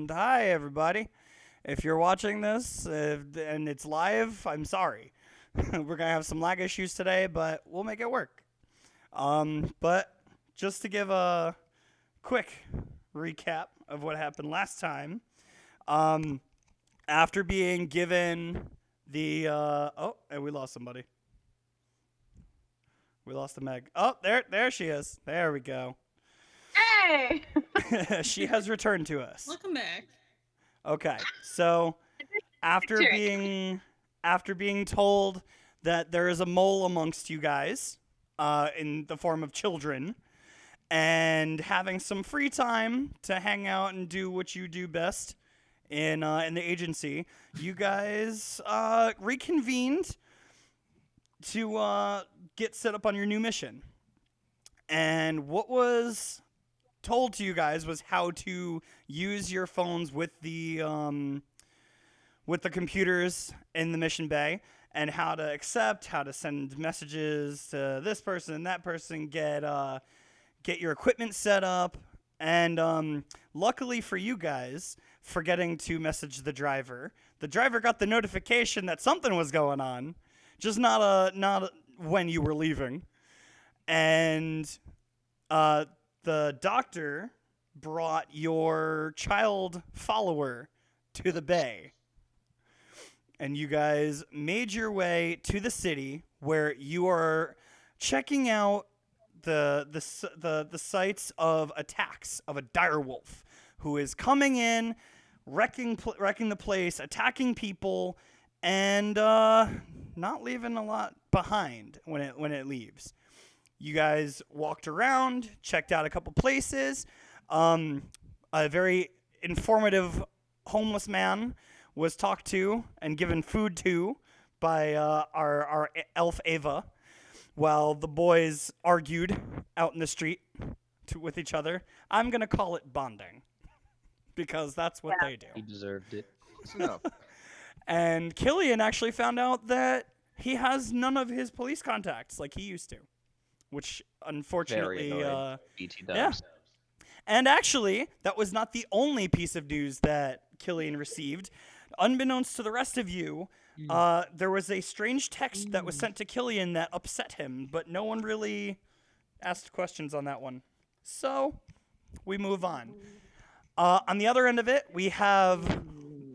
And hi, everybody. If you're watching this and it's live, I'm sorry. We're going to have some lag issues today, but we'll make it work. But just to give a quick recap of what happened last time, um, after being given the. And we lost somebody. We lost the Meg. Oh, there she is. There we go. Hey! She has returned to us. Welcome back. Okay, so after Trick. being told that there is a mole amongst you guys, in the form of children, and having some free time to hang out and do what you do best in the agency, you guys reconvened to get set up on your new mission. And what was told to you guys was how to use your phones with the computers in the mission bay, and how to accept, how to send messages to this person and that person, get your equipment set up, and luckily for you guys, forgetting to message the driver got the notification that something was going on, just not when you were leaving, and the doctor brought your child follower to the bay, and you guys made your way to the city where you are checking out the sites of attacks of a direwolf who is coming in, wrecking the place, attacking people, and not leaving a lot behind when it leaves. You guys walked around, checked out a couple places. A very informative homeless man was talked to and given food to by our elf Ava, while the boys argued out in the street with each other. I'm going to call it bonding, because that's what they do. He deserved it. Close enough. And Killian actually found out that he has none of his police contacts like he used to, which unfortunately, Very annoying. BT dubs. yeah. And actually, that was not the only piece of news that Killian received. Unbeknownst to the rest of you, there was a strange text that was sent to Killian that upset him, but no one really asked questions on that one. So, we move on. On the other end of it, we have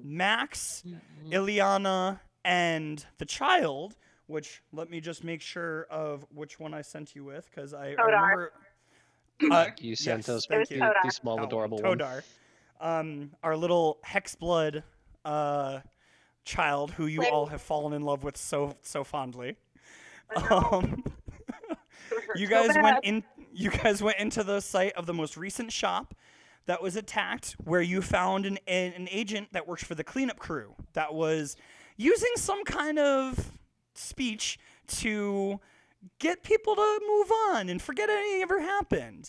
Max, Ileana, and the child, which, let me just make sure of which one I sent you with, because I remember... You sent us thank the, you. the small, Oh, adorable one. Todar. Our little Hexblood child, who you all have fallen in love with so fondly. You guys went into the site of the most recent shop that was attacked, where you found an agent that works for the cleanup crew that was using some kind of speech to get people to move on and forget anything ever happened.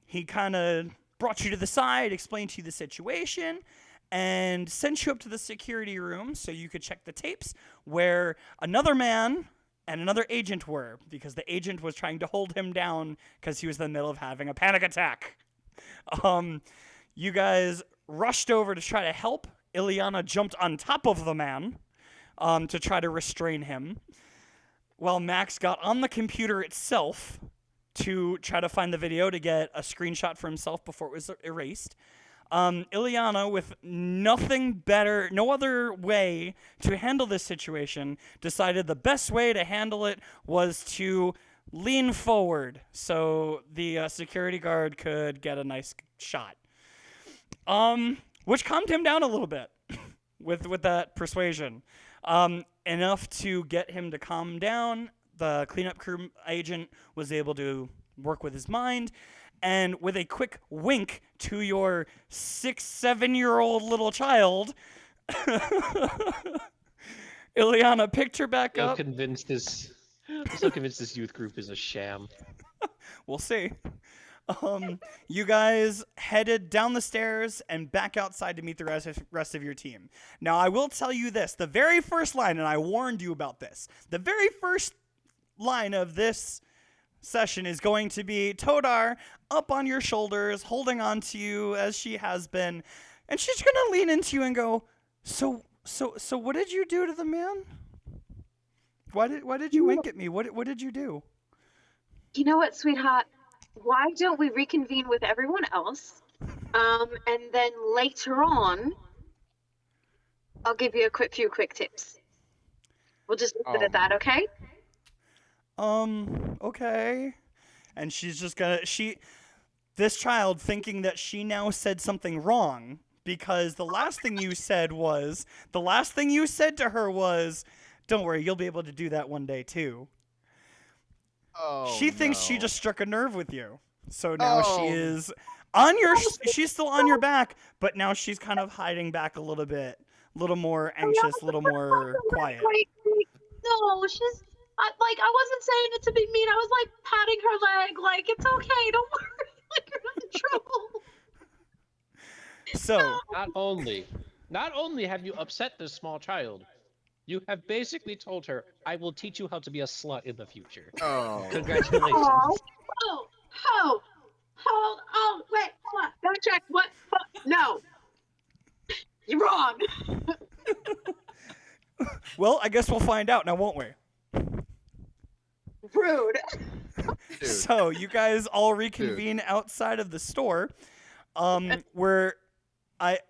He kind of brought you to the side, explained to you the situation, and sent you up to the security room so you could check the tapes where another man and another agent were, because the agent was trying to hold him down because he was in the middle of having a panic attack. You guys rushed over to try to help. Ileana jumped on top of the man to try to restrain him, while Max got on the computer itself to try to find the video to get a screenshot for himself before it was erased. Ileana, with no other way to handle this situation, decided the best way to handle it was to lean forward so the security guard could get a nice shot. Which calmed him down a little bit with that persuasion. Enough to get him to calm down. The cleanup crew agent was able to work with his mind, and with a quick wink to your 6-7-year-old little child, Ileana picked her back I'm up. so convinced this youth group is a sham. We'll see. You guys headed down the stairs and back outside to meet the rest of your team. Now, I will tell you this. The very first line, and I warned you about this, the very first line of this session is going to be Todar up on your shoulders, holding on to you as she has been, And she's gonna lean into you and go, so what did you do to the man? Why did you wink at me? What did you do? You know what, sweetheart? Why don't we reconvene with everyone else? And then later on, I'll give you a few quick tips. We'll just leave it at that, okay? Okay. And she's just gonna this child thinking that she now said something wrong because the last thing you said to her was, "Don't worry, you'll be able to do that one day too." Oh, She thinks she no. just struck a nerve with you. So now she Oh. is on your she's still on your back, but now she's kind of hiding back a little bit, a little more anxious, a little more quiet. Wait. No, she's I wasn't saying it to be mean. I was like patting her leg, like it's okay, don't worry, like you're not in trouble. So, Not only have you upset this small child, you have basically told her, "I will teach you how to be a slut in the future." Oh. Congratulations. Wait, hold on. Backtrack. What? No. You're wrong. well, I guess we'll find out now, won't we? Rude. Dude. So, you guys all reconvene outside of the store, where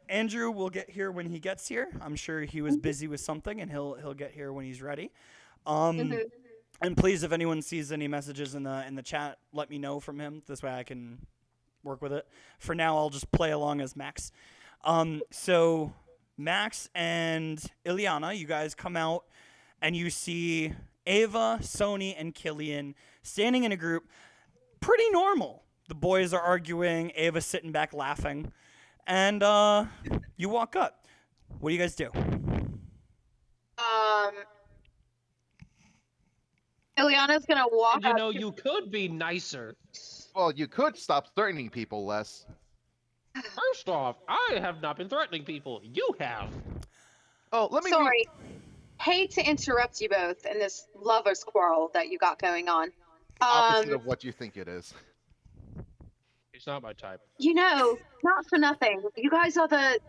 Andrew will get here when he gets here. I'm sure he was busy with something, and he'll get here when he's ready. And please, if anyone sees any messages in the chat, let me know from him. This way, I can work with it. For now, I'll just play along as Max. So Max and Ileana, you guys come out, and you see Ava, Sony, and Killian standing in a group, pretty normal. The boys are arguing. Ava's sitting back laughing. And you walk up. What do you guys do? Ileana's gonna walk And you up. know, you could be nicer. Well, you could stop threatening people less. First off, I have not been threatening people. You have. Oh, let me. Sorry. Hate to interrupt you both in this lovers' quarrel that you got going on. Opposite of what you think it is. It's not my type. You know, not for nothing. You guys are the.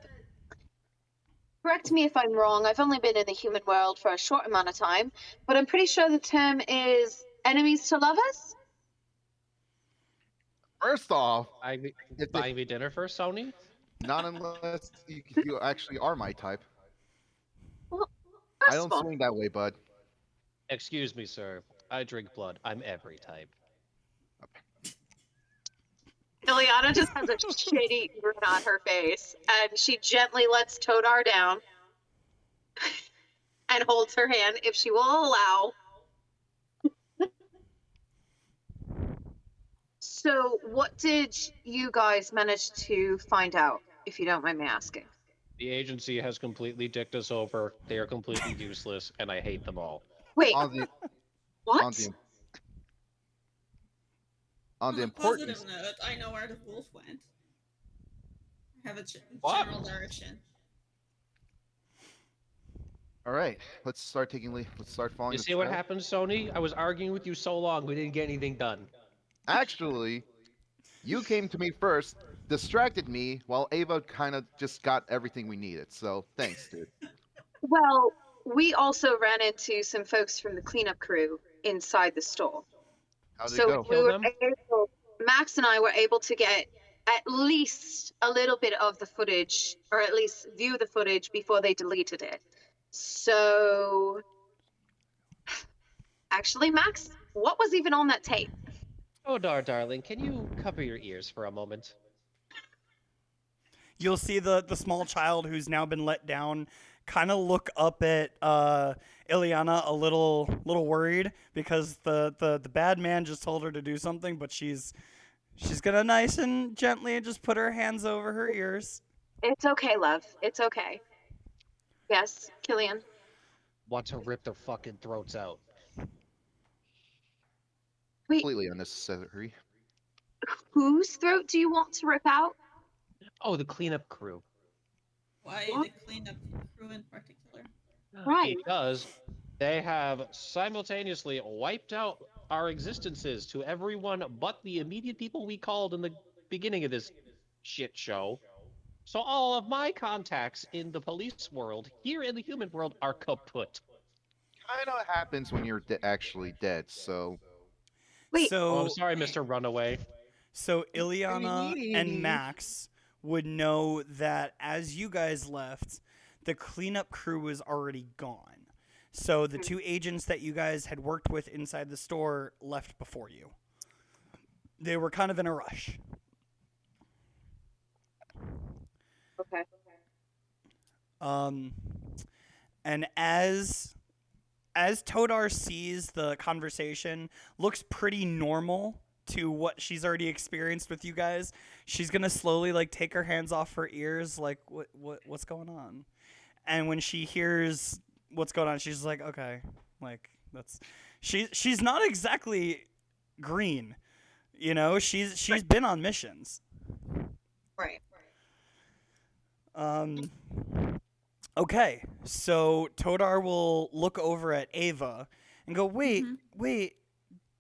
Correct me if I'm wrong. I've only been in the human world for a short amount of time, but I'm pretty sure the term is enemies to lovers. First off, Buying me dinner first, Sony? not unless you actually are my type. Well, I first don't of all, swing that way, bud. Excuse me, sir. I drink blood. I'm every type. Ileana just has a shitty grin on her face, and she gently lets Todar down and holds her hand if she will allow. So, what did you guys manage to find out, if you don't mind me asking? The agency has completely dicked us over. They are completely useless, and I hate them all. Wait, On the what? on the On a importance. positive note, I know where the wolf went. I have a What? general direction. All right, let's start following. You the see what trail. happened, Sony? I was arguing with you so long, we didn't get anything done. Actually, you came to me first, distracted me, while Ava kind of just got everything we needed. So thanks, dude. Well, we also ran into some folks from the cleanup crew inside the store. How'd it So go? we Kill were them? Max and I were able to get at least a little bit of the footage, or at least view the footage before they deleted it. So, actually, Max, what was even on that tape? Oh, darling, can you cover your ears for a moment? You'll see the small child who's now been let down kind of look up at Ileana a little worried because the bad man just told her to do something, but she's gonna nice and gently just put her hands over her ears. It's okay, love. It's okay. Yes, Killian. Want to rip their fucking throats out. Wait, Completely unnecessary. whose throat do you want to rip out? Oh, the cleanup crew. Why What? the cleanup crew in particular? Right. Because they have simultaneously wiped out our existences to everyone but the immediate people we called in the beginning of this shit show. So all of my contacts in the police world, here in the human world, are kaput. Kind of happens when you're actually dead. So Wait, Oh, I'm So sorry, Mr. Runaway. so Ileana and Max would know that as you guys left, the cleanup crew was already gone. So the two agents that you guys had worked with inside the store left before you. They were kind of in a rush. okay. Um, and as Todar sees the conversation, looks pretty normal to what she's already experienced with you guys. She's gonna slowly like take her hands off her ears, like what's going on? And when she hears what's going on, she's like, okay, like that's she's not exactly green, you know. She's been on missions. Right. Okay, so Todar will look over at Ava and go, wait, Mhm. wait,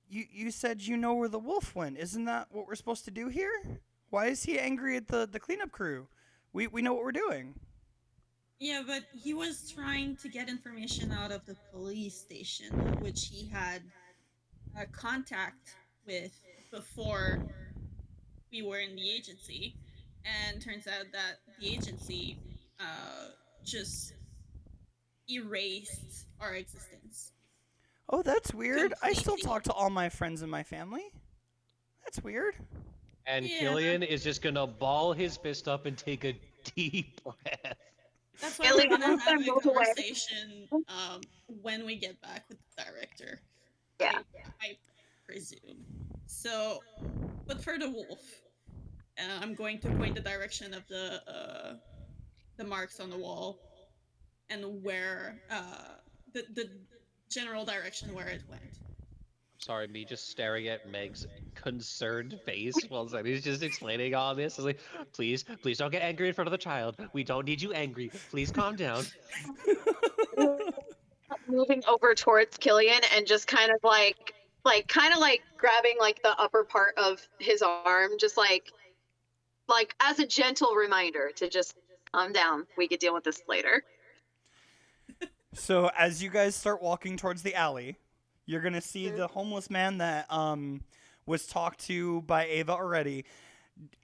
you said you know where the wolf went. Isn't that what we're supposed to do here? Why is he angry at the cleanup crew? We know what we're doing. Yeah, but he was trying to get information out of the police station, which he had contact with before we were in the agency. And turns out that the agency just erased our existence. Oh, that's weird. I still Completely. talk to all my friends and my family. That's weird. And Yeah. Killian is just gonna ball his fist up and take a deep breath. That's why Ellie, we're gonna once I have a rolled away. conversation when we get back with the director. Yeah. I presume. So, but for the wolf, I'm going to point the direction of the marks on the wall, and where the general direction where it went. I'm sorry, me just staring at Meg's concerned face while Zenny's just explaining all this. I was like, please don't get angry in front of the child. We don't need you angry. Please calm down. Moving over towards Killian and just kind of like grabbing like the upper part of his arm, just like as a gentle reminder to just calm down. We could deal with this later. So as you guys start walking towards the alley, you're gonna see the homeless man that was talked to by Ava already,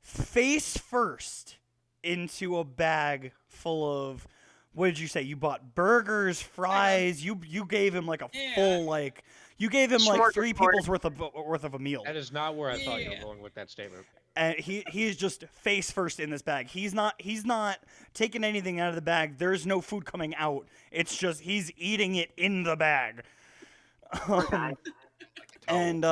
face first into a bag full of, what did you say? You bought burgers, fries. You gave him like a Yeah. full like you gave him like 3 Smorgasbord. people's worth of a meal. That is not where I thought you were Yeah. going with that statement. And he's just face first in this bag. He's not taking anything out of the bag. There's no food coming out. It's just he's eating it in the bag. guy. And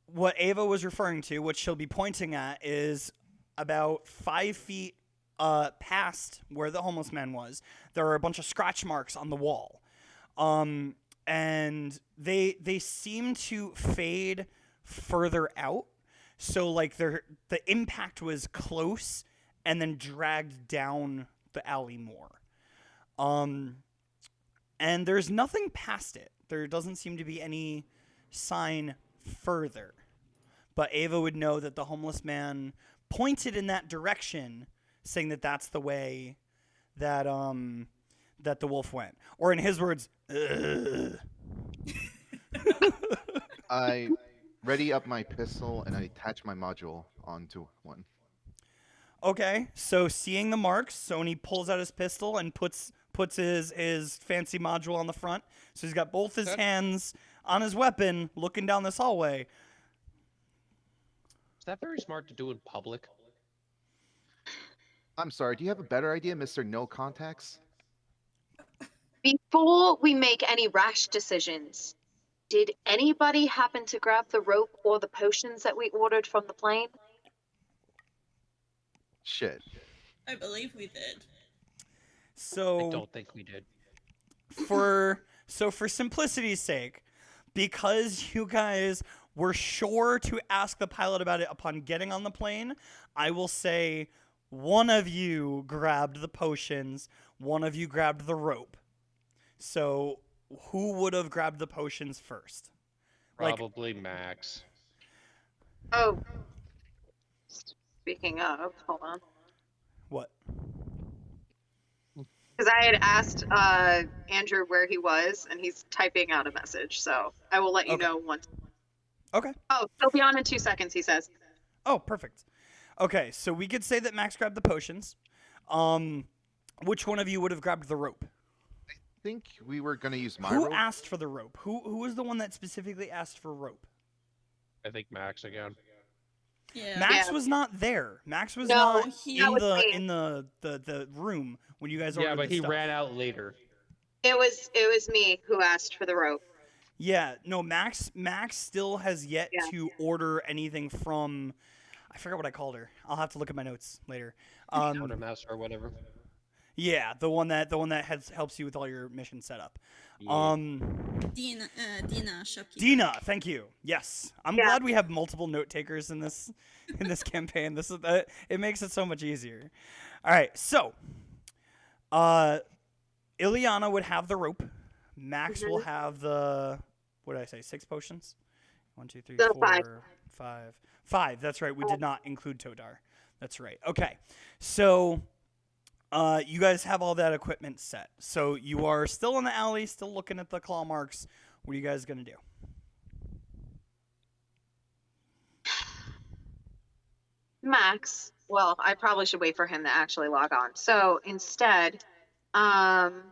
what Ava was referring to, what she'll be pointing at, is about 5 feet past where the homeless man was. There are a bunch of scratch marks on the wall, and they seem to fade further out. So like the impact was close and then dragged down the alley more. And there's nothing past it. There doesn't seem to be any sign further. But Ava would know that the homeless man pointed in that direction, saying that that's the way that that the wolf went. Or in his words, "Ugh." I ready up my pistol and I attach my module onto one. Okay, so seeing the marks, Sony pulls out his pistol and puts his fancy module on the front. So he's got both his Okay. hands on his weapon, looking down this hallway. Is that very smart to do in public? I'm sorry, do you have a better idea, Mr. No Contacts? Before we make any rash decisions, did anybody happen to grab the rope or the potions that we ordered from the plane? Shit. I believe we did. I So don't think we did. for simplicity's sake, because you guys were sure to ask the pilot about it upon getting on the plane, I will say one of you grabbed the potions, one of you grabbed the rope. So who would have grabbed the potions first? Like- Probably Max. Oh. Speaking of, hold on. What? Because I had asked Andrew where he was, and he's typing out a message. So I will let you Okay. know once. Okay. Oh, he'll be on in 2 seconds, he says. Oh, perfect. Okay, so we could say that Max grabbed the potions. Which one of you would have grabbed the rope? I think we were gonna use my Who rope. asked for the rope? Who was the one that specifically asked for rope? I think Max again. Yeah. Max Yeah. was not there. Max was No, not he- in that was the me. in the room when you guys Yeah, ordered but the he stuff. ran out later. It was me who asked for the rope. Yeah, no, Max still has yet Yeah. to order anything from. I forgot what I called her. I'll have to look at my notes later. Quartermaster or whatever. Yeah, the one that helps you with all your mission setup. Yeah. Dina shopkeeper. Dina, thank you. Yes, I'm Yeah. glad we have multiple note takers in this campaign. This is it makes it so much easier. All right, so, Ileana would have the rope. Max will have the what did I say? 6 potions. 1, 2, 3, No, 4, five. 5. 5. That's right. We did not include Todar. That's right. Okay, so. You guys have all that equipment set. So you are still in the alley, still looking at the claw marks. What are you guys going to do? Max. Well, I probably should wait for him to actually log on. So instead, um,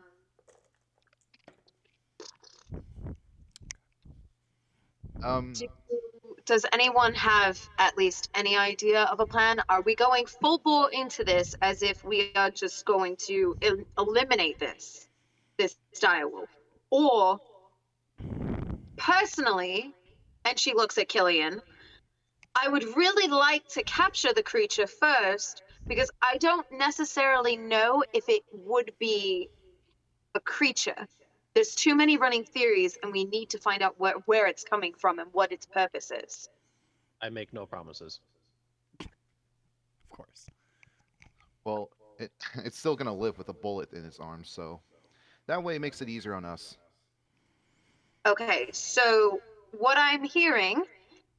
do- does anyone have at least any idea of a plan? Are we going full bore into this as if we are just going to eliminate this direwolf? Or personally, and she looks at Killian, I would really like to capture the creature first because I don't necessarily know if it would be a creature. There's too many running theories, and we need to find out where it's coming from and what its purpose is. I make no promises. Of course. Well, it's still gonna live with a bullet in its arm, so that way it makes it easier on us. Okay, so what I'm hearing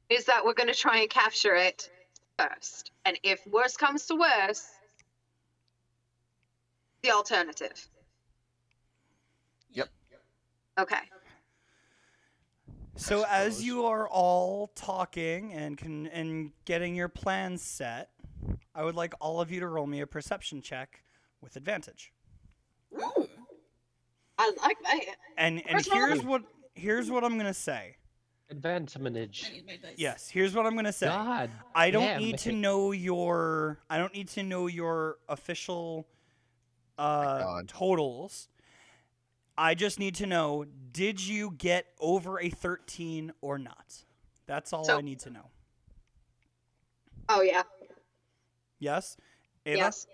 is that we're going to try and capture it first. And if worse comes to worse, the alternative. Yep. Okay. So as suppose. you are all talking and getting your plans set, I would like all of you to roll me a perception check with advantage. Ooh. I like that. And What's wrong? here's what I'm gonna say. Advantage. I need my dice. Yes, here's what I'm gonna say. God. I don't damn need to it. know your official God. totals. I just need to know, did you get over a 13 or not? That's all So- I need to know. Oh, yeah. Yes? Ava? Yes.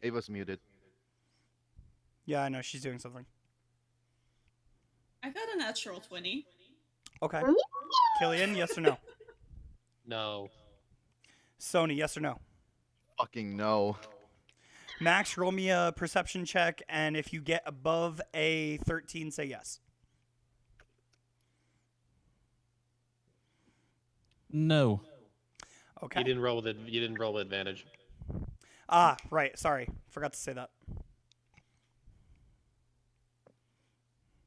Ava's muted. Yeah, I know she's doing something. I got a natural 20. Okay. Killian, yes or no? No. Sony, yes or no? Fucking no. Max, roll me a perception check, and if you get above a 13, say yes. No. Okay. You didn't roll with it. You didn't roll with advantage. Ah, right. Sorry. Forgot to say that.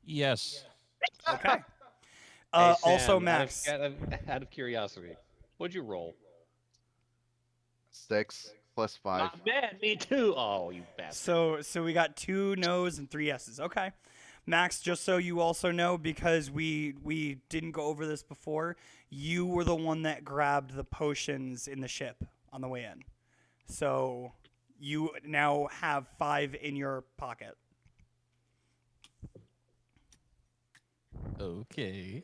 Yes. Okay. Hey, Also, Sam, Max. Out of curiosity, what'd you roll? 6 plus 5. Ah, man, me too. Oh, you bastard. So we got 2 no's and 3 yeses. Okay. Max, just so you also know, because we didn't go over this before, you were the one that grabbed the potions in the ship on the way in. So you now have 5 in your pocket. Okay.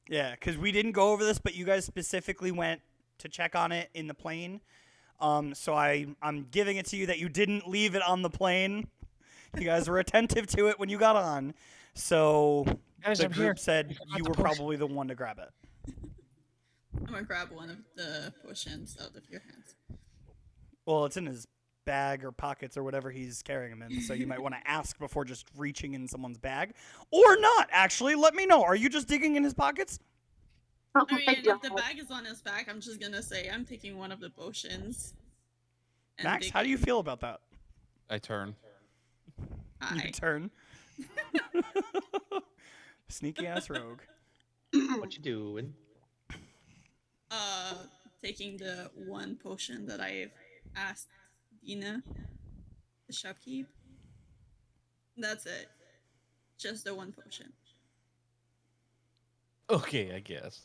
Yeah, because we didn't go over this, but you guys specifically went to check on it in the plane. So I'm giving it to you that you didn't leave it on the plane. You guys were attentive to it when you got on. So Guys, the I'm group here. said forgot you the were potion. probably the one to grab it. I'm gonna grab one of the potions out of your hands. Well, it's in his bag or pockets or whatever he's carrying them in. So you might want to ask before just reaching in someone's bag. Or not, actually. Let me know. Are you just digging in his pockets? Oh I my mean, if the god. bag is on his back, I'm just gonna say I'm taking one of the potions. and Max, how do you digging. feel about that? I turn. Your Hi. turn. Sneaky ass rogue. What you doing? Taking the one potion that I've asked Dina, the shopkeep. That's it. Just the one potion. Okay, I guess.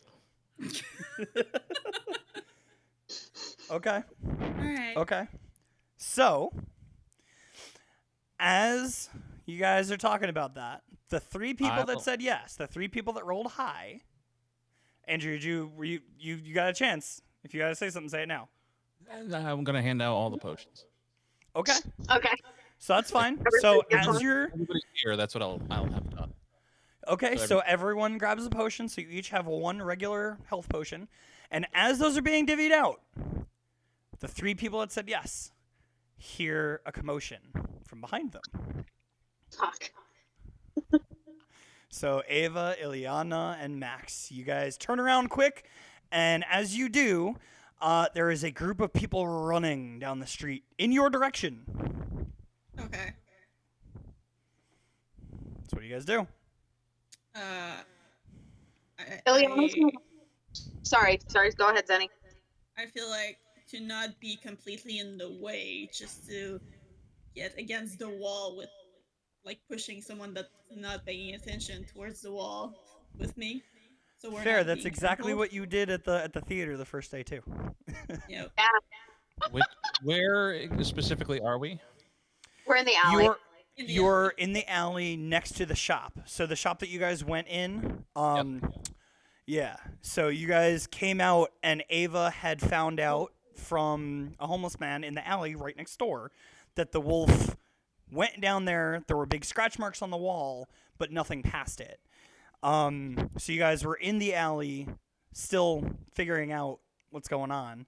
Okay. Alright. Okay. So, as you guys are talking about that, the three people I that will- said yes, the three people that rolled high. Andrew, you got a chance. If you gotta say something, say it now. I'm gonna hand out all the potions. Okay. Okay. So that's fine. Everybody So gets as one? you're Everybody's here. That's what I'll have done. okay, So so everyone grabs a potion. So you each have one regular health potion, and as those are being divvied out, the three people that said yes hear a commotion from behind them. Fuck. So Ava, Ileana, and Max, you guys turn around quick, and as you do, there is a group of people running down the street in your direction. Okay. So what do you guys do? Ileana's gonna- Sorry. Go ahead, Zenny. I feel like to not be completely in the way, just to get against the wall with, like, pushing someone that's not paying attention towards the wall with me. So we're Fair. not That's being exactly trampled. what you did at the theater the first day too. Yep. Where specifically are we? We're in the alley. You're In the you're alley. in the alley next to the shop. So the shop that you guys went in. Yeah. So you guys came out, and Ava had found out from a homeless man in the alley right next door that the wolf went down there. There were big scratch marks on the wall, but nothing past it. So you guys were in the alley, still figuring out what's going on,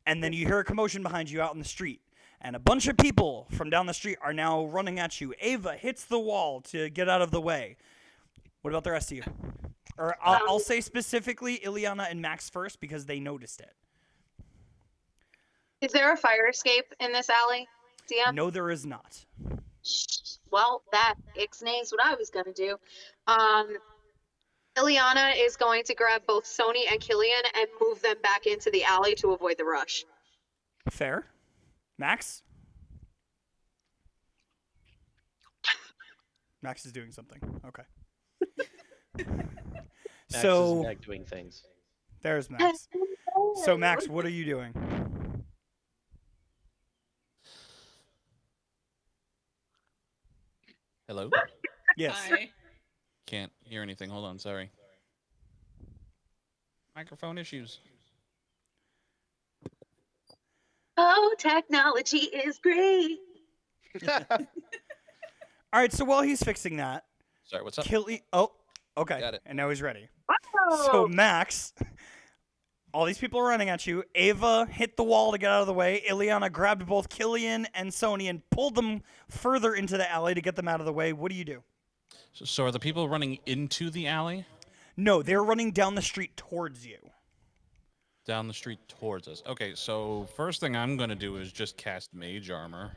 and then you hear a commotion behind you out in the street. And a bunch of people from down the street are now running at you. Ava hits the wall to get out of the way. What about the rest of you? Or I'll say specifically Ileana and Max first because they noticed it. Is there a fire escape in this alley, DM? No, there is not. Well, that ixnays what I was gonna do. Ileana is going to grab both Sony and Killian and move them back into the alley to avoid the rush. Fair. Max? Max is doing something. Okay. Max So is back doing things. there's Max. So Max, what are you doing? Hello? Yes. Hi. Can't hear anything. Hold on. Sorry. Microphone issues. Oh, technology is great. All right, so while he's fixing that, Sorry. What's up? Oh, okay. Got it. And now he's ready. Oh, So Max, all these people are running at you. Ava hit the wall to get out of the way. Ileana grabbed both Killian and Sony and pulled them further into the alley to get them out of the way. What do you do? So are the people running into the alley? No, they're running down the street towards you. Down the street towards us. Okay, so first thing I'm gonna do is just cast mage armor.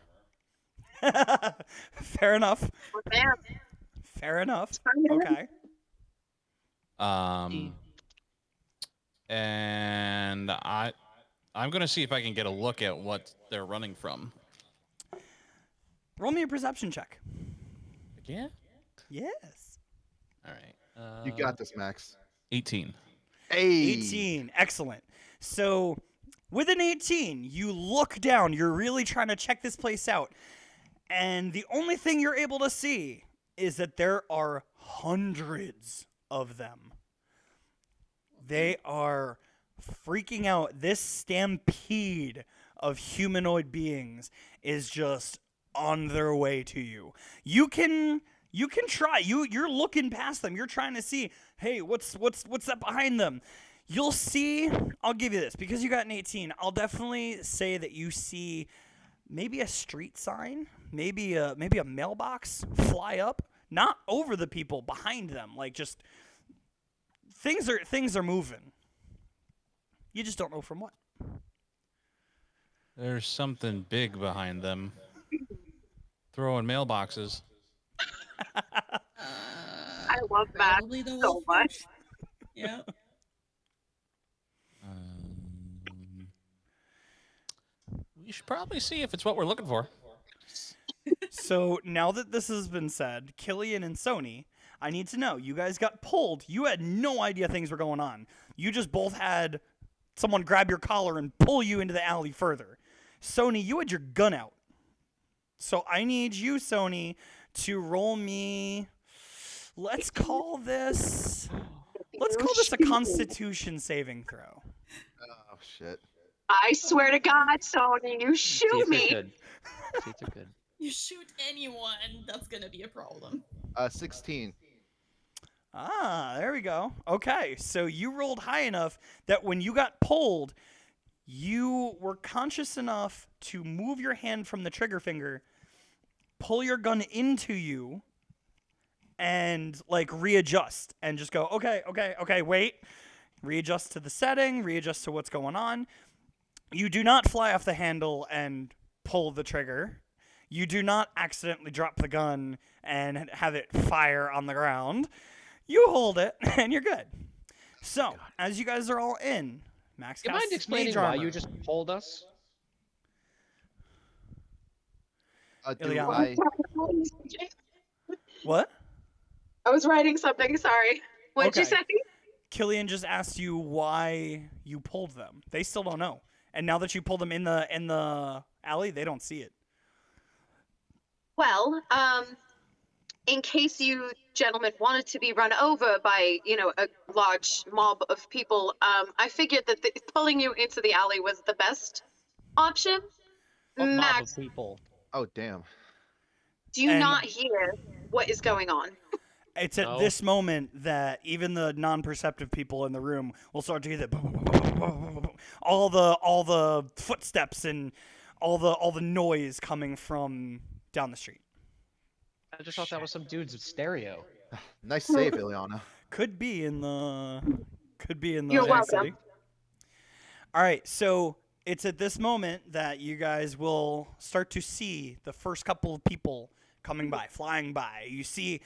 Fair enough. man. Fair enough. Fine. Okay. And I'm gonna see if I can get a look at what they're running from. Roll me a perception check. Yeah. Yes. All right. You got this, Max. 18. Hey. 18. Excellent. So, with an 18, you look down. You're really trying to check this place out. And the only thing you're able to see is that there are hundreds of them. They are freaking out. This stampede of humanoid beings is just on their way to you. You can try. You're looking past them. You're trying to see, hey, what's that behind them? You'll see, I'll give you this, because you got an 18, I'll definitely say that you see maybe a street sign, maybe a mailbox fly up, not over the people, behind them, like just things are moving. You just don't know from what. There's something big behind them. Throwing mailboxes. I love that Probably the so wolf. much. Yeah. We should probably see if it's what we're looking for. So now that this has been said, Killian and Sony, I need to know. You guys got pulled. You had no idea things were going on. You just both had someone grab your collar and pull you into the alley further. Sony, you had your gun out. So I need you, Sony, to roll me. Let's call this a Constitution saving throw. Oh shit. I swear to God, Sony, you shoot Teeth are me. good. Teeth are good. You shoot anyone, that's gonna be a problem. 16. Ah, there we go. Okay, so you rolled high enough that when you got pulled, you were conscious enough to move your hand from the trigger finger, pull your gun into you, and like readjust and just go, okay, wait. Readjust to the setting, readjust to what's going on. You do not fly off the handle and pull the trigger. You do not accidentally drop the gun and have it fire on the ground. You hold it, and you're good. So, as you guys are all in, Max Do you mind casts explaining Mage why Armor. you just pulled us? Do Ileana? I? What? I was writing something, sorry. What'd you Okay. say? Killian just asked you why you pulled them. They still don't know. And now that you pulled them in the alley, they don't see it. Well, in case you gentlemen wanted to be run over by, a large mob of people, I figured that pulling you into the alley was the best option. What mob Max, of people? Oh damn. do you And- not hear what is going on? It's at No. this moment that even the non-perceptive people in the room will start to hear the all the footsteps and all the noise coming from down the street. I just thought that was some dude's stereo. Nice save, Ileana. Could be in the You're inner welcome. city. All right, so it's at this moment that you guys will start to see the first couple of people coming by, flying by. You see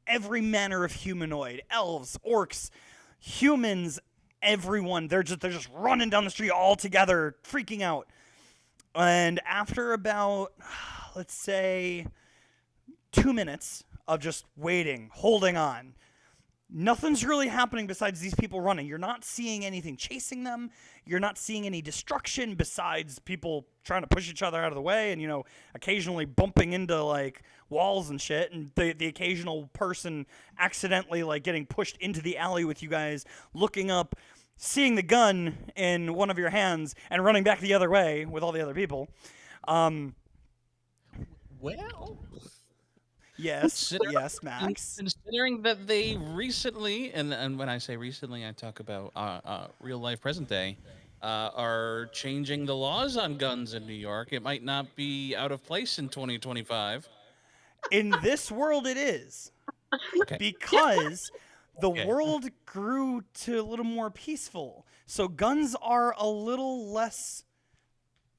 every manner of humanoid, elves, orcs, humans, everyone. They're just running down the street all together, freaking out. And after about, let's say, 2 minutes of just waiting, holding on, nothing's really happening besides these people running. You're not seeing anything chasing them. You're not seeing any destruction besides people trying to push each other out of the way and, occasionally bumping into, like, walls and shit. And the occasional person accidentally, like, getting pushed into the alley with you guys, looking up, seeing the gun in one of your hands, and running back the other way with all the other people. Well, Yes, Consider- yes, Max. considering that they recently, and when I say recently, I talk about real life, present day, are changing the laws on guns in New York. It might not be out of place in 2025. In this world, it is. Okay. Because the Okay. world grew to a little more peaceful. So guns are a little less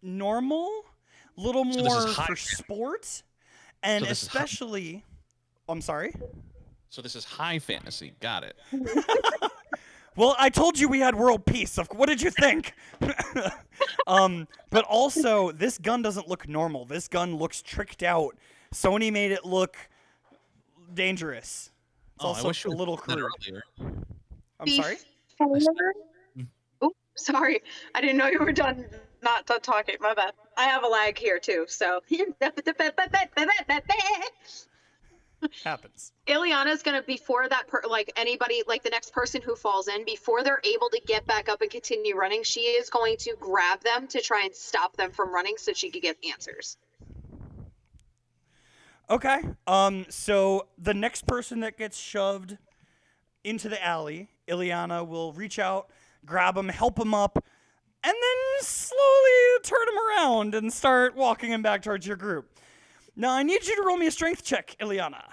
normal, a little So this is more high for fantasy. sport, and So this is high- especially. I'm sorry. So this is high fantasy. Got it. Well, I told you we had world peace. What did you think? But also, this gun doesn't look normal. This gun looks tricked out. Sony made it look dangerous. It's Oh, I also wish you a had little said that crude. earlier. I'm sorry? Oh, sorry. I didn't know you were not done talking. My bad. I have a lag here too, so. Happens. Ileana's gonna, before that anybody, like the next person who falls in, before they're able to get back up and continue running, she is going to grab them to try and stop them from running so she could get answers. Okay. So the next person that gets shoved into the alley, Ileana will reach out, grab him, help him up, and then slowly turn him around and start walking him back towards your group. Now, I need you to roll me a strength check, Ileana.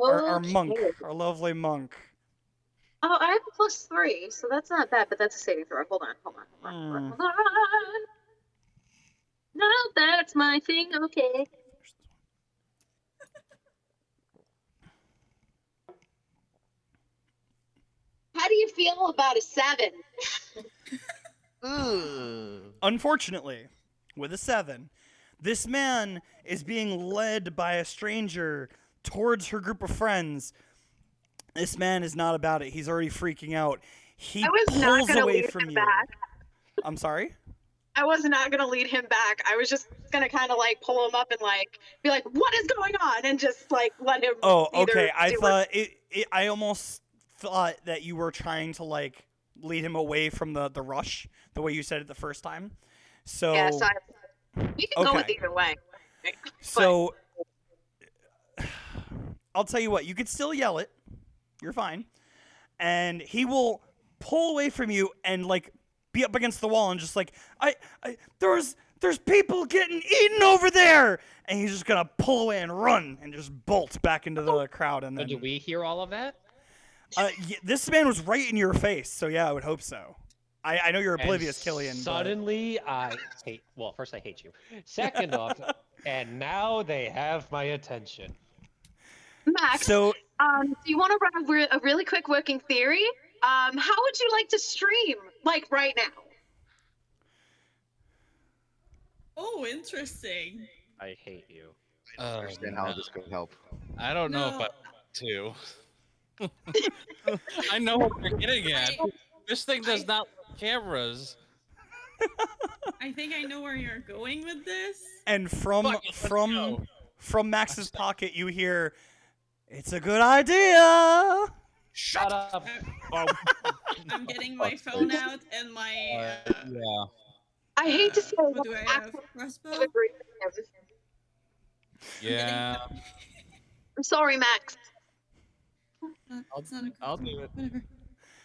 Our monk, Okay. our lovely monk. Oh, I have a +3, so that's not bad, but that's a saving throw. Hold on. Hmm. Hold on. No, that's my thing. Okay. How do you feel about a 7? Ugh. Unfortunately, with a 7, this man is being led by a stranger towards her group of friends. This man is not about it. He's already freaking out. He I was not pulls gonna away lead from him you. back. I'm sorry? I was not gonna lead him back. I was just gonna kind of like pull him up and like be like, "What is going on?" and just like let him. Oh, either okay. I do thought I almost thought that you were trying to like lead him away from the rush, the way you said it the first time. So Yes, we can go with okay. either way. So I'll tell you what, you could still yell it. You're fine. And he will pull away from you and like be up against the wall and just like there's people getting eaten over there, and he's just gonna pull away and run and just bolt back into the crowd. And So then do we hear all of that? this man was right in your face, so yeah, I would hope so. I know you're And oblivious, Killian. Suddenly, I hate. Well, first I hate you. Second off, and now they have my attention. Max, So do you want to run a really quick working theory? How would you like to stream, like right now? Oh, interesting. I hate you. I don't understand how this could help. I don't know if I No. want to. I know what you're getting at. This thing does not like cameras. I think I know where you're going with this. and Fuck it, let's go. from Max's pocket, you hear, "It's a good idea." Shut up. Oh, I'm getting my phone out and my. yeah. I hate to say What that do I Max have? would Crossbow? agree with him. Yeah. I'm sorry, Max. It's not a I'll crossbow. do it. Whatever.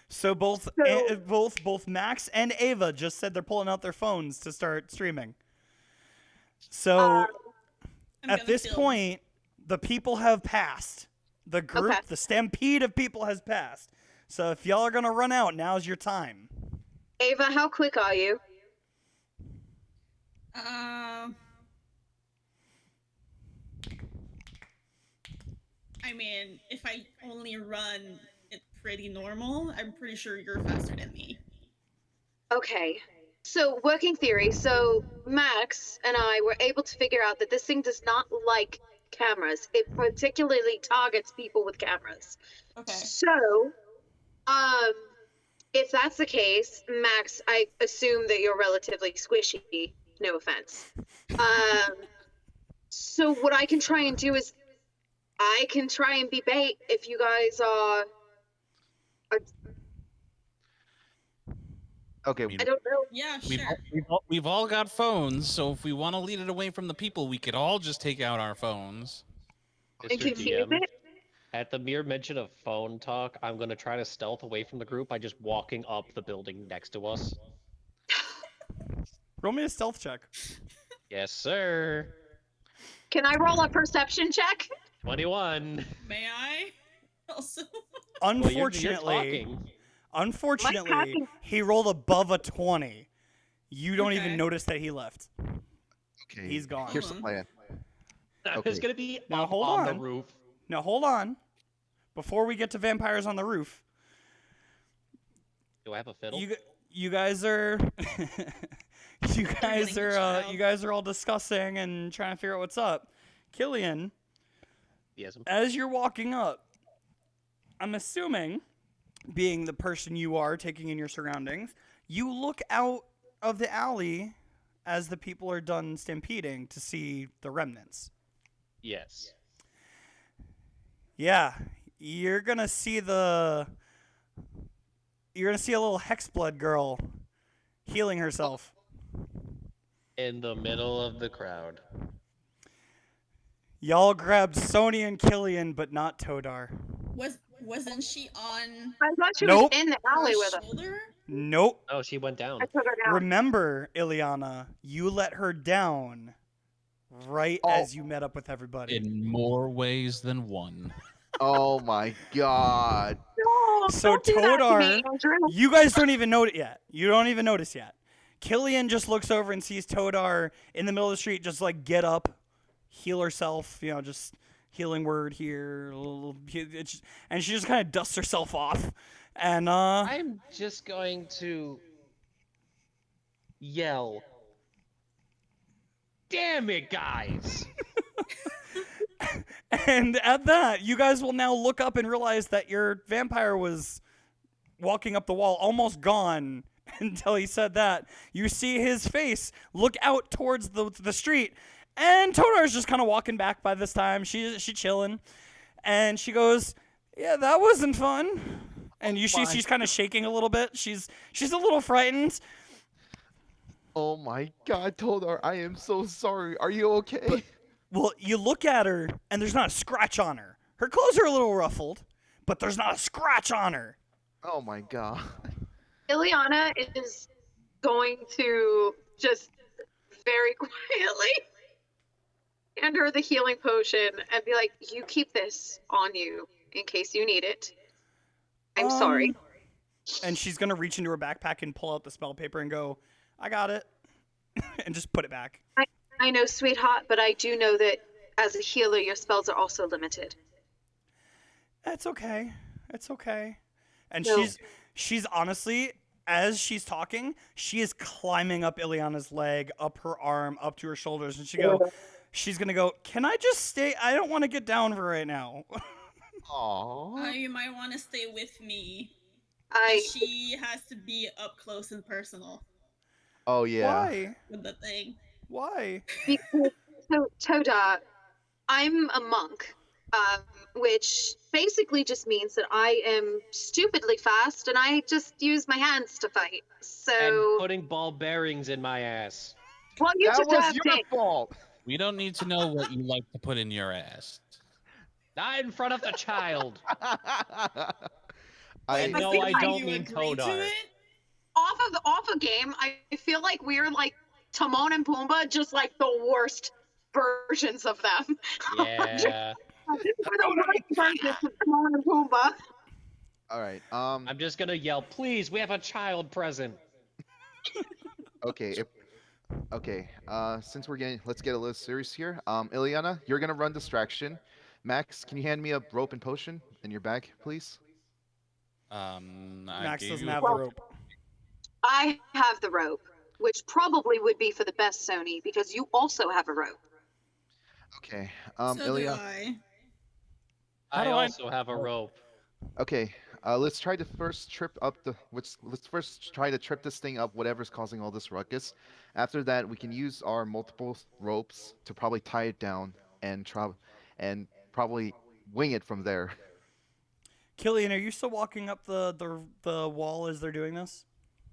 So both So- both Max and Ava just said they're pulling out their phones to start streaming. So Um, I'm at gonna this film. point, the people have passed. The group, Okay. the stampede of people has passed. So if y'all are gonna run out, now's your time. Ava, how quick are you? I mean, if I only run it pretty normal, I'm pretty sure you're faster than me. Okay. So, working theory. So, Max and I were able to figure out that this thing does not like cameras. It particularly targets people with cameras. Okay. So, if that's the case, Max, I assume that you're relatively squishy. No offense. So what I can try and do is, I can try and be bait if you guys are. Okay, I don't know. Yeah, We've, sure. we've all got phones, so if we want to lead it away from the people, we could all just take out our phones. And Mr. confuse DM, it. at the mere mention of phone talk, I'm gonna try to stealth away from the group by just walking up the building next to us. Roll me a stealth check. Yes, sir. Can I roll a perception check? 21. May I? Also. Well, you're Unfortunately, talking. unfortunately, talking. he rolled above a 20. You don't even Okay. notice that he left. okay. He's gone. Here's the Uh-huh. plan. I was Okay. gonna be Now, up hold on on. the roof. Now hold on. Before we get to vampires on the roof, Do I have a fiddle? you guys are you guys getting are child. you guys are all discussing and trying to figure out what's up. Killian, Yes. as you're walking up, I'm assuming, being the person you are, taking in your surroundings, you look out of the alley as the people are done stampeding to see the remnants. Yes. Yeah, you're gonna see a little Hexblood girl healing herself. In the middle of the crowd. Y'all grabbed Sony and Killian, but not Todar. Wasn't she on I thought she Nope. was in the alley her with us. shoulder? Nope. Oh, she went down. I took her down. Remember, Ileana, you let her down right Oh. as you met up with everybody. In more ways than one. Oh my god. No. Oh, So don't do that to me, Todar, Andrew. you guys don't even know it yet. You don't even notice yet. Killian just looks over and sees Todar in the middle of the street, just like get up, heal herself. You know, just healing word here, and she just kind of dusts herself off. And I'm just going to yell. Damn it, guys! and at that, you guys will now look up and realize that your vampire was walking up the wall, almost gone until he said that. You see his face look out towards the street, and Todar's just kind of walking back by this time. She chilling, and she goes, "Yeah, that wasn't fun." And you see she's kind of shaking a little bit. She's a little frightened. Oh my God, Todar, I am so sorry. Are you okay? Well, you look at her, and there's not a scratch on her. Her clothes are a little ruffled, but there's not a scratch on her. Oh my God. Ileana is going to just very quietly hand her the healing potion and be like, "You keep this on you in case you need it. I'm sorry." And she's gonna reach into her backpack and pull out the spell paper and go, "I got it," and just put it back. I know, sweetheart, but I do know that as a healer, your spells are also limited. That's okay. It's okay. And No. she's honestly, as she's talking, she is climbing up Ileana's leg, up her arm, up to her shoulders, and she's gonna go, "Can I just stay? I don't want to get down for right now." Aww. You might want to stay with me. I She has to be up close and personal Oh yeah. Why? with the thing. Why? because so Toda, I'm a monk, which basically just means that I am stupidly fast and I just use my hands to fight. And So, putting ball bearings in my ass. well, you That was deserved your it. fault. We don't need to know what you like to put in your ass. Not in front of the child. I And no, think I that don't you mean agree to Todar. it. Off a game, I feel like we're like Timon and Pumbaa, just like the worst versions of them. Yeah. We're the worst versions of Timon and Pumbaa. All right. I'm just gonna yell, please, we have a child present. Okay. Okay. Since let's get a little serious here. Ileana, you're gonna run distraction. Max, can you hand me a rope and potion in your bag, please? I Max gave doesn't you a have the Well, rope. I have the rope, which probably would be for the best, Sony, because you also have a rope. Okay. So do Ileana. I. How I do I- also have a rope. Okay. Let's try to first trip up let's first try to trip this thing up, whatever's causing all this ruckus. After that, we can use our multiple ropes to probably tie it down and probably wing it from there. Killian, are you still walking up the wall as they're doing this?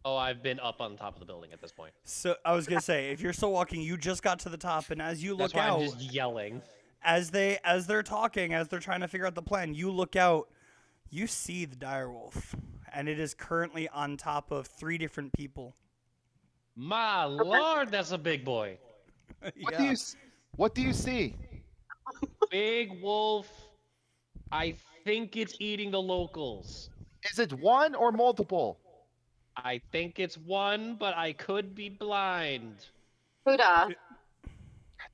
Oh, I've been up on top of the building at this point. So I was gonna say, if you're still walking, you just got to the top, and as you That's look why out, I'm just yelling. as they're talking, as they're trying to figure out the plan, you look out, you see the direwolf, and it is currently on top of 3 different people. My lord, that's a big boy. Yeah. What do you see? Big wolf. I think it's eating the locals. Is it one or multiple? I think it's one, but I could be blind. Huda, God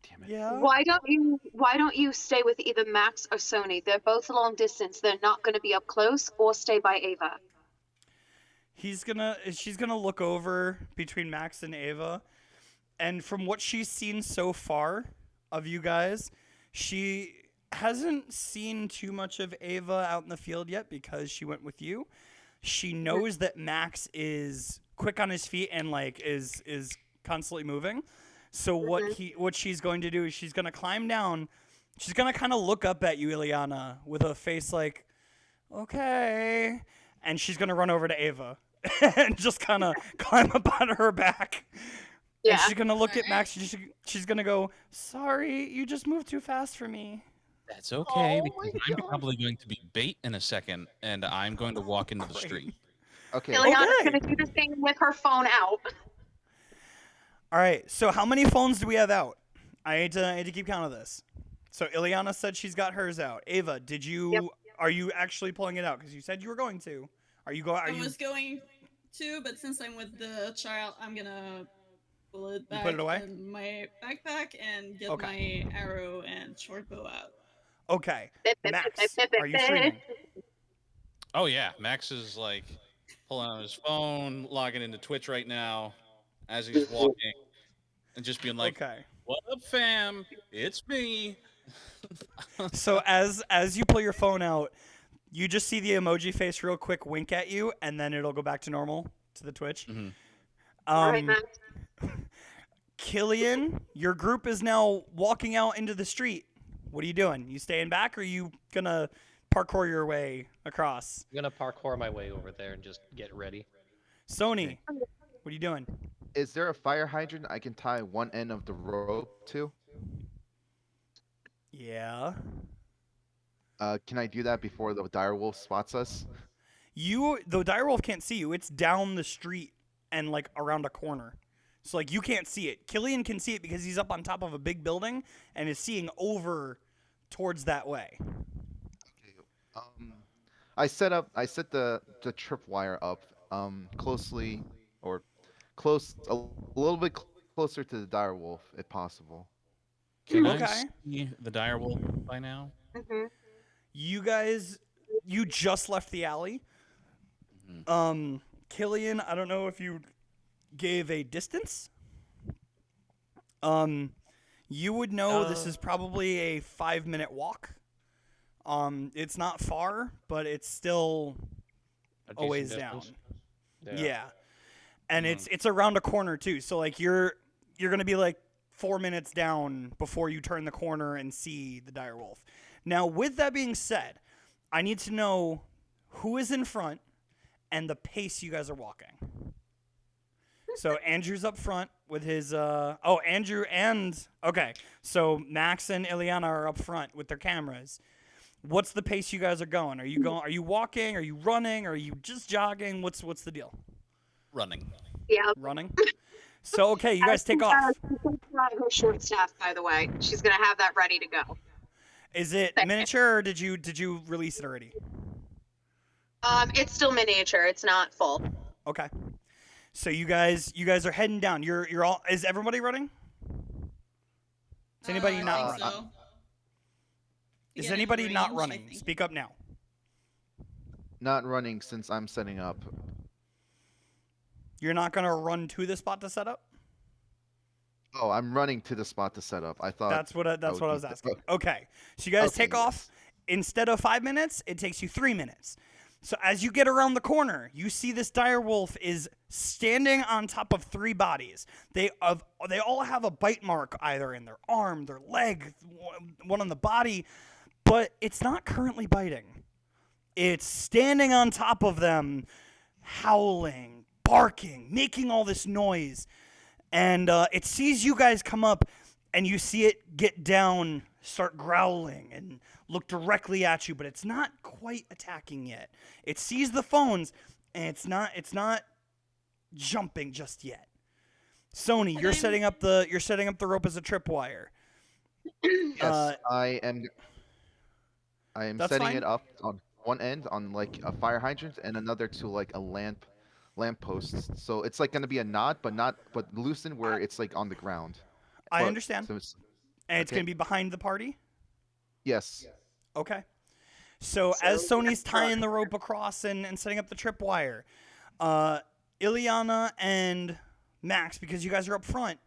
damn it. Yeah. why don't you stay with either Max or Sony? They're both long distance. They're not going to be up close, or stay by Ava. She's gonna look over between Max and Ava, and from what she's seen so far of you guys, she hasn't seen too much of Ava out in the field yet because she went with you. She knows that Max is quick on his feet and like is constantly moving. So what she's going to do is she's gonna climb down. She's gonna kind of look up at you, Ileana, with a face like, okay, and she's gonna run over to Ava and just kind of climb up on her back. Yeah. And she's gonna look at Max. She's gonna go, "Sorry, you just moved too fast for me." That's okay, Oh my because I'm God. probably going to be bait in a second, and I'm going to walk into the street. Okay. Ileana's Okay. going to do the thing with her phone out. All right. So how many phones do we have out? I need to keep count of this. So Ileana said she's got hers out. Ava, Are you actually pulling it out? Because you said you were going to. Are you going? Are I you? was going to, but since I'm with the child, I'm gonna pull it You back put it away? in my backpack and get Okay. my arrow and short bow out. Okay. Max, are you streaming? Oh yeah, Max is like pulling out his phone, logging into Twitch right now as he's walking, and just being like, Okay. "What up, fam? It's me." So as you pull your phone out, you just see the emoji face real quick wink at you, and then it'll go back to normal to the Twitch. Mhm. All right, Um, Max. Killian, your group is now walking out into the street. What are you doing? You staying back, or are you gonna parkour your way across? I'm gonna parkour my way over there and just get ready. Sony, what are you doing? Is there a fire hydrant I can tie one end of the rope to? Yeah. Can I do that before the direwolf spots us? The direwolf can't see you. It's down the street and like around a corner. So like you can't see it. Killian can see it because he's up on top of a big building and is seeing over towards that way. I set the tripwire up closely or close a little bit closer to the direwolf if possible. Can Okay. I see the direwolf by now? Mhm. You just left the alley. Killian, I don't know if you gave a distance. You would know this is probably a 5-minute walk. It's not far, but it's still A a decent ways down. distance. Yeah. And it's around a corner too. So like you're gonna be like 4 minutes down before you turn the corner and see the direwolf. Now, with that being said, I need to know who is in front and the pace you guys are walking. So Andrew's up front with his Andrew and okay. So Max and Ileana are up front with their cameras. What's the pace you guys are going? Are you walking? Are you running? Are you just jogging? What's the deal? Running. Yeah. Running? So okay, you guys take off. Her short staff, by the way. She's gonna have that ready to go. Is it miniature or did you release it already? It's still miniature. It's not full. Okay. So you guys are heading down. You're all. Is everybody running? Is anybody I not think running? so. Is Get in anybody not range, I running? think. Speak up now. Not running since I'm setting up. You're not gonna run to the spot to set up. Oh, I'm running to the spot to set up. I thought That's what I would was be- asking. Okay. So you guys Okay, take off. Instead of 5 minutes, it takes you 3 minutes. So as you get around the corner, you see this direwolf is standing on top of 3 bodies. They all have a bite mark either in their arm, their leg, one on the body, but it's not currently biting. It's standing on top of them, howling, barking, making all this noise. And it sees you guys come up, and you see it get down, start growling, and look directly at you, but it's not quite attacking yet. It sees the phones, and it's not jumping just yet. Sony, you're setting up the rope as a tripwire. Yes, I am That's setting fine. it up on one end on like a fire hydrant and another to like a lamp post. So it's like gonna be a knot, but loosened where it's like on the ground. I But- understand. So it's, And it's okay. going to be behind the party? yes. Okay. So as Sony's tying the rope across and setting up the tripwire, Ileana and Max, because you guys are up front,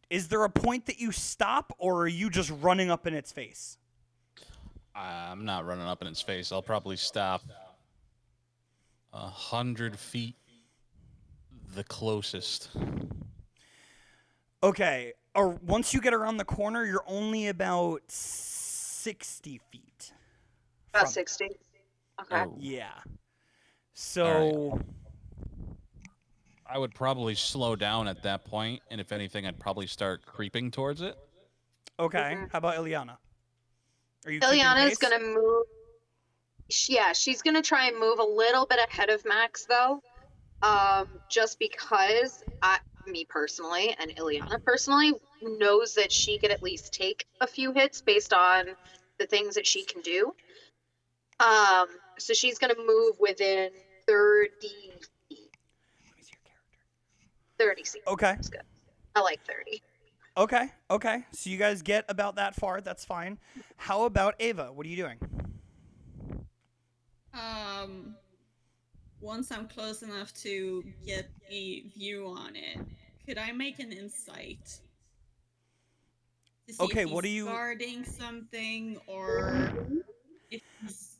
is there a point that you stop, or are you just running up in its face? I'm not running up in its face. I'll probably stop 100 feet, the closest. Okay. Or once you get around the corner, you're only about 60 feet. About from it. 60. Okay. Oh, Yeah. So, I would probably slow down at that point, and if anything, I'd probably start creeping towards it. okay. Mhm. How about Ileana? Are you keeping Ileana's pace? gonna move. Yeah, she's gonna try and move a little bit ahead of Max though, just because me personally, and Ileana personally knows that she could at least take a few hits based on the things that she can do. So she's gonna move within 30 feet. Let me see your character. 30 feet. Okay. That's good. I like 30. Okay. So you guys get about that far. That's fine. How about Ava? What are you doing? Once I'm close enough to get a view on it, could I make an insight? To see Okay, if what he's are you- guarding something or if he's,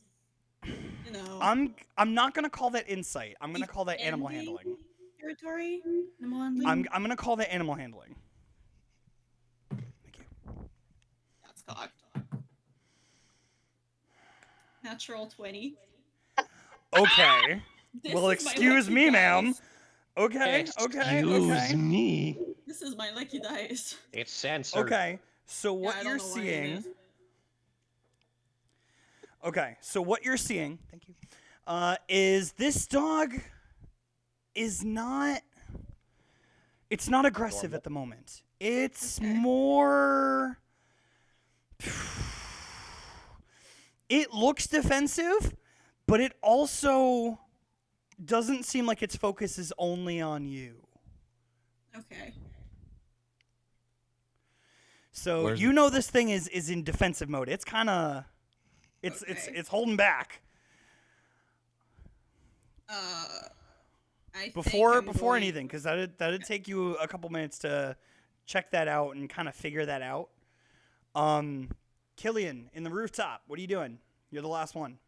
I'm not gonna call that insight. I'm gonna call that animal defending handling. territory? Animal handling? I'm gonna call that animal handling. Thank you. That's cocked. Natural 20. Okay. This Well, is my excuse lucky me, ma'am. dice. Okay. Excuse me. This is my lucky dice. It's censored. Okay. So Yeah, what I you're don't know why it seeing. is. Okay. So what you're seeing. Thank you. Is this dog is not. It's not aggressive Normal. at the moment. It's Okay. more. It looks defensive, but it also doesn't seem like its focus is only on you. Okay. So Where's you know this thing is in defensive mode. It's kind of it's Okay. holding back. I Before think I'm going- anything, because that'd take you a couple minutes to check that out and kind of figure that out. Killian in the rooftop. What are you doing? You're the last one.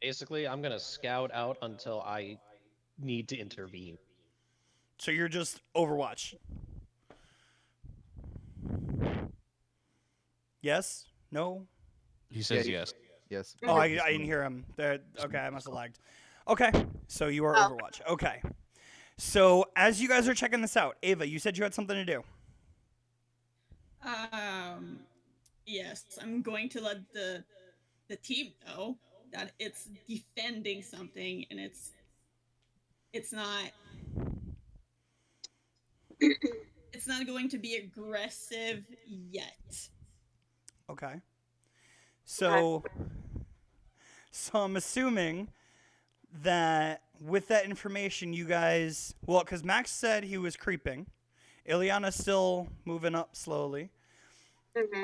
Basically, I'm gonna scout out until I need to intervene. So you're just Overwatch. Yes? No? He says Yeah, yes. Yes. Oh, I didn't hear him. There. Okay, I must have lagged. Okay, so you are Oh. Overwatch. Okay. So as you guys are checking this out, Ava, you said you had something to do. Yes, I'm going to let the team know that it's defending something and it's not it's not going to be aggressive yet. Okay. So I'm assuming that with that information, you guys, well, because Max said he was creeping. Ileana's still moving up slowly.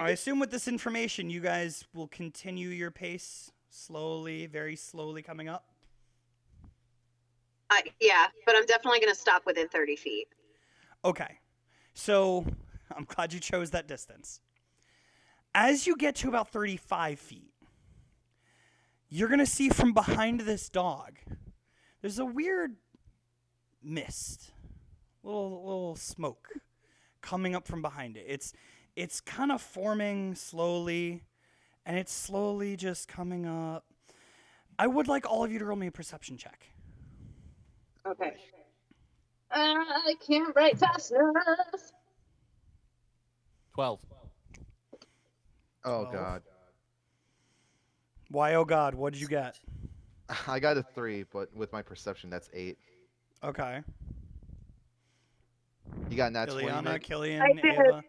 I assume with this information, you guys will continue your pace slowly, very slowly coming up. Yeah, but I'm definitely gonna stop within 30 feet. Okay. So I'm glad you chose that distance. As you get to about 35 feet, you're going to see from behind this dog, there's a weird mist, little smoke coming up from behind it. It's kind of forming slowly, and it's slowly just coming up. I would like all of you to roll me a perception check. Okay. I can't write fast enough. 12. Oh 12. god. Why, oh God, what did you get? I got a 3, but with my perception, that's 8. Okay. You got nat 20. Ileana, Nick? Killian, I did. Ava.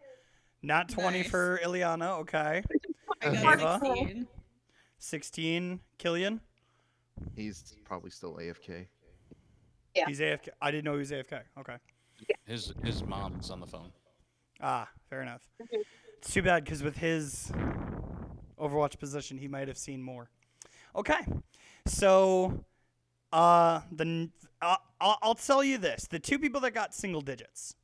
Not 20 Nice. for Ileana, okay. I Ava? got 16. 16, Killian. He's probably still AFK. Yeah. He's AFK. I didn't know he was AFK. Okay. His mom's on the phone. Ah, fair enough. It's too bad because with his Overwatch position, he might have seen more. Okay. So, I'll tell you this: the two people that got single digits,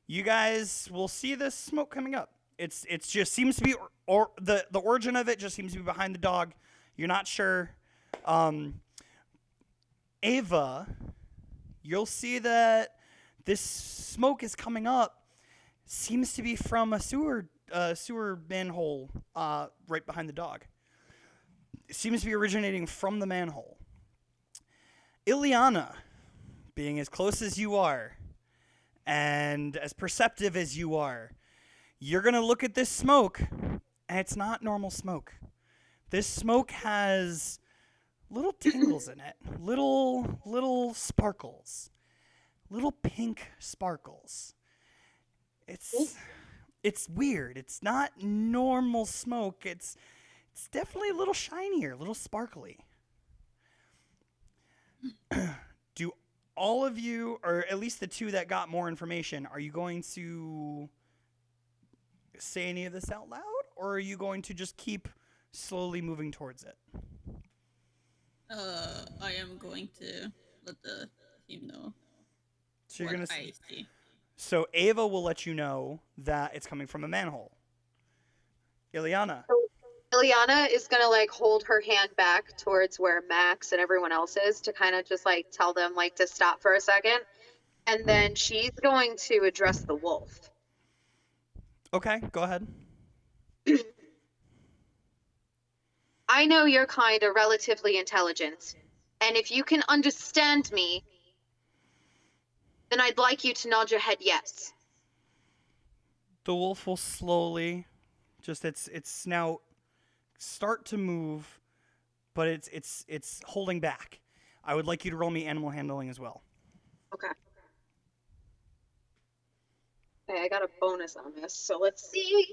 you guys will see this smoke coming up. It's just seems to be, or the origin of it just seems to be behind the dog. You're not sure. Ava, you'll see that this smoke is coming up. Seems to be from a sewer manhole right behind the dog. It seems to be originating from the manhole. Ileana, being as close as you are and as perceptive as you are, you're going to look at this smoke, and it's not normal smoke. This smoke has little tingles in it, little sparkles, little pink sparkles. It's weird. It's not normal smoke. It's It's definitely a little shinier, a little sparkly. Do all of you, or at least the two that got more information, are you going to say any of this out loud, or are you going to just keep slowly moving towards it? I am going to let the team know So you're what gonna. I see. So Ava will let you know that it's coming from a manhole. Ileana. Ileana is gonna like hold her hand back towards where Max and everyone else is to kind of just like tell them like to stop for a second, and then she's going to address the wolf. Okay, go ahead. I know your kind are relatively intelligent, and if you can understand me, then I'd like you to nod your head yes. The wolf will slowly, just its snout, start to move, but it's holding back. I would like you to roll me animal handling as well. Okay. Okay, I got a bonus on this, so let's see.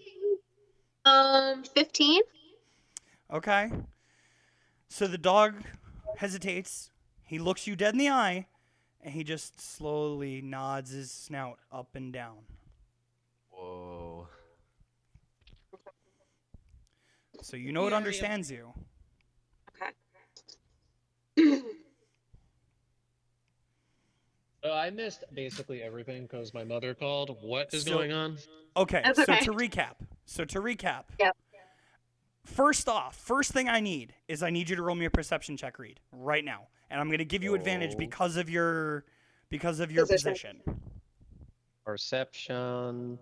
15. Okay. So the dog hesitates. He looks you dead in the eye, and he just slowly nods his snout up and down. Whoa. So you know it Yeah, understands you. Okay. I missed basically everything because my mother called. What is So- going on? Okay, That's so okay. to recap. Yep. First off, first thing I need is I need you to roll me a perception check read right now. And I'm going to give you advantage Oh. because of your Position. position. Perception.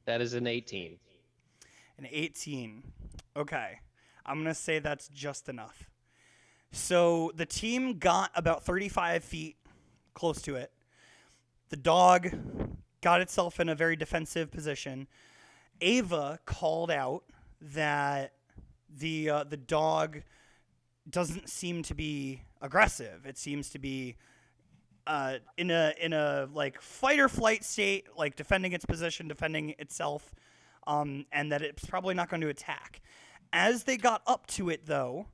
That is an 18. An 18. Okay. I'm going to say that's just enough. So the team got about 35 feet close to it. The dog got itself in a very defensive position. Ava called out that the dog doesn't seem to be aggressive. It seems to be in a like fight or flight state, like defending its position, defending itself, and that it's probably not going to attack. As they got up to it, though,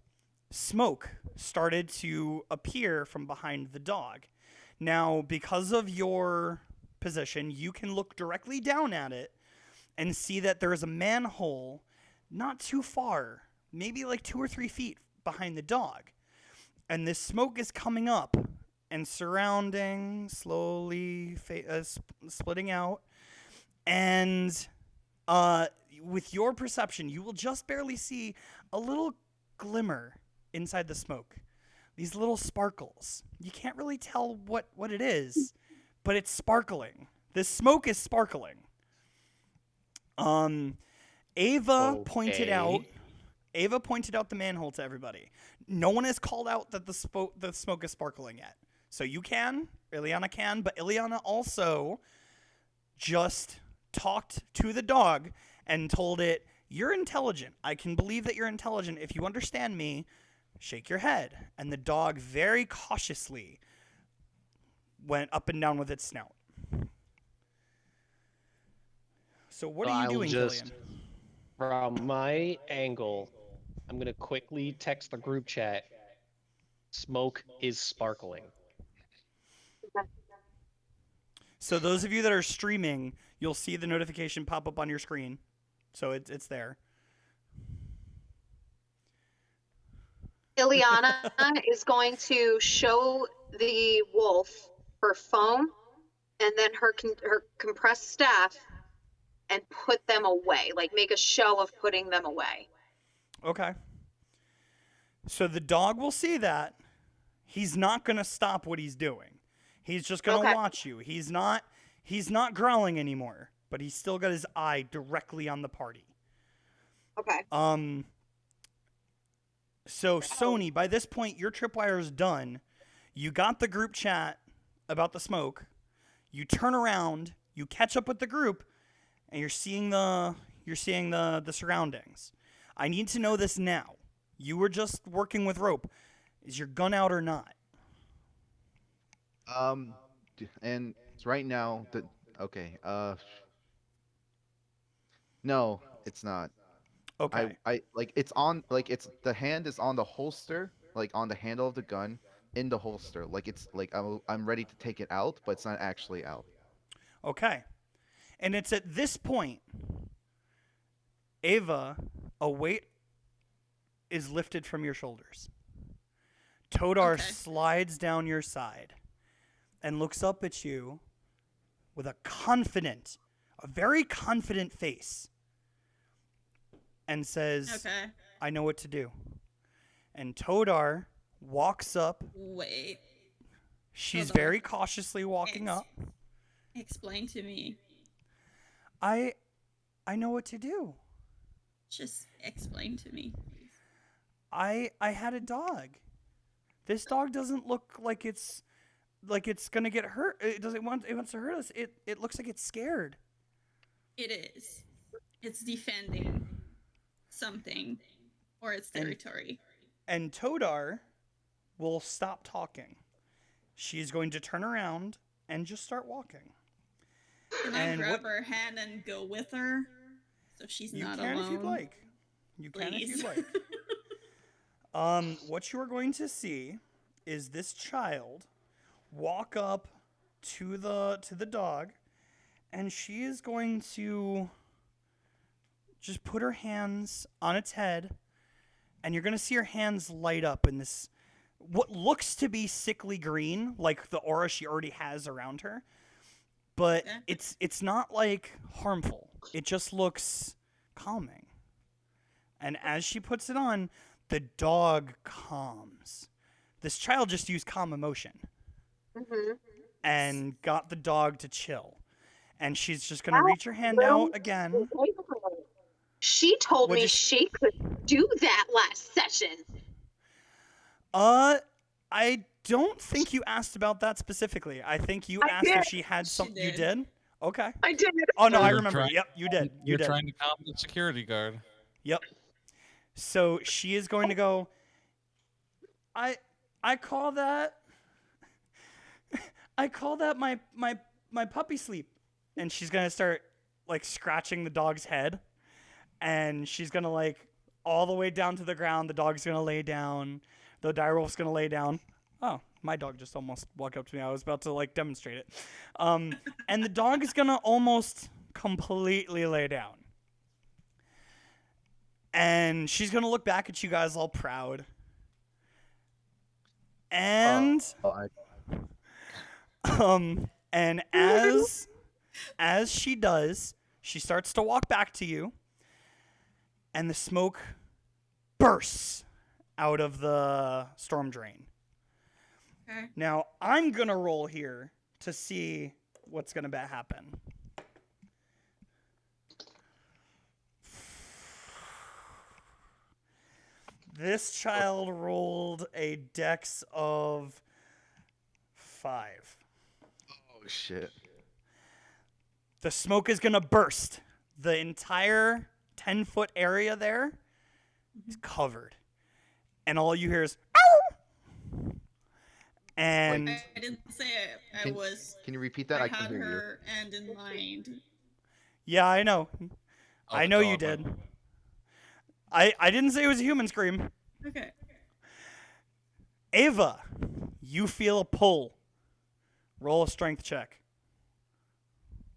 smoke started to appear from behind the dog. Now, because of your position, you can look directly down at it and see that there is a manhole not too far, maybe like 2 or 3 feet behind the dog. And this smoke is coming up and surrounding, slowly splitting out. And with your perception, you will just barely see a little glimmer inside the smoke. These little sparkles. You can't really tell what it is, but it's sparkling. This smoke is sparkling. Ava pointed out the manhole to everybody. No one has called out that the smoke is sparkling yet. So you can, Ileana can, but Ileana also just talked to the dog and told it, "You're intelligent. I can believe that you're intelligent. If you understand me, shake your head." And the dog very cautiously went up and down with its snout. So what are you doing, Killian? From my angle, I'm gonna quickly text the group chat. Smoke is sparkling. So those of you that are streaming, you'll see the notification pop up on your screen. So it's there. Ileana is going to show the wolf her phone and then her compressed staff and put them away, like make a show of putting them away. Okay. So the dog will see that. He's not going to stop what he's doing. He's just going to Okay. watch you. He's not growling anymore, but he's still got his eye directly on the party. Okay. So Sony, by this point your tripwire is done. You got the group chat about the smoke. You turn around, you catch up with the group, and you're seeing the surroundings. I need to know this now. You were just working with rope. Is your gun out or not? And right now no, it's not. Okay. I like it's on like it's the hand is on the holster, like on the handle of the gun, in the holster. Like it's like I'm ready to take it out, but it's not actually out. Okay. And it's at this point, Ava, a weight is lifted from your shoulders. Todar Okay. slides down your side and looks up at you with a very confident face, and says, Okay. I know what to do. And Todar walks up. Wait. She's Todar. very cautiously walking Ex- up. Explain to me. I know what to do. Just explain to me, please. I had a dog. This dog doesn't look like it's gonna get hurt. It wants to hurt us. It looks like it's scared. It is. It's defending something or its And- territory. And Todar will stop talking. She's going to turn around and just start walking. Can I and grab what- her hand and go with her so she's You not can alone? if you'd like. You can if Please. you'd like. What you are going to see is this child walk up to the dog, and she is going to just put her hands on its head, and you're going to see her hands light up in this what looks to be sickly green, like the aura she already has around her. But Okay. it's not like harmful. It just looks calming. And as she puts it on, the dog calms. This child just used calm emotion Mhm. and got the dog to chill. And she's just going to Wow, reach her hand well, out again. She told What'd me you s- she could do that last session. I don't think you asked about that specifically. I think you I asked if did. she had She some. You did. did? Okay. I did. Oh no, I You're remember. trying- Yep, you did. You You're did. trying to calm the security guard. Yep. So she is going to go. I call that. I call that my puppy sleep, and she's gonna start like scratching the dog's head, and she's gonna like all the way down to the ground. The dog's gonna lay down. The direwolf's gonna lay down. Oh, my dog just almost walked up to me. I was about to like demonstrate it. And the dog is gonna almost completely lay down. And she's gonna look back at you guys all proud. And and as she does, she starts to walk back to you, and the smoke bursts out of the storm drain. Okay. Now I'm gonna roll here to see what's gonna happen. This child rolled a dex of 5. Oh shit. The smoke is gonna burst. The entire 10-foot area there is covered, and all you hear is "Ow!" And I didn't say I Can- was. Can you repeat that? I had can hear you. her end in mind. yeah, I know. Oh, I know you dog, did. I didn't say it was a human scream. Okay. Ava, you feel a pull. Roll a strength check.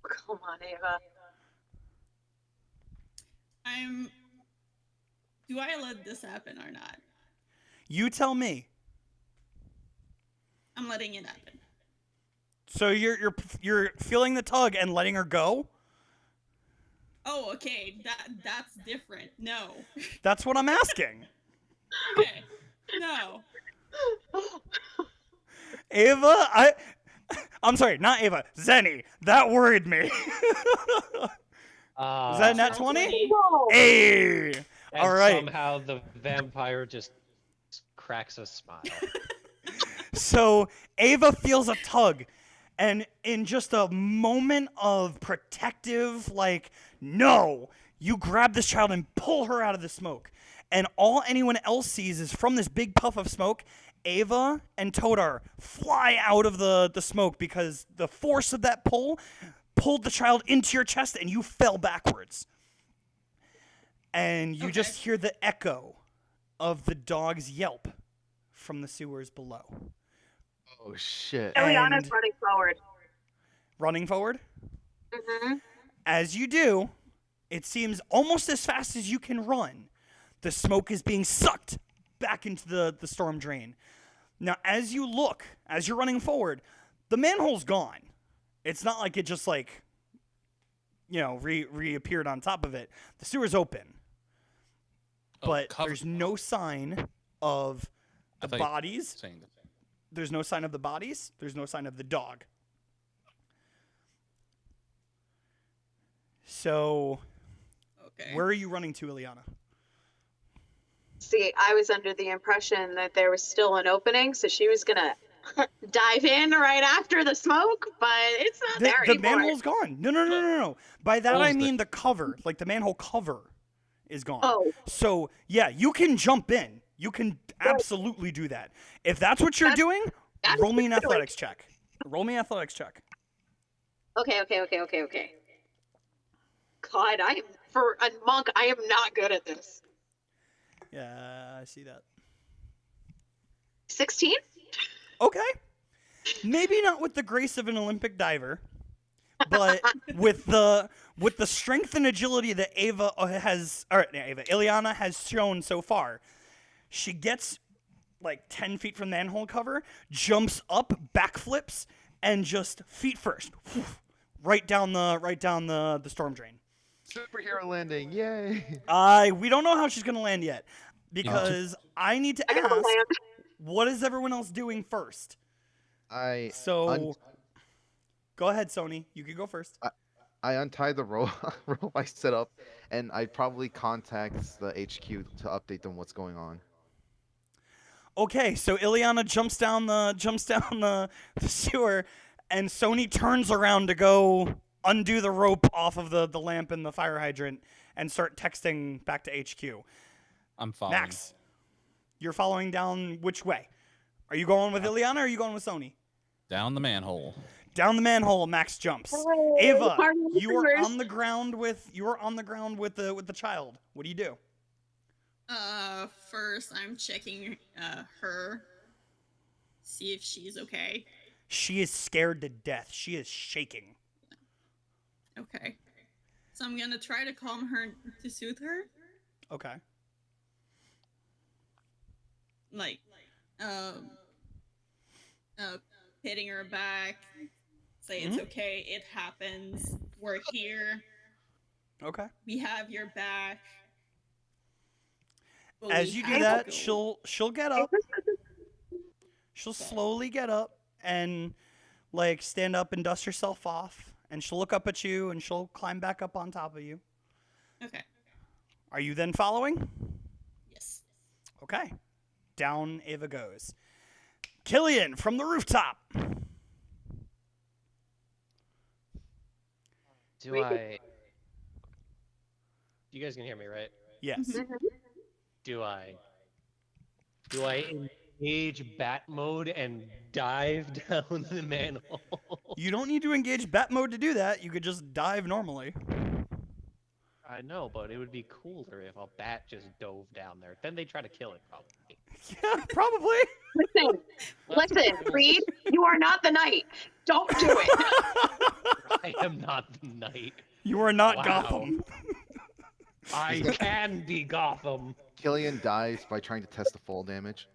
Come on, Ava. Do I let this happen or not? You tell me. I'm letting it happen. So you're feeling the tug and letting her go? Oh, okay. That's different. No. That's what I'm asking. Okay. No. Ava, I'm sorry, not Ava. Zenny. That worried me. Was that a nat 20? No. Hey. And All right. somehow the vampire just cracks a smile. So Ava feels a tug, and in just a moment of protective, like, no, you grab this child and pull her out of the smoke. And all anyone else sees is from this big puff of smoke, Ava and Todar fly out of the smoke because the force of that pull pulled the child into your chest and you fell backwards. and you Okay. just hear the echo of the dog's yelp from the sewers below. Oh shit. Eliana's And- running forward. Running forward, Mm-hmm. as you do, it seems almost as fast as you can run. The smoke is being sucked back into the storm drain. Now, as you look, as you're running forward, the manhole's gone. It's not like it just like, reappeared on top of it. The sewer's open, Oh, but cover- there's no sign of I the thought you were bodies. saying that. There's no sign of the bodies. There's no sign of the dog. So, Okay. where are you running to, Ileana? See, I was under the impression that there was still an opening, so she was gonna dive in right after the smoke, but it's not there The anymore. manhole's gone. No. By that I Closed it. mean the cover, like the manhole cover, is gone. Oh. So yeah, you can jump in. You can absolutely do that. If that's what you're That's- doing, that's roll me an what I feel like. athletics check. Roll me an athletics check. Okay. God, for a monk, I am not good at this. Yeah, I see that. 16? Okay. Maybe not with the grace of an Olympic diver, but with the strength and agility that Ileana has shown so far. She gets like 10 feet from the manhole cover, jumps up, backflips, and just feet first, right down the storm drain. Superhero landing, yay! We don't know how she's gonna land yet, because I need to I gotta ask, land. what is everyone else doing first? I So, go ahead, Sony. You can go first. I untie the rope I set up, and I probably contact the HQ to update them what's going on. Okay, so Ileana jumps down the sewer, and Sony turns around to go undo the rope off of the lamp and the fire hydrant and start texting back to HQ. I'm following. Max, you're following down which way? Are you going with Ileana or are you going with Sony? Down the manhole. Down the manhole, Max jumps. Hooray, Ava, party you are members. on the ground with the child. What do you do? First I'm checking her, see if she's okay. She is scared to death. She is shaking. Okay. So I'm gonna try to calm her to soothe her. Okay. Like, hitting her back, say it's okay, it happens, we're here, Okay. we have your back. but As we you have do to that, go. she'll get up. She'll slowly get up and like stand up and dust herself off, and she'll look up at you and she'll climb back up on top of you. Okay. Are you then following? Yes. Okay. Down Ava goes. Killian from the rooftop. Do Wait. I? You guys can hear me, right? Yes. Mhm. Do I engage bat mode and dive down the manhole? You don't need to engage bat mode to do that. You could just dive normally. I know, but it would be cooler if a bat just dove down there. Then they try to kill it, probably. Yeah, probably. Listen, Reed, you are not the knight. Don't do it. I am not the knight. You are not Wow. Gotham. I can be Gotham. Killian dies by trying to test the fall damage.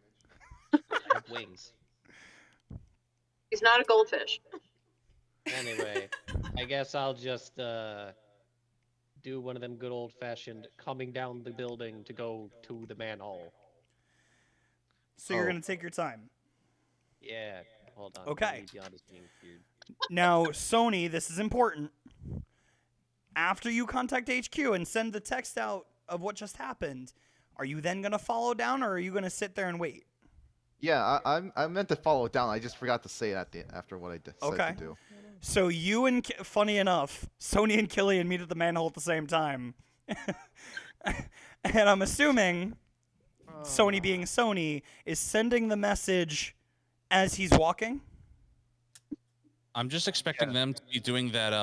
I have wings. He's not a goldfish. Anyway, I guess I'll just do one of them good old-fashioned coming down the building to go to the manhole. So you're Oh. gonna take your time. Yeah, hold on. Okay. Beyond is being weird. Now, Sony, this is important. After you contact HQ and send the text out of what just happened, are you then gonna follow down, or are you gonna sit there and wait? Yeah, I meant to follow it down. I just forgot to say it after what I said Okay. to do. So you and funny enough, Sony and Killian meet at the manhole at the same time, and I'm assuming Sony, being Sony, is sending the message as he's walking. I'm just expecting them to be doing that.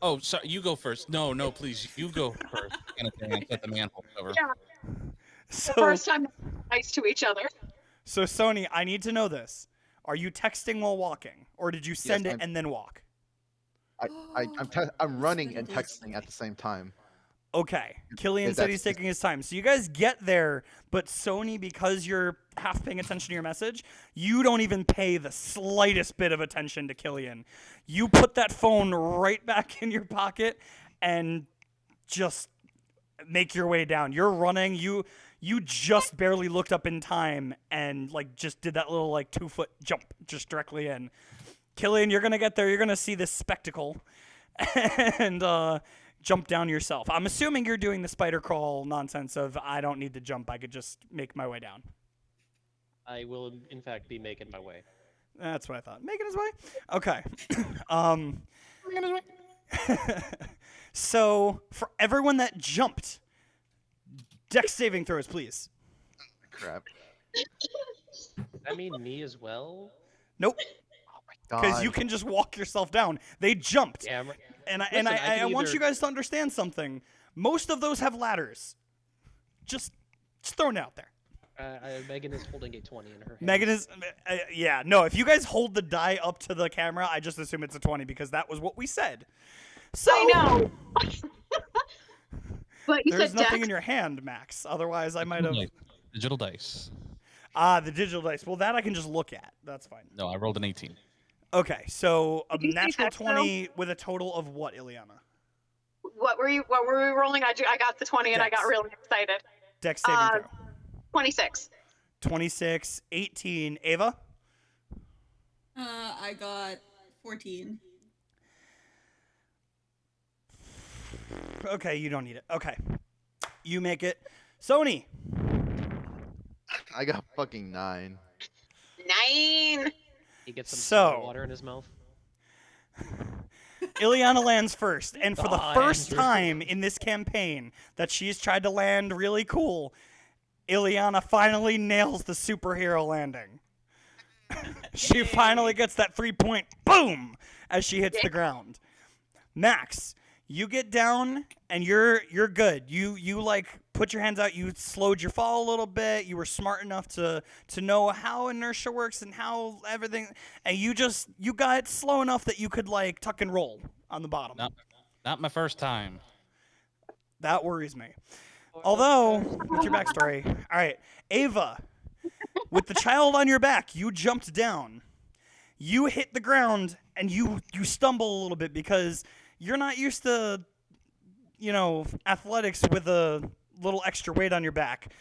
Oh, sorry. You go first. No, no, please. You go first. Kind of thing. And put the manhole cover. Yeah, the So, first time nice to each other. so Sony, I need to know this. Are you texting while walking, or did you send it I'm- and then walk? I'm running That's and what it is. texting at the same time. Okay. Killian If said that's he's just- taking his time. So you guys get there, but Sony, because you're half paying attention to your message, you don't even pay the slightest bit of attention to Killian. You put that phone right back in your pocket and just make your way down. You're running. You just barely looked up in time and like just did that little like 2-foot jump just directly in. Killian, you're gonna get there. You're gonna see this spectacle, and jump down yourself. I'm assuming you're doing the spider crawl nonsense of I don't need to jump. I could just make my way down. I will, in fact, be making my way. That's what I thought. Making his way. Okay. So for everyone that jumped, dex saving throws, please. Crap. Does that mean me as well? Nope. Because God. you can just walk yourself down. They jumped. Damn. And I Listen, I can want either- you guys to understand something. Most of those have ladders. Just throwing it out there. Megan is holding a 20 in her hand. Megan is, yeah, no. If you guys hold the die up to the camera, I just assume it's a 20 because that was what we said. So I know. But you there's said nothing Dex. in your hand, Max. Otherwise, I might have. Digital dice. The digital dice. Well, that I can just look at. That's fine. No, I rolled an 18. Okay, so a Did you say natural Dex, though? 20 with a total of what, Ileana? What were we rolling? I got the 20 and I got Dex. really excited. Dex saving Uh, throw. 26. 26, 18. Ava? I got 14. Okay, you don't need it. Okay. You make it. Sony. I got fucking 9. 9. He gets some So- soda water in his mouth. Ileana lands first, and for the Aw, first Andrew. time in this campaign that she's tried to land really cool, Ileana finally nails the superhero landing. She finally gets that 3-point boom as she hits the ground. Max, you get down and you're good. You like put your hands out. You slowed your fall a little bit. You were smart enough to know how inertia works and how everything. And you got it slow enough that you could like tuck and roll on the bottom. Not my first time. That worries me. Although, with your backstory, all right, Ava, with the child on your back, you jumped down. You hit the ground and you stumble a little bit because you're not used to, athletics with a little extra weight on your back.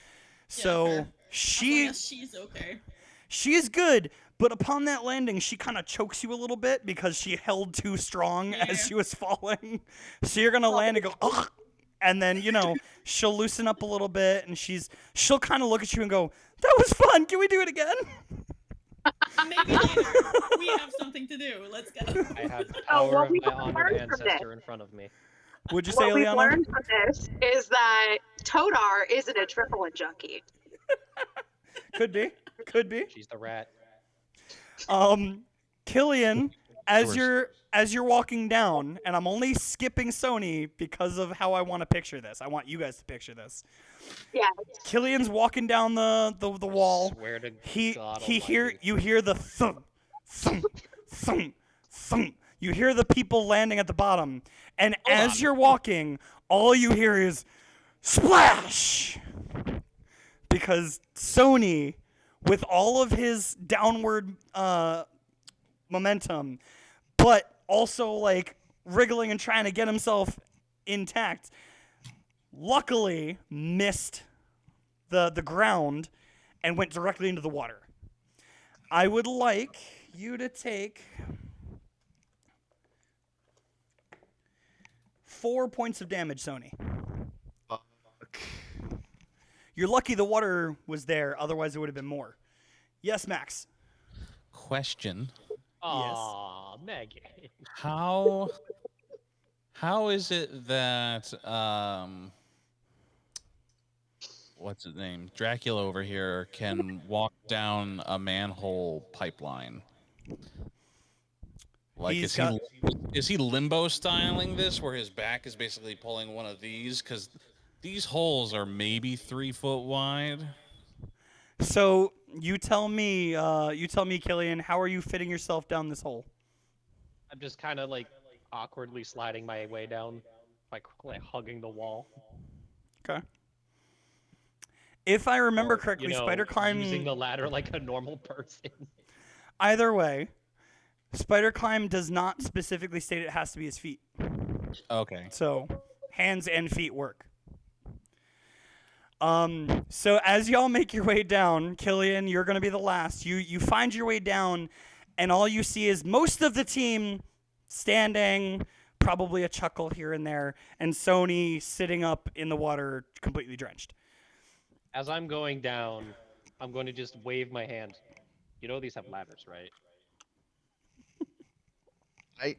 So fair. she She's okay. she's good, but upon that landing, she kind of chokes you a little bit because she held too strong Yeah. as she was falling. So you're gonna land and go, ugh, and then she'll loosen up a little bit, and she'll kind of look at you and go, "That was fun. Can we do it again?" Maybe later. We have something to do. Let's go. I have the Oh, power what of we my honored learned from ancestor in front of me. Would you say, What we've Liana? learned from this is that Todar isn't a adrenaline junkie. Could be. Could be. She's the rat. Killian, as Course. you're walking down, and I'm only skipping Sony because of how I want to picture this. I want you guys to picture this. Yeah. Killian's walking down the wall. Swear to He God hear Almighty. you hear the thump, thump, thump, thump. You hear the people landing at the bottom, and as on. you're walking, all you hear is splash. Because Sony, with all of his downward momentum, but also like wriggling and trying to get himself intact, luckily missed the ground and went directly into the water. I would like you to take 4 points of damage, Sony. Fuck. You're lucky the water was there, otherwise it would have been more. Yes, Max. Question. Aw, Megan. How is it that what's his name? Dracula over here can walk down a manhole pipeline. Like, He's is he limbo styling this, where his back is basically pulling one of these? Because these holes are maybe 3 foot wide. So you tell me, Killian, how are you fitting yourself down this hole? I'm just kind of like awkwardly sliding my way down, like hugging the wall. Okay. If I remember Or, correctly, you know, Spider Climb. using the ladder like a normal person. Either way, Spider Climb does not specifically state it has to be his feet. Okay. So hands and feet work. So as y'all make your way down, Killian, you're gonna be the last. You find your way down, and all you see is most of the team standing, probably a chuckle here and there, and Sony sitting up in the water, completely drenched. As I'm going down, I'm going to just wave my hand. You know these have ladders, right?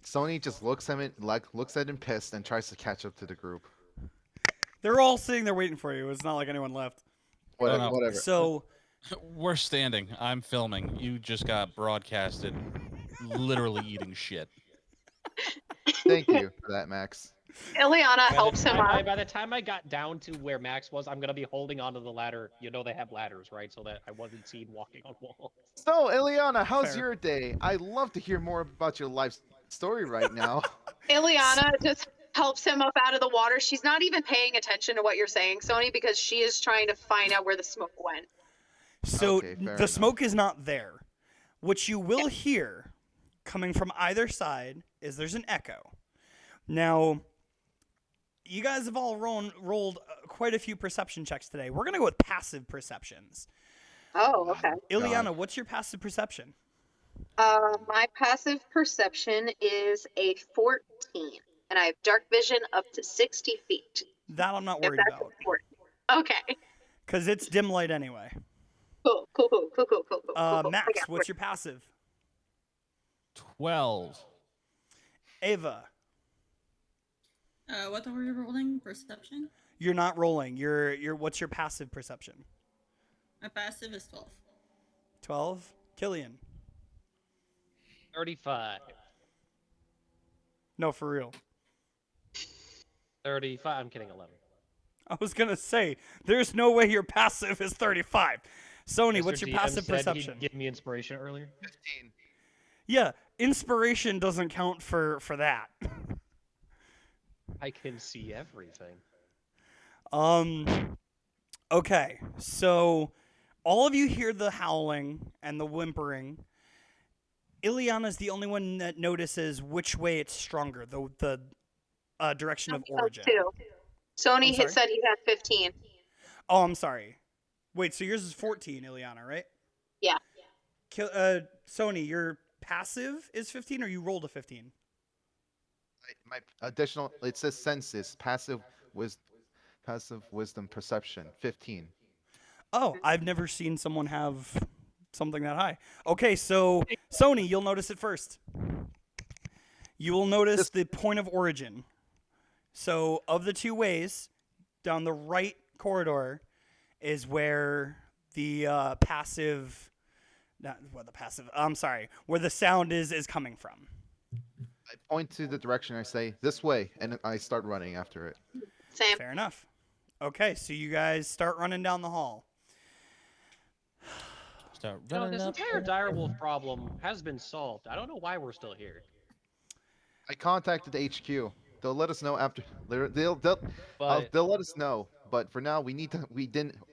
Sony just looks at him pissed and tries to catch up to the group. They're all sitting there waiting for you. It's not like anyone left. Whatever. no. Whatever. So We're standing. I'm filming. You just got broadcasted literally eating shit. Thank you for that, Max. Ileana helps him up. By the time I got down to where Max was, I'm gonna be holding onto the ladder. You know they have ladders, right? So that I wasn't seen walking on walls. So, Ileana, how's Fair. your day? I'd love to hear more about your life story right now. Ileana just helps him up out of the water. She's not even paying attention to what you're saying, Sony, because she is trying to find out where the smoke went. So Okay, fair the enough. smoke is not there. What you will hear coming from either side is there's an echo. Now, you guys have all rolled quite a few perception checks today. We're going to go with passive perceptions. Oh, okay. Ileana, what's your passive perception? My passive perception is a 14, and I have dark vision up to 60 feet. That I'm not If worried that's about important. Okay. because it's dim light anyway. Cool. Max, Okay, what's your passive? 12. Ava, What are we rolling? Perception? you're not rolling. What's your passive perception? My passive is 12. 12. Killian. 35. No, for real. 35. I'm kidding. 11. I was gonna say, there's no way your passive is 35. Sony, what's Mr. your DM passive said perception? He'd give me inspiration earlier. 15. Yeah, inspiration doesn't count for that. I can see everything. Okay, so all of you hear the howling and the whimpering. Ileana's the only one that notices which way it's stronger, the direction of origin. Too. Sony I'm sorry? said he had 15. Oh, I'm sorry. Wait, so yours is 14, Ileana, right? Yeah. Sony, your passive is 15, or you rolled a 15? My additional, it says senses, passive wisdom perception, 15. Oh, I've never seen someone have something that high. Okay, so Sony, you'll notice it first. You will notice the point of origin. So, of the two ways, down the right corridor is where the where the sound is coming from. I point to the direction, I say, this way, and I start running after it. Same. Fair enough. Okay, so you guys start running down the hall. Start No, running this up. entire direwolf problem has been solved. I don't know why we're still here. I contacted HQ. They'll let us know after. They'll But let us know. But for now,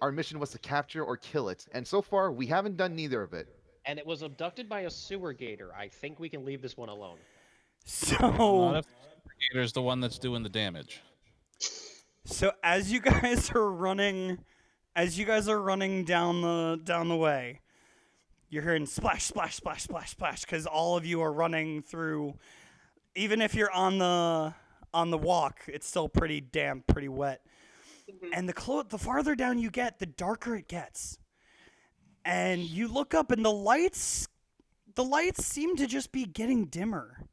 our mission was to capture or kill it, and so far we haven't done neither of it. and it was abducted by a sewer gator. I think we can leave this one alone. Not So, if the Gator's the one that's doing the damage. as you guys are running down the way, you're hearing splash, splash, splash, splash, splash, because all of you are running through. Even if you're on the walk, it's still pretty damp, pretty wet. And the farther down you get, the darker it gets. And you look up, and the lights seem to just be getting dimmer.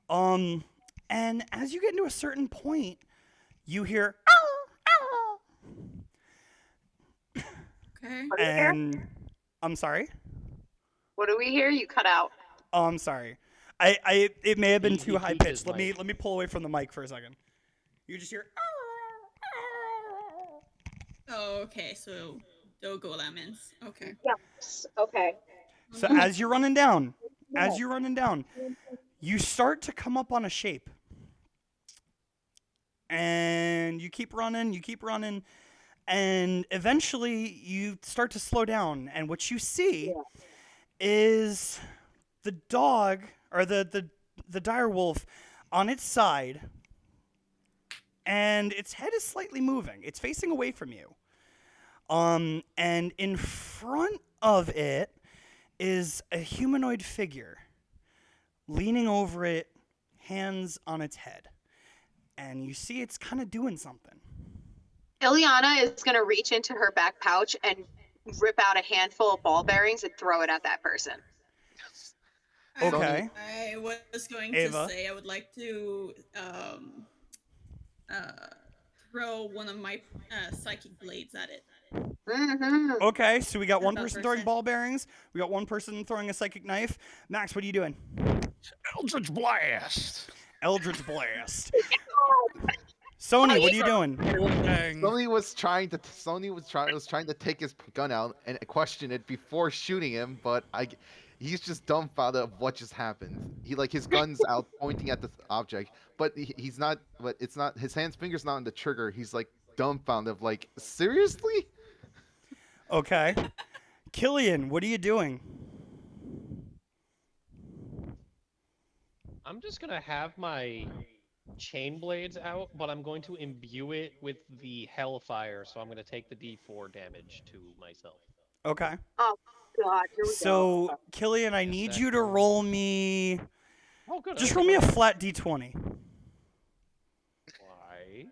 And as you get into a certain point, you hear Okay. What do we hear? and I'm sorry. What do we hear? You cut out. Oh, I'm sorry. It may have been He too high tweaked his pitched. Let me pull away from the mic for a second. You just hear. Oh, okay. So Dogo lemons. Okay. Yes. Okay. So as you're running down, you start to come up on a shape. And you keep running, and eventually you start to slow down. And what you see is the dog, or the dire wolf, on its side, and its head is slightly moving. It's facing away from you. And in front of it is a humanoid figure leaning over it, hands on its head. And you see it's kind of doing something. Ileana is going to reach into her back pouch and rip out a handful of ball bearings and throw it at that person. Okay. I was going Ava? to say I would like to throw one of my psychic blades at it. Mm-hmm. Okay, so we got one That person throwing person. ball bearings. We got one person throwing a psychic knife. Max, what are you doing? Eldritch Blast. Eldritch Blast. Sony, what are you doing? Bang. Sony was trying to take his gun out and question it before shooting him, but he's just dumbfounded of what just happened. His gun's out pointing at the object, but he's not. But it's not his finger's not on the trigger. He's like dumbfounded of like, seriously? Okay. Killian, what are you doing? I'm just gonna have my chain blades out, but I'm going to imbue it with the hellfire, so I'm gonna take the D4 damage to myself. Okay. Oh God, here we go. So, Killian, I need you to roll me. Oh, good. Just roll me a flat D20. Why?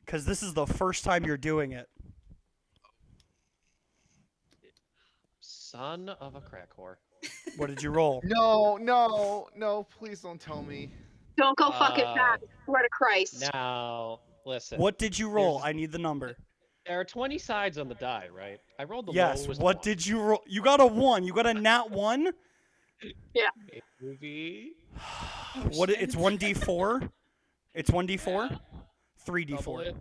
Because this is the first time you're doing it. Son of a crack whore. What did you roll? No, please don't tell me. Don't go fucking fast. Swear to Christ. Now, listen. What did you roll? Here's- I need the number. There are 20 sides on the die, right? I rolled the Yes. lowest What one. did you roll? You got a 1. You got a nat 1? Movie. What? It's 1d4? It's 1d4? Double 3d4. it.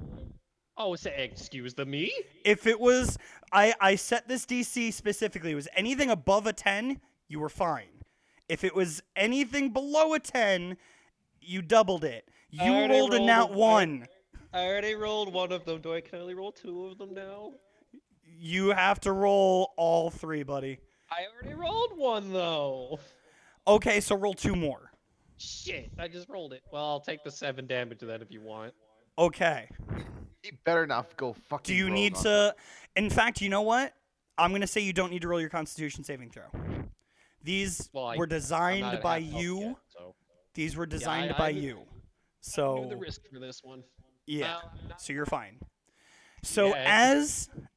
Oh, excuse the me? If it was, I set this DC specifically. It was anything above a 10, you were fine. If it was anything below a 10, you doubled it. I You already rolled a rolled nat a- 1. I already rolled one of them. Do I can only roll 2 of them now? You have to roll all 3, buddy. I already rolled one though. Okay, so roll 2 more. Shit, I just rolled it. Well, I'll take the 7 damage to that if you want. Okay. He better not go fucking. Do you rogue need on to? In fact, you know what? I'm gonna say you don't need to roll your Constitution saving throw. These Well, were I'm designed not at by half health you. yet, so. These were designed I by knew- you. I knew So the risk for this one. yeah. Well, not- So you're fine. So Yeah.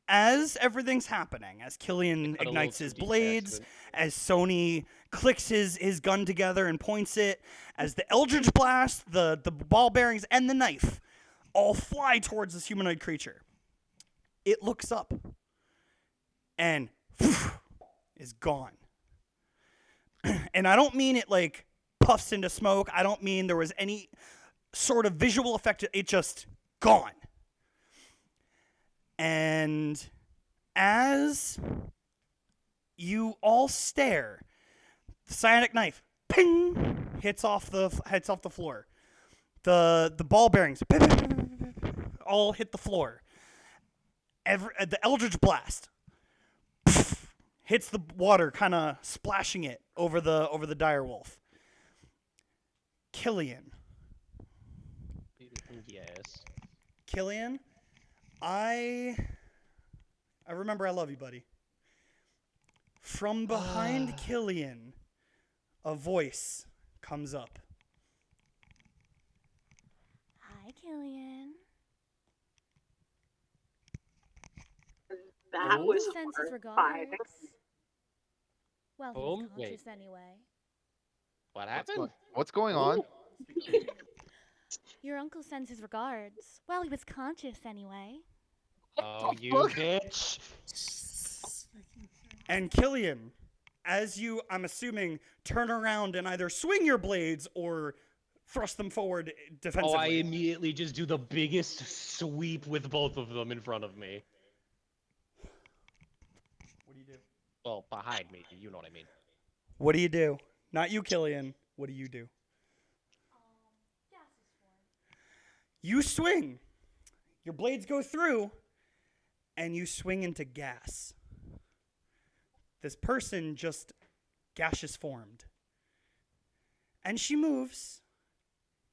as everything's happening, as Killian Cut a little ignites his 2D blades, accident. as Sony clicks his gun together and points it, as the Eldritch Blast, the ball bearings, and the knife all fly towards this humanoid creature. It looks up and is gone. And I don't mean it like puffs into smoke. I don't mean there was any sort of visual effect. It just gone. And as you all stare, the psionic knife, ping, hits off the floor. The ball bearings, all hit the floor. The Eldritch Blast hits the water, kind of splashing it over the dire wolf. Killian, Yes. Killian, I remember I love you, buddy. From behind Killian, a voice comes up. Hi, Killian. That Ooh. was Senses horrifying. regards. Well, he was Wait. conscious anyway. What What's happened? what's going on? Your uncle sends his regards. Well, he was conscious anyway. Oh, you fuck? bitch. And Killian, as you, I'm assuming, turn around and either swing your blades or thrust them forward Oh, defensively. I immediately just do the biggest sweep with both of them in front of me. What do you do? Well, behind me, you know what I mean. What do you do? Not you, Killian. What do you do? You swing. Your blades go through, and you swing into gas. This person just gaseous formed. And she moves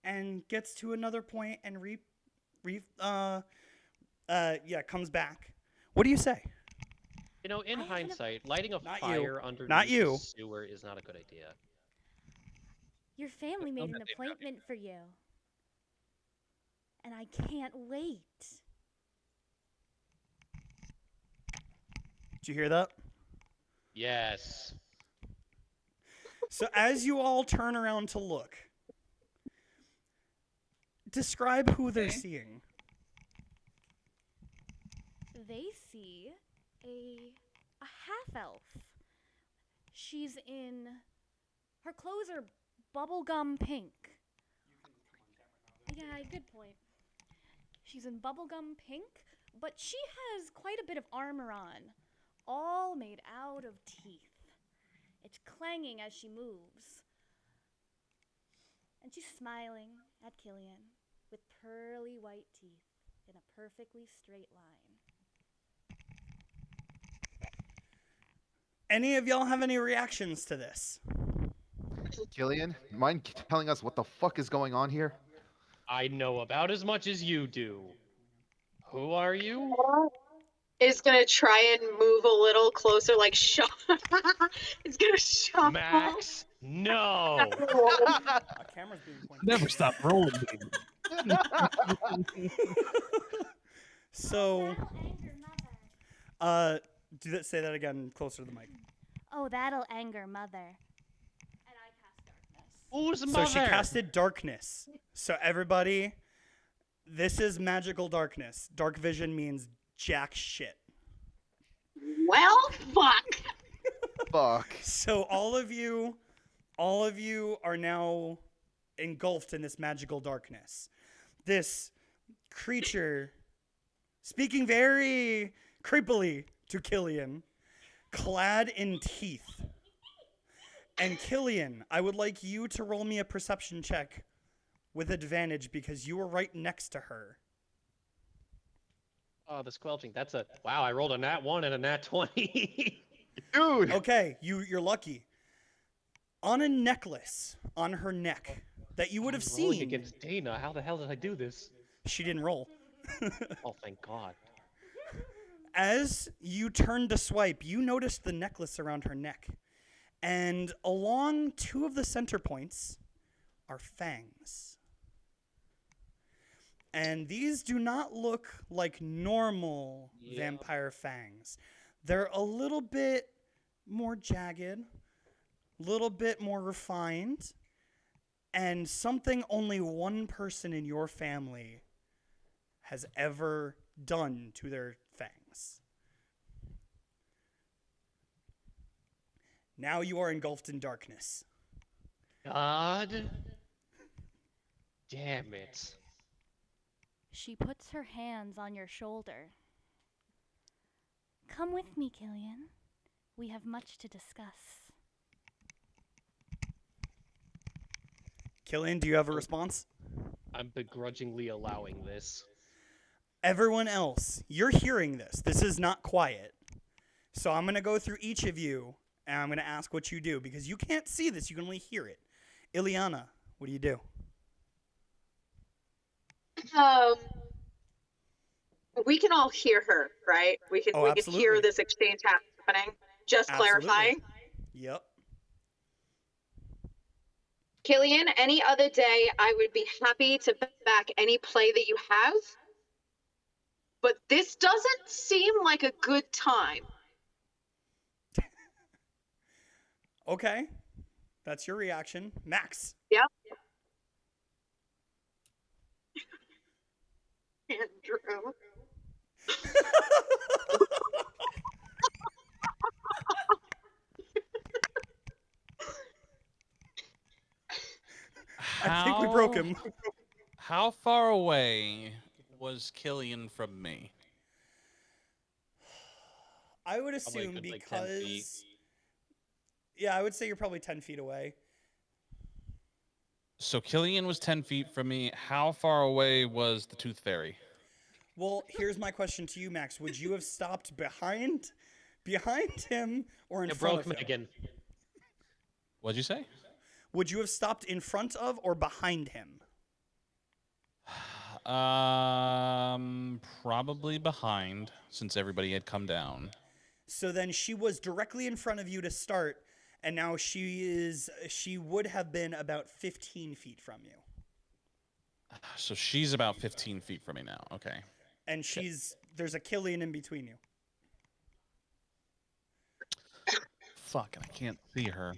and gets to another point and comes back. What do you say? You know, in I could've- hindsight, lighting a Not you. fire underneath Not you. the sewer is not a good idea. Your family made an appointment for you. And I can't wait. Did you hear that? Yes. So as you all turn around to look, describe who they're Okay. seeing. They see a half elf. She's in her clothes are bubblegum pink. Yeah, good point. She's in bubblegum pink, but she has quite a bit of armor on, all made out of teeth. It's clanging as she moves. And she's smiling at Killian with pearly white teeth in a perfectly straight line. Any of y'all have any reactions to this? Killian, mind telling us what the fuck is going on here? I know about as much as you do. Who are you? Is gonna try and move a little closer, like shove. It's gonna shove. Max? No! Camera's being pointed. Never stop rolling, baby. So, That'll anger Mother. say that again, closer to the mic. Oh, that'll anger Mother. And I cast darkness. Who's So mother? she casted darkness. So everybody, this is magical darkness. Dark vision means jack shit. Well, fuck. Fuck. So all of you are now engulfed in this magical darkness. This creature, speaking very creepily to Killian, clad in teeth. And Killian, I would like you to roll me a perception check with advantage because you were right next to her. Oh, the squelching. That's a... Wow, I rolled a nat 1 and a nat 20. Dude! Okay, you're lucky. On a necklace on her neck that you would have I'm rolling seen. against Dana. How the hell did I do this? She didn't roll. Oh, thank God. As you turned to swipe, you noticed the necklace around her neck. And along two of the center points are fangs. And these do not look like normal Yeah. vampire fangs. They're a little bit more jagged, a little bit more refined, and something only one person in your family has ever done to their fangs. Now you are engulfed in darkness. God. Damn it. She puts her hands on your shoulder. Come with me, Killian. We have much to discuss. Killian, do you have a response? I'm begrudgingly allowing this. Everyone else, you're hearing this. This is not quiet. So I'm going to go through each of you, and I'm going to ask what you do, because you can't see this. You can only hear it. Ileana, what do you do? We can all hear her, right? We can Oh, we can hear absolutely. this exchange happening. Just Absolutely. clarifying. Yep. Killian, any other day I would be happy to back any play that you have. But this doesn't seem like a good time. Okay. That's your reaction. Max. Yep. Andrew. broke him. How far away was Killian from me? I would Probably a assume good, like, 10 feet. because. Yeah, I would say you're probably 10 feet away. So Killian was 10 feet from me. How far away was the Tooth Fairy? Well, here's my question to you, Max. Would you have stopped behind him or in It front broke of him? Megan. What'd you say? Would you have stopped in front of or behind him? Probably behind, since everybody had come down. So then she was directly in front of you to start, and now she would have been about 15 feet from you. So she's about 15 feet from me now. Okay. And there's a Killian in between you. Fuck, and I can't see her.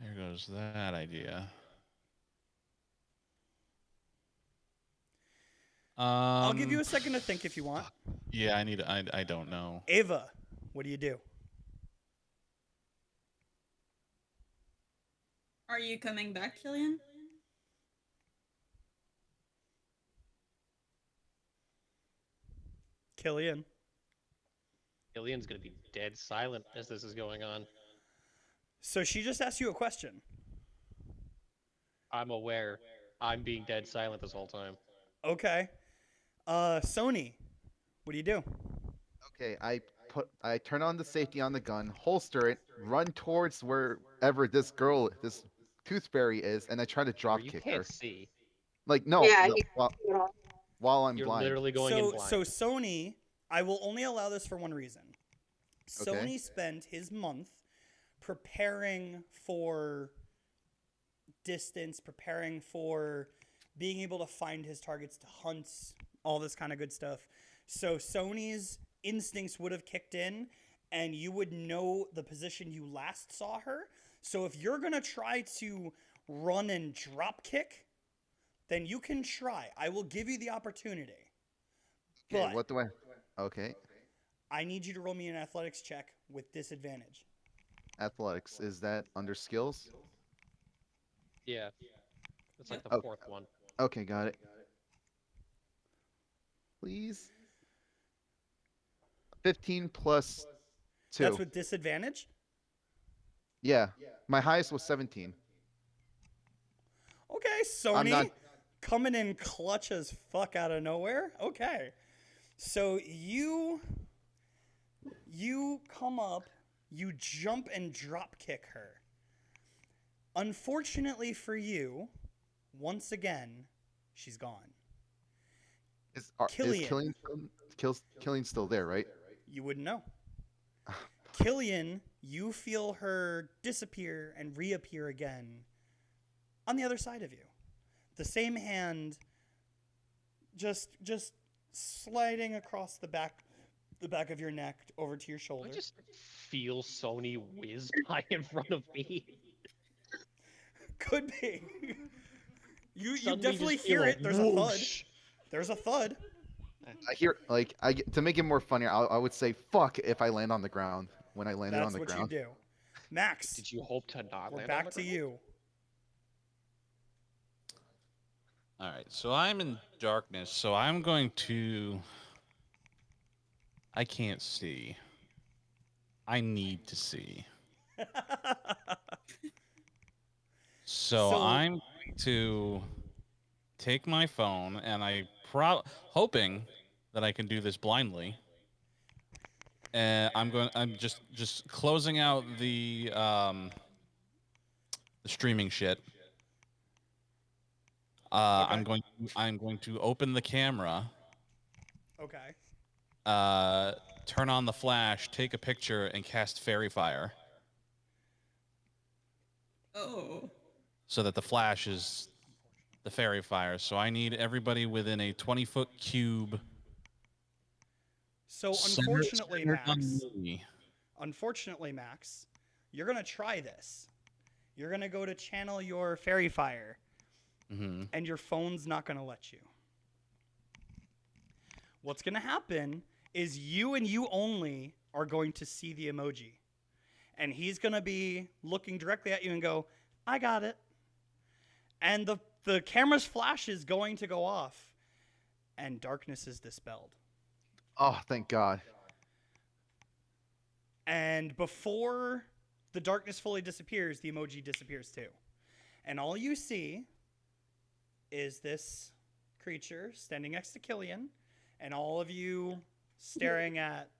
There goes that idea. I'll give you a second to think if you want. Yeah, I don't know. Ava, what do you do? Are you coming back, Killian? Killian. Killian's gonna be dead silent as this is going on. So she just asked you a question. I'm aware. I'm being dead silent this whole time. Okay. Sony, what do you do? Okay, I turn on the safety on the gun, holster it, run towards wherever this Tooth Fairy is, and I try to drop You kick can't her. see. Like no, Yeah, no, while I'm You're blind. literally going in blind. So Sony, I will only allow this for one reason. Okay. Sony spent his month preparing for distance, preparing for being able to find his targets, to hunt, all this kind of good stuff. So Sony's instincts would have kicked in, and you would know the position you last saw her. So if you're going to try to run and drop kick, then you can try. I will give you the opportunity. Okay, But what do I? Okay, I need you to roll me an athletics check with disadvantage. athletics, is that under skills? Yeah. It's like the Oh. fourth one. Okay, got it. Please. 15 plus 2. That's with disadvantage? Yeah, my highest was 17. Okay, Sony coming in clutch as fuck out of nowhere. Okay. So you come up, you jump and drop kick her. Unfortunately for you, once again, she's gone. Is Killian. Killian still there, right? You wouldn't know. Killian, you feel her disappear and reappear again on the other side of you. The same hand just sliding across the back of your neck over to your shoulder. I just feel Sony whiz by in front of me. Could be. You Suddenly definitely just feel hear it. There's a thud. whoosh. There's a thud. I hear to make it more funnier. I would say fuck if I land on the ground when I landed That's on the what ground. you do. Max, Did you hope to not we're land on back the to ground? you. All right, so I'm in darkness, so I'm going to. I can't see. I need to see. So I'm going to take my phone, and hoping that I can do this blindly. And I'm just closing out the streaming shit. I'm going to open the camera, Okay. turn on the flash, take a picture, and cast Fairy Fire Oh. so that the flash is the Fairy Fire. So I need everybody within a 20-foot cube. So centered unfortunately, Max, you're gonna try this. You're gonna go to channel your Fairy Fire, Mm-hmm. and your phone's not gonna let you. What's gonna happen is you and you only are going to see the emoji, and he's gonna be looking directly at you and go, "I got it," And the camera's flash is going to go off, and darkness is dispelled. Oh, thank God. And before the darkness fully disappears, the emoji disappears too. And all you see is this creature standing next to Killian, and all of you staring at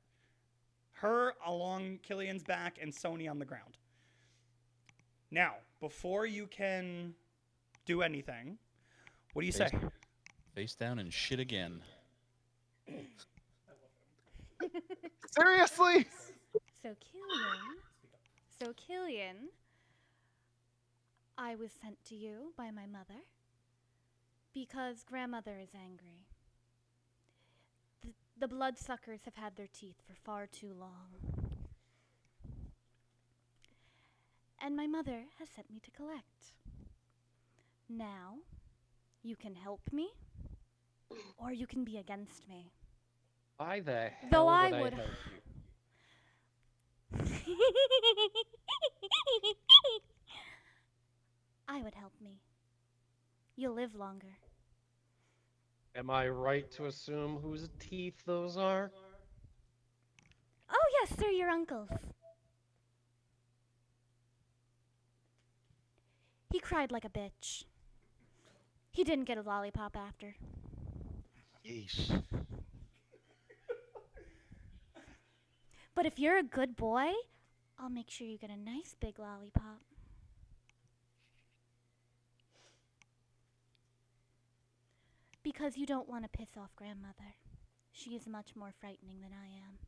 her along Killian's back and Sony on the ground. Now, before you can do anything, what do you say? Face down and shit again. Seriously? So Killian, I was sent to you by my mother because grandmother is angry. The bloodsuckers have had their teeth for far too long. And my mother has sent me to collect. Now, you can help me, or you can be against me. Why the hell Though would I I would- help you? I would help me. You'll live longer. Am I right to assume whose teeth those are? Oh, yes, they're your uncle's. He cried like a bitch. He didn't get a lollipop after. Yeesh. But if you're a good boy, I'll make sure you get a nice big lollipop. Because you don't want to piss off grandmother. She is much more frightening than I am.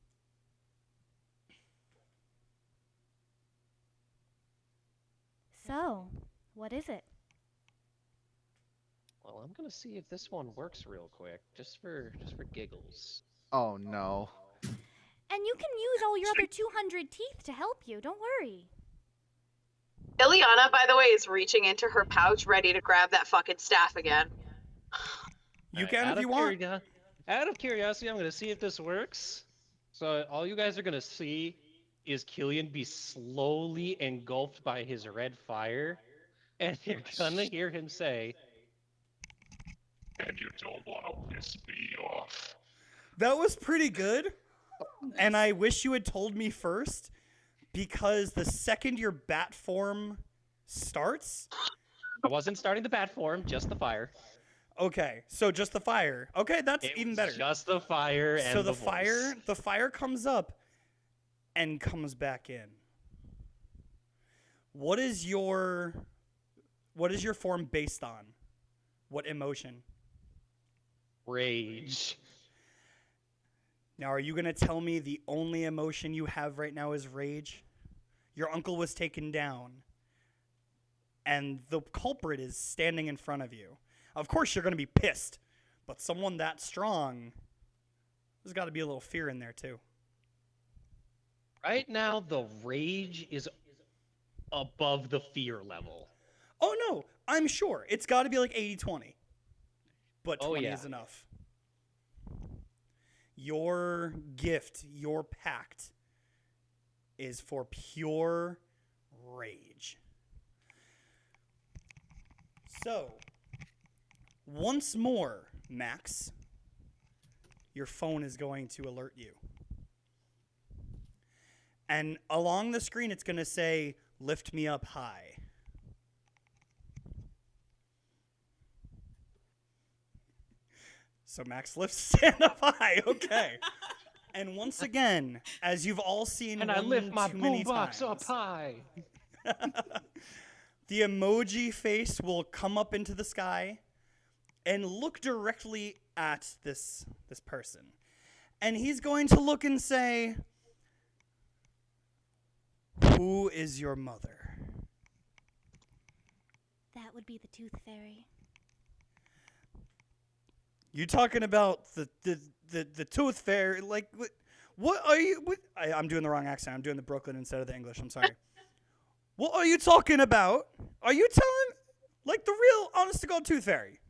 So, what is it? Well, I'm gonna see if this one works real quick, just for giggles. Oh no. And you can use all your other 200 teeth to help you, don't worry. Ileana, by the way, is reaching into her pouch, ready to grab that fucking staff again. You Alright, can if you want. Out of curiosity, I'm gonna see if this works. So all you guys are gonna see is Killian be slowly engulfed by his red fire, and you're gonna hear him say, And you don't want to piss me off. That was pretty good. And I wish you had told me first, because the second your bat form starts. I wasn't starting the bat form, just the fire. Okay, so just the fire. Okay, that's It even was better. Just the fire and So the the fire comes up and comes back in. What is your form based on? What emotion? rage. Now, are you going to tell me the only emotion you have right now is rage? Your uncle was taken down, and the culprit is standing in front of you. Of course, you're going to be pissed, but someone that strong, there's got to be a little fear in there, too. Right now, the rage is above the fear level. Oh, no, I'm sure. It's got to be like 80-20, but 20 yeah. is enough. Your gift, your pact, is for pure rage. So, once more, Max, your phone is going to alert you. And along the screen, it's going to say, "Lift me up high." So Max lifts stand up high. Okay. And once again, as you've all seen, And I lift my too many boombox up times, high. the emoji face will come up into the sky and look directly at this person. And he's going to look and say, "Who is your mother?" That would be the Tooth Fairy. You talking about the Tooth Fairy? Like, what are you? I'm doing the wrong accent. I'm doing the Brooklyn instead of the English. I'm sorry. What are you talking about? Are you telling, like, the real, honest-to-God Tooth Fairy?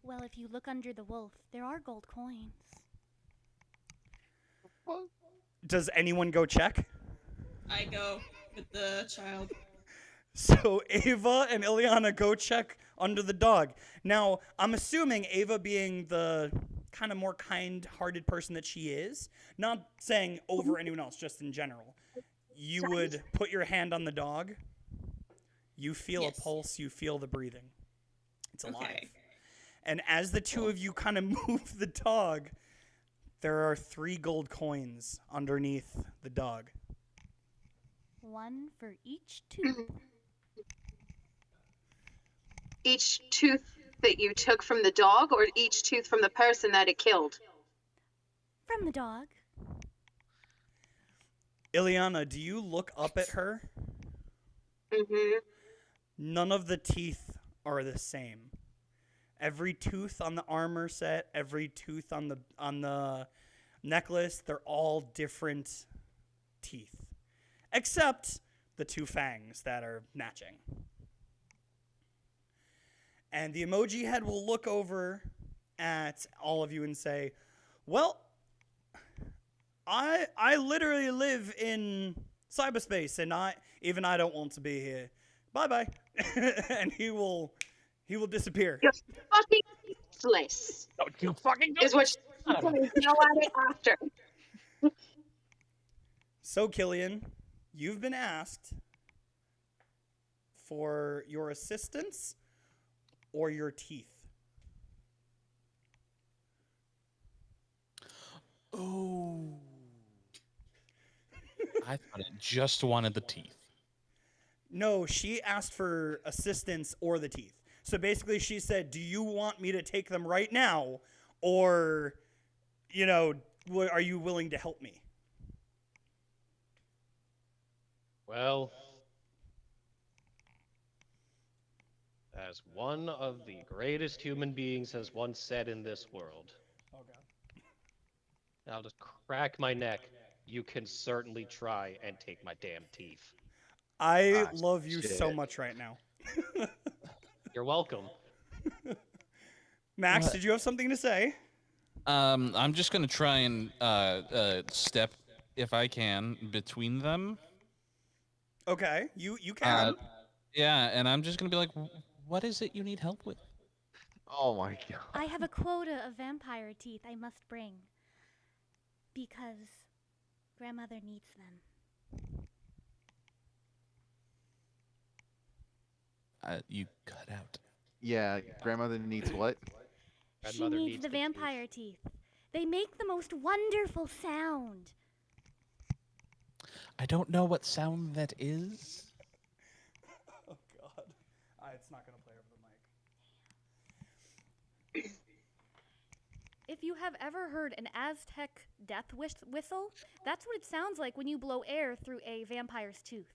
Well, if you look under the wolf, there are gold coins. Does anyone go check? I go with the child. So Ava and Ileana go check under the dog. Now, I'm assuming Ava being the kind of more kind-hearted person that she is, not saying over anyone else, just in general, you would put your hand on the dog. You feel Yes. a pulse, you feel the breathing. It's alive. Okay. And as the two of you kind of move the dog, there are 3 gold coins underneath the dog. One for each tooth. Each tooth that you took from the dog, or each tooth from the person that it killed? From the dog. Ileana, do you look up at her? Mm-hmm. None of the teeth are the same. Every tooth on the armor set, every tooth on the necklace, they're all different teeth. Except the 2 fangs that are matching. And the emoji head will look over at all of you and say, "Well, I literally live in cyberspace, and I don't want to be here. Bye-bye." And he will disappear. You're fucking useless, Don't you fucking is what she's going to yell at it after. So, Killian, you've been asked for your assistance or your teeth. Oh. I thought it just wanted the teeth. No, she asked for assistance or the teeth. So basically she said, "Do you want me to take them right now? Or, are you willing to help me?" Well, as one of the greatest human beings has once said in this world, Oh, God. I'll just crack my neck. You can certainly try and take my damn teeth. I Ah, love you so shit. much right now. You're welcome. Max, What? did you have something to say? I'm just gonna try and step, if I can, between them. Okay, you can. Yeah, and I'm just gonna be like, "What is it you need help with?" Oh my god. I have a quota of vampire teeth I must bring. Because grandmother needs them. You cut out. Yeah, grandmother needs what? She Grandmother needs the the teeth. vampire teeth. They make the most wonderful sound. I don't know what sound that is. Oh, God. It's not going to play over the mic. If you have ever heard an Aztec death whistle, that's what it sounds like when you blow air through a vampire's tooth.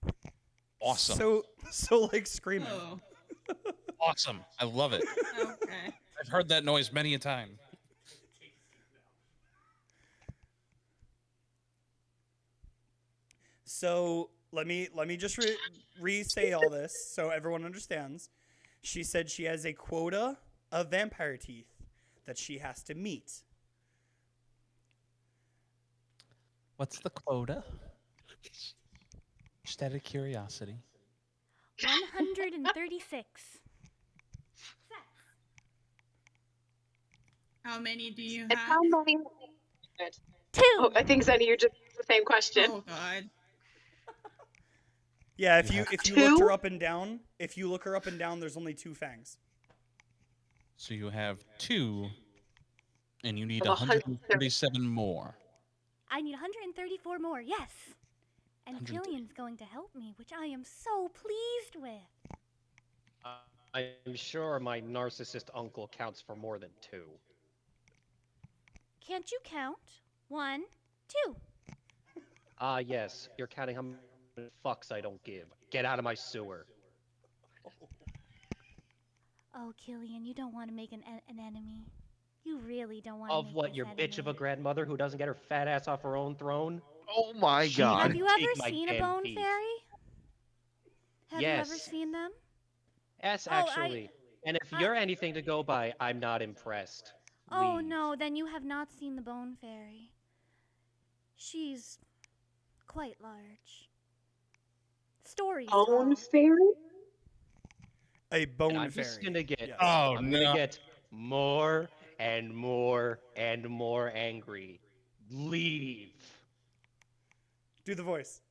Awesome. So like screaming. Oh, Awesome. I love it. okay. I've heard that noise many a time. So let me just re-say all this so everyone understands. She said she has a quota of vampire teeth that she has to meet. What's the quota? Just out of curiosity. 136. How many do you And have? how many? Two. Oh, I think Zenny, you're just the same question. Oh God. Yeah, if you looked Two? her up and down, there's only 2 fangs. So you have 2, and you need Of 137 more. I need 134 more, yes. And 130. Killian's going to help me, which I am so pleased with. I'm sure my narcissist uncle counts for more than 2. Can't you count? 1, 2. Ah, yes. You're counting how many fucks I don't give. Get out of my sewer. Oh, Killian, you don't want to make an enemy. You really don't want to Of make what, this your bitch of a enemy. grandmother who doesn't get her fat ass off her own throne? Oh my She god. Have you ever Take my seen a damn bone teeth. fairy? Have you ever Yes. seen them? Yes, Oh, actually. And if I- you're anything to go by, I'm not impressed. Oh Leave. no, then you have not seen the bone fairy. She's quite large. Stories Bone tall. fairy? A And bone I'm fairy. just gonna get. Yes. Oh I'm no! gonna get more and more and more angry. Leave. Do the voice.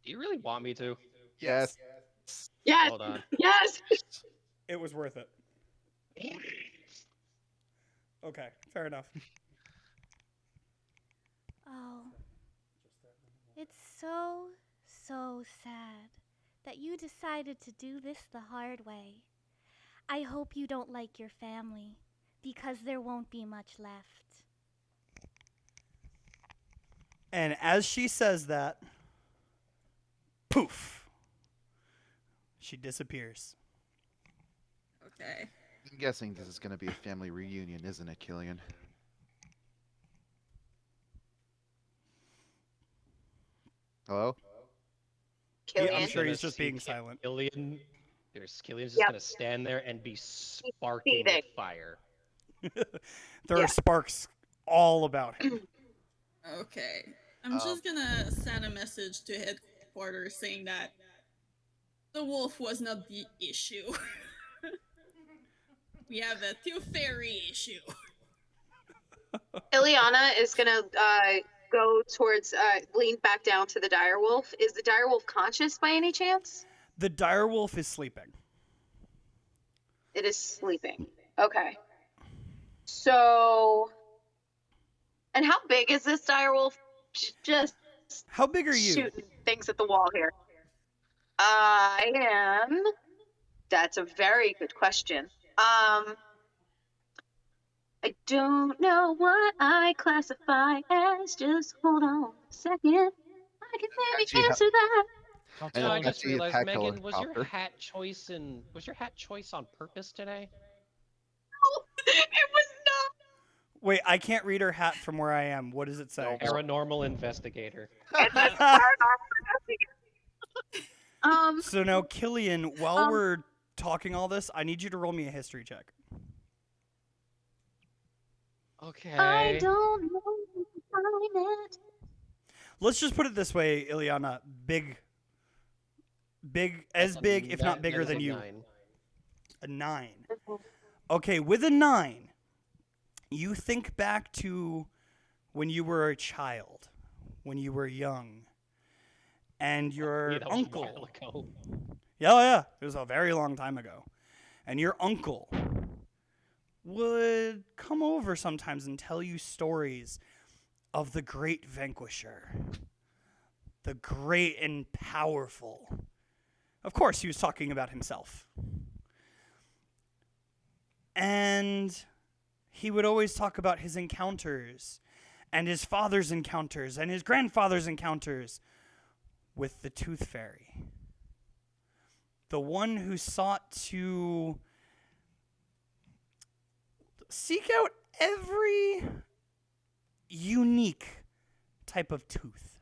Do you really want me to? Yes. Yes. Hold on. Yes. It was worth it. Okay, fair enough. Oh, it's so, so sad that you decided to do this the hard way. I hope you don't like your family, because there won't be much left. And as she says that, poof, she disappears. Okay. I'm guessing this is going to be a family reunion, isn't it, Killian? Hello? Yeah, Killian. I'm sure Gonna he's just see being silent. Killian. Killian's just Yep. gonna stand there and be sparking Seething. with fire. There Yeah. are sparks all about him. Okay. I'm just gonna send a message to headquarters saying that the wolf was not the issue. We have a tooth fairy issue. Ileana is gonna go towards lean back down to the direwolf. Is the direwolf conscious by any chance? The direwolf is sleeping. It is sleeping. Okay. So, and how big is this direwolf? Just How big are you? shooting things at the wall here. I am. That's a very good question. I don't know what I classify as. Just hold on a second. I can maybe Actually, ha- answer that. And So I it's just actually a realized, attack Megan, was your helicopter. hat choice on purpose today? It was not. Wait, I can't read her hat from where I am. What does it say? Paranormal investigator. So now, Killian, while we're talking all this, I need you to roll me a history check. Okay. I don't know if I'm it. Let's just put it this way, Ileana. Big, as big, if not That bigger is than a you. 9. A 9. Okay, with a 9, you think back to when you were a child, when you were young, and your Yeah, that was a uncle. while ago. Yeah, it was a very long time ago. And your uncle would come over sometimes and tell you stories of the great vanquisher, the great and powerful. Of course, he was talking about himself. And he would always talk about his encounters, and his father's encounters, and his grandfather's encounters with the Tooth Fairy. The one who sought to seek out every unique type of tooth.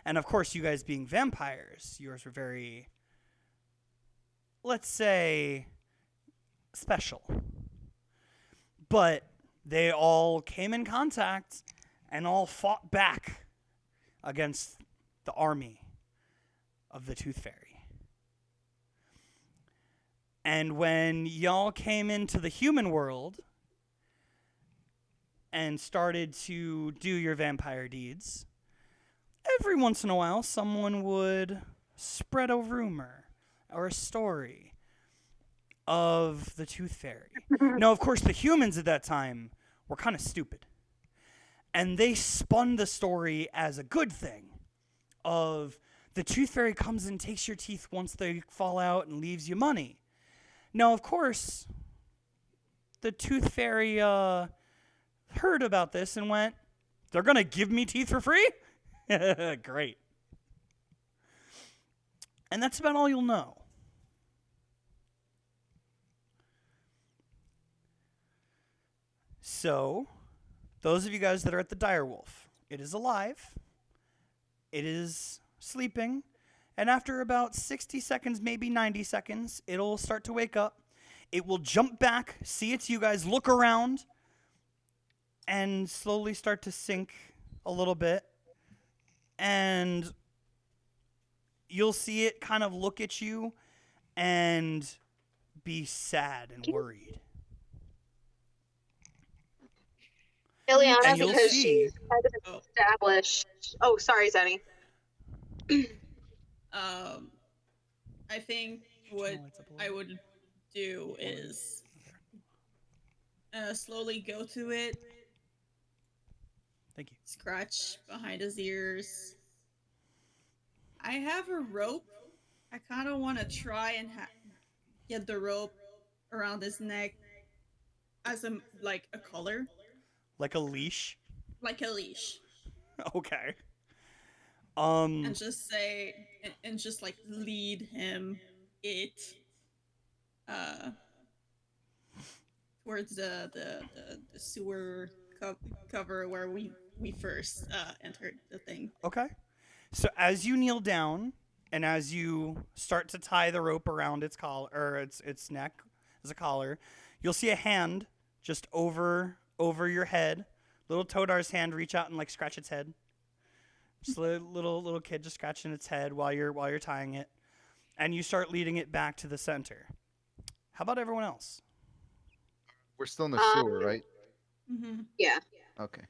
And of course, you guys being vampires, yours were very, let's say, special. But they all came in contact and all fought back against the army of the Tooth Fairy. And when y'all came into the human world and started to do your vampire deeds, every once in a while someone would spread a rumor or a story of the Tooth Fairy. Now, of course, the humans at that time were kind of stupid. And they spun the story as a good thing of the Tooth Fairy comes and takes your teeth once they fall out and leaves you money. Now, of course, the Tooth Fairy heard about this and went, they're going to give me teeth for free? Great. And that's about all you'll know. So, those of you guys that are at the direwolf, it is alive. It is sleeping. And after about 60 seconds, maybe 90 seconds, it'll start to wake up. It will jump back, see it's you guys, look around, and slowly start to sink a little bit. And you'll see it kind of look at you and be sad and worried. Ileana, And you'll because see- she's kind of established. Oh, sorry, Zenny. I think what I would do is slowly go to it. Thank you. Scratch behind his ears. I have a rope. I kind of want to try and get the rope around his neck as a collar, Like a leash. like a leash, Okay. and just say and just like lead him uh towards the sewer cover where we first entered the thing. Okay. So as you kneel down and as you start to tie the rope around its collar or its neck as a collar, you'll see a hand just over your head. Little Todar's hand reach out and like scratch its head. Just a little kid just scratching its head while you're tying it, and you start leading it back to the center. How about everyone else? We're still in the sewer, right? Mm-hmm. Yeah. Okay.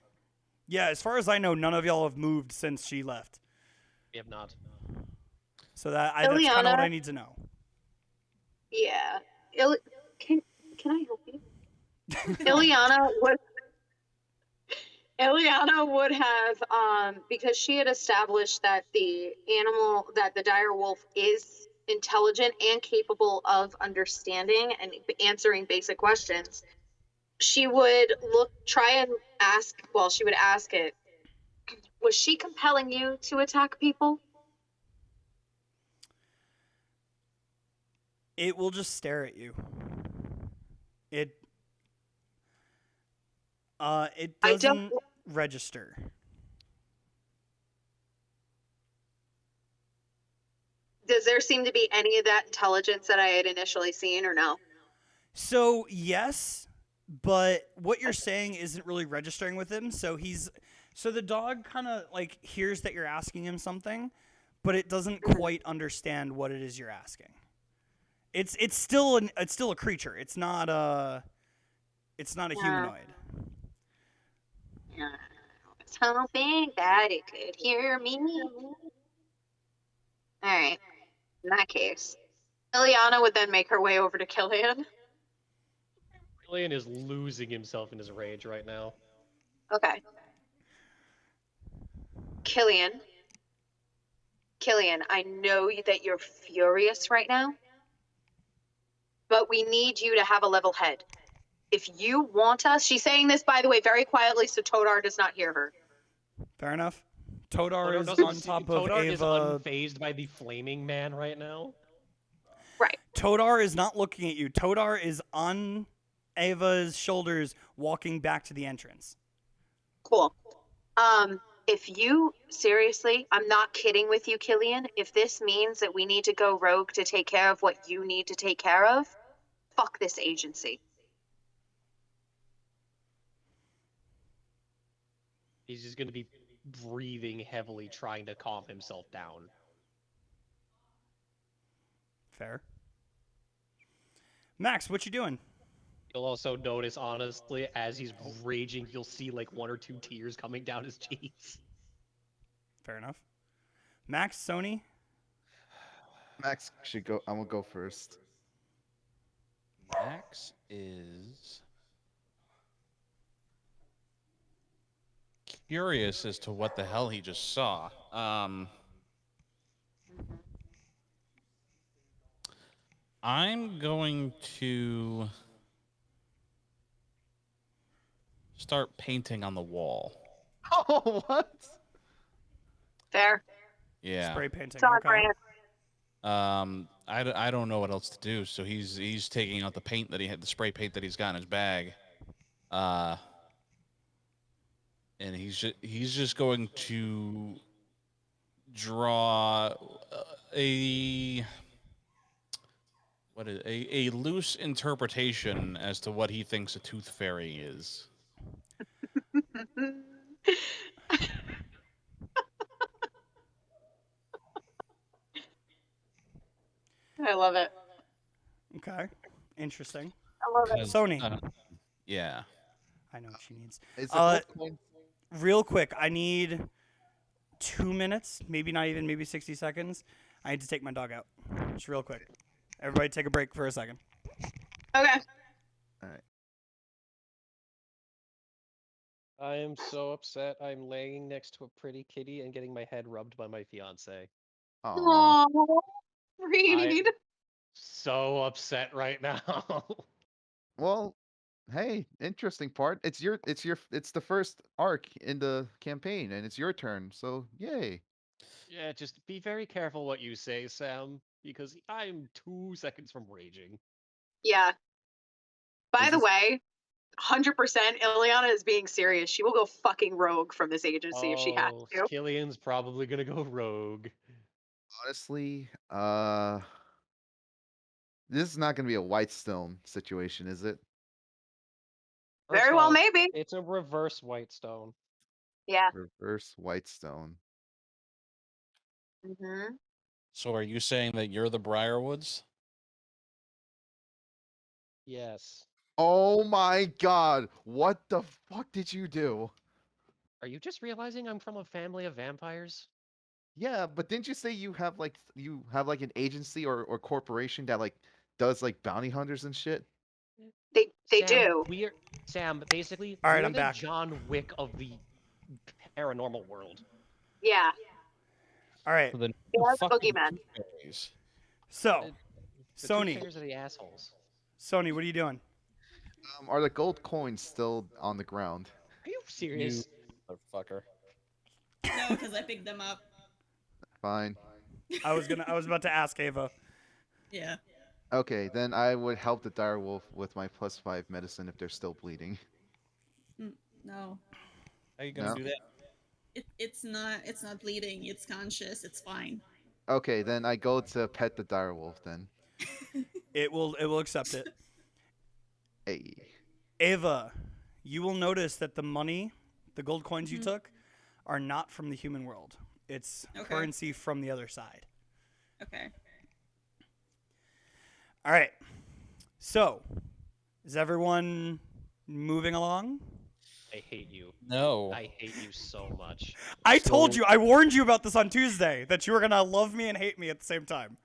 Yeah, as far as I know, none of y'all have moved since she left. We have not. So that's kind of what Ileana- I need to know. Yeah. Can I help you? Ileana would have because she had established that the dire wolf is intelligent and capable of understanding and answering basic questions. She would she would ask it, was she compelling you to attack people? It will just stare at you. It I doesn't don't- register. Does there seem to be any of that intelligence that I had initially seen, or no? So yes, but what you're saying isn't really registering with him. So the dog kind of like hears that you're asking him something, but it doesn't quite understand what it is you're asking. It's still a creature. It's not a humanoid. I was hoping that it could hear me. Alright. In that case, Ileana would then make her way over to Killian. Killian is losing himself in his rage right now. Okay. Killian, I know that you're furious right now, but we need you to have a level head. If you want us, she's saying this, by the way, very quietly so Todar does not hear her. Fair enough. Todar is doesn't on see- top of Todar is Ava. unfazed by the flaming man right now. Right. Todar is not looking at you. Todar is on Ava's shoulders, walking back to the entrance. Cool. If you, seriously, I'm not kidding with you, Killian, if this means that we need to go rogue to take care of what you need to take care of, fuck this agency. He's just going to be breathing heavily, trying to calm himself down. Fair. Max, what you doing? You'll also notice, honestly, as he's raging, you'll see like one or two tears coming down his cheeks. Fair enough. Max, Sony? Max should go. I'm gonna go first. Max is curious as to what the hell he just saw. I'm going to start painting on the wall. Oh, what? Fair. Yeah. Spray painting. It's on Okay. brand. I don't know what else to do. So he's taking out the paint that he had, the spray paint that he's got in his bag, and he's just going to draw a loose interpretation as to what he thinks a tooth fairy is. I love it. Okay. Interesting. I love it. 'Cause, Sony. Yeah. I know what she needs. Is the gold coin? Real quick, I need 2 minutes, maybe not even, maybe 60 seconds. I need to take my dog out. Just real quick. Everybody take a break for a second. Okay. I am so upset. I'm laying next to a pretty kitty and getting my head rubbed by my fiance. Aw. Aww. Reed. So upset right now. Well, hey, interesting part. It's the first arc in the campaign, and it's your turn. So yay. Yeah, just be very careful what you say, Sam, because I'm 2 seconds from raging. Yeah. By Is the this- way, 100% Ileana is being serious. She will go fucking rogue from this agency if she has Oh, to. Killian's probably gonna go rogue. Honestly, this is not gonna be a Whitestone situation, is it? First Very well, off, maybe. It's a reverse Whitestone. Yeah. Reverse Whitestone. Mm-hmm. So are you saying that you're the Briarwoods? Yes. Oh my god! What the fuck did you do? Are you just realizing I'm from a family of vampires? Yeah, but didn't you say you have like an agency or corporation that like does like bounty hunters and shit? They Sam, do. We're Sam. Basically, All right, we're I'm the back. John Wick of the paranormal world. Yeah. All right. So then They who are the fucking boogeyman. Tooth Fairies? So, The Tooth Sony, Fairies are the assholes. Sony, what are you doing? Are the gold coins still on the ground? Are you serious? You motherfucker. No, because I picked them up. Fine. I was about to ask Ava. Yeah. Okay, then I would help the direwolf with my +5 medicine if they're still bleeding. No. How you gonna No. do that? It's not bleeding. It's conscious. It's fine. Okay, then I go to pet the direwolf then. It will accept it. Hey. Ava, you will notice that the money, the gold coins you Mhm. took, are not from the human world. It's Okay. currency from the other side. Okay. All right. So, is everyone moving along? I hate you. No. I hate you so much. I told So- you, I warned you about this on Tuesday, that you were going to love me and hate me at the same time.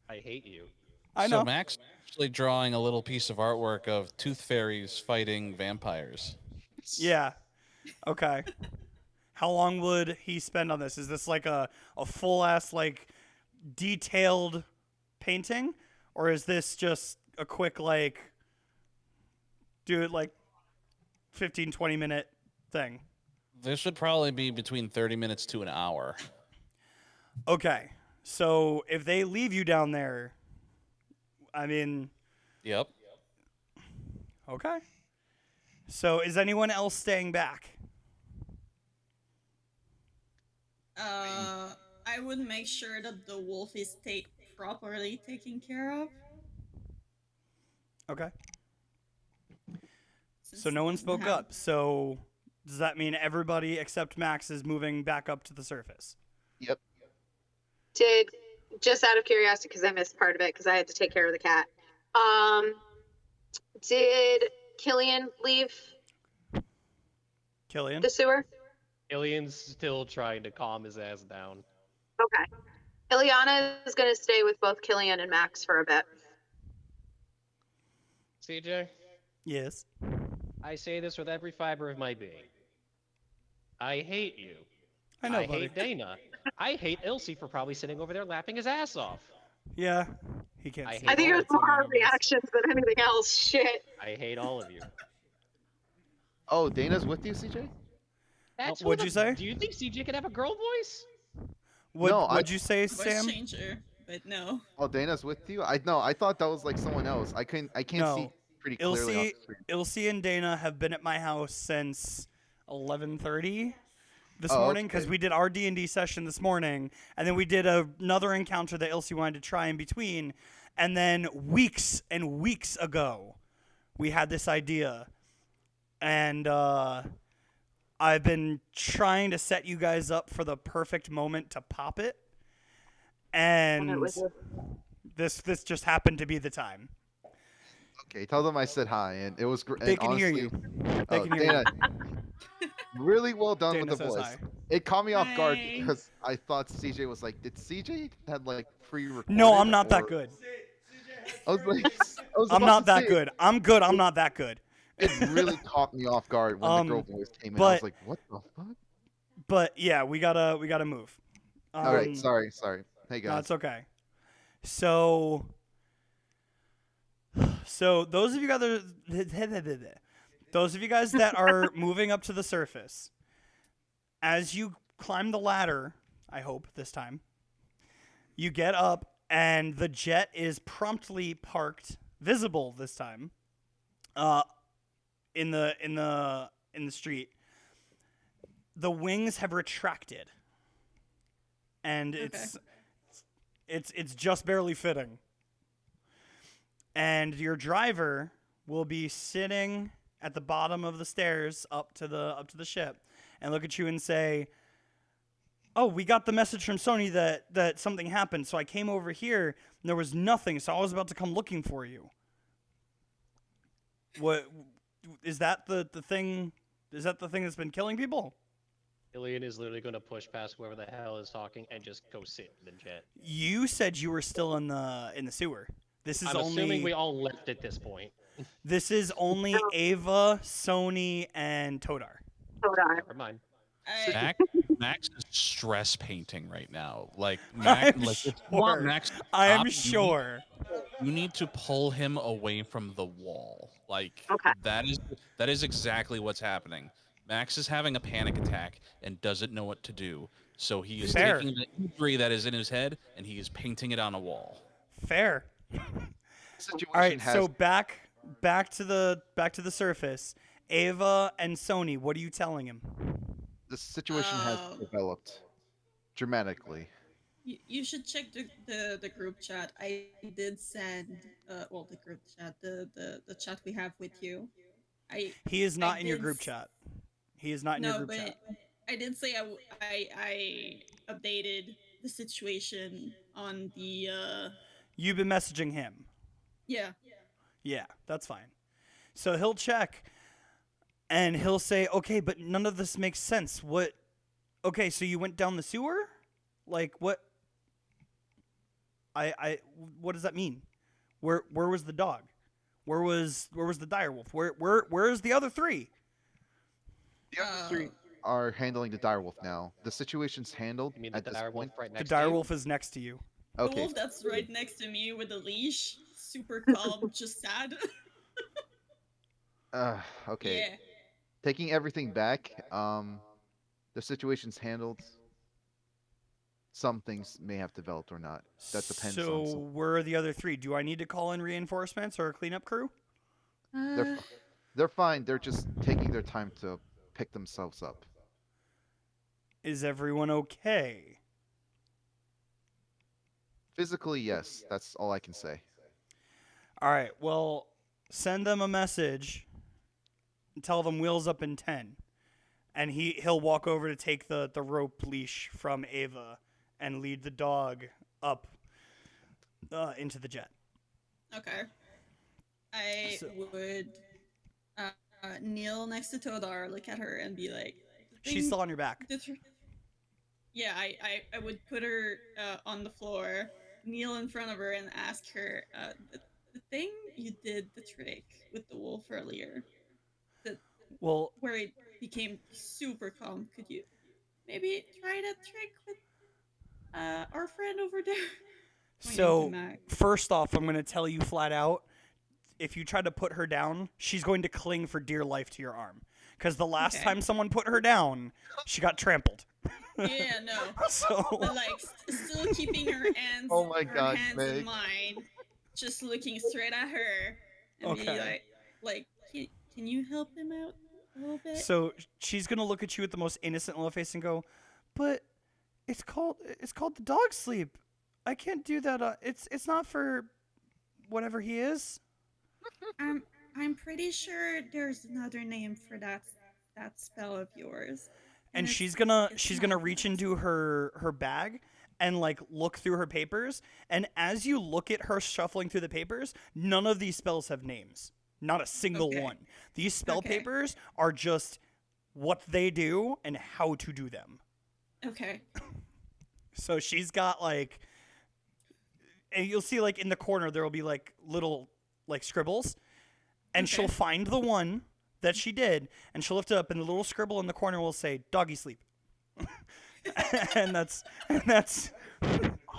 I hate you. I know. So Max is actually drawing a little piece of artwork of tooth fairies fighting vampires. Yeah. Okay. How long would he spend on this? Is this like a full ass like detailed painting, or is this just a quick like do it like 15 20 minute thing? This would probably be between 30 minutes to an hour. Okay. So if they leave you down there, I mean, Yep. okay. So is anyone else staying back? I would make sure that the wolf is properly taken care of. Okay. since So no it one doesn't spoke have- up. So does that mean everybody except Max is moving back up to the surface? Yep. Did, just out of curiosity, because I missed part of it because I had to take care of the cat. Did Killian leave Killian? the sewer? Killian's still trying to calm his ass down. Okay. Ileana is going to stay with both Killian and Max for a bit. CJ, Yes. I say this with every fiber of my being. I hate you. I know, I buddy. hate Dana. I hate Ilse for probably sitting over there laughing his ass off. Yeah. He can't I see hate I think it all was of more you. our reactions than anything else. Shit. I hate all of you. Oh, Dana's with you, CJ? That's what'd who you say? Do you think CJ could have a girl voice? What'd you say, Voice Sam? changer, but no. Oh, Dana's with you? I thought that was like someone else. I can't see No. pretty clearly on Ilse, the screen. Ilse and Dana have been at my house since 11:30 this Oh, morning because okay. we did our D&D session this morning, and then we did another encounter that Ilse wanted to try in between, and then weeks and weeks ago, we had this idea, and I've been trying to set you guys up for the perfect moment to pop it, and it was this just happened to be the time. Okay, tell them I said hi, and it was great. They can hear you. They Oh, can hear Dana, really well done Dana with the says voice. hi. It caught me off guard Hi. because I thought CJ was like, did CJ had like pre-recorded? No, I'm not that or- good. I was like, I was I'm about not to that say, good. I'm good. I'm not that good. It really caught me off guard when the girl voice came in. I was but- like, what the fuck? But yeah, we gotta move. All right, sorry. Hey No, guys. it's okay. So those of you guys that are moving up to the surface, as you climb the ladder, I hope this time, you get up and the jet is promptly parked, visible this time, in the street. The wings have retracted, and it's just barely fitting. And your driver will be sitting at the bottom of the stairs up to the ship, and look at you and say, "Oh, we got the message from Sony that something happened. So I came over here, and there was nothing. So I was about to come looking for you." What is that the thing? Is that the thing that's been killing people? Killian is literally going to push past whoever the hell is talking and just go sit in the jet. You said you were still in the sewer. This is I'm assuming we all left at this point. This is only Ava, Sony, and Todar. Never mind. Max is stress painting right now. Like Max, I'm like, if you want sure. Max to I am stop, sure. You need to pull him away from the wall. Like Okay. that is exactly what's happening. Max is having a panic attack and doesn't know what to do. So he is Fair. taking the imagery that is in his head and he is painting it on a wall. Fair. Situation All right, has so back to the surface. Ava and Sony, what are you telling him? the situation has developed dramatically. You should check the group chat. I did send the group chat, the chat we have with you. He is not in your did group chat. He is not in your No, group but chat. I did say I updated the situation on the You've been messaging him. yeah. Yeah, that's fine. So he'll check and he'll say, "Okay, but none of this makes sense. What? Okay, so you went down the sewer? Like what? What does that mean? Where was the dog? Where was the direwolf? Where's the other three?" The other three are handling the direwolf now. The situation's handled You mean the at this dire point. wolf right The next to you? direwolf is next to you. The Okay. wolf that's right next to me with a leash, super calm, just sad. Okay. Yeah. Taking everything back, the situation's handled. Some things may have developed or not. That depends So on some. where are the other three? Do I need to call in reinforcements or a cleanup crew? They're fine. They're just taking their time to pick themselves up. Is everyone okay? Physically, yes. That's all I can say. All right. Well, send them a message and tell them wheels up in 10. And he'll walk over to take the rope leash from Ava and lead the dog up into the jet. Okay. I So- would kneel next to Todar, look at her, and be like, She's still on your back. Yeah, I would put her on the floor, kneel in front of her, and ask her, the thing you did the trick with the wolf earlier, Well, where it became super calm, could you maybe try that trick with our friend over there? Pointing to so Mac. first off, I'm going to tell you flat out, if you try to put her down, she's going to cling for dear life to your arm. Because the last Okay. time someone put her down, she got trampled. Yeah, no. So But like, still keeping her hands, Oh my her God, hands Meg. in mine, just looking straight at her, and Okay. be like, can you help him out a little bit? So she's gonna look at you with the most innocent little face and go, "But it's called the dog sleep. I can't do that. It's not for whatever he is." I'm pretty sure there's another name for that spell of yours. And it's- she's gonna it's reach not into her bag and like look through her papers. And as you look at her shuffling through the papers, none of these spells have names. Not a single Okay. one. These spell Okay. papers are just what they do and how to do them. Okay. So she's got like, and you'll see like in the corner there will be like little like scribbles, and Okay. she'll find the one that she did, and she'll lift it up, and the little scribble in the corner will say "doggy sleep," and that's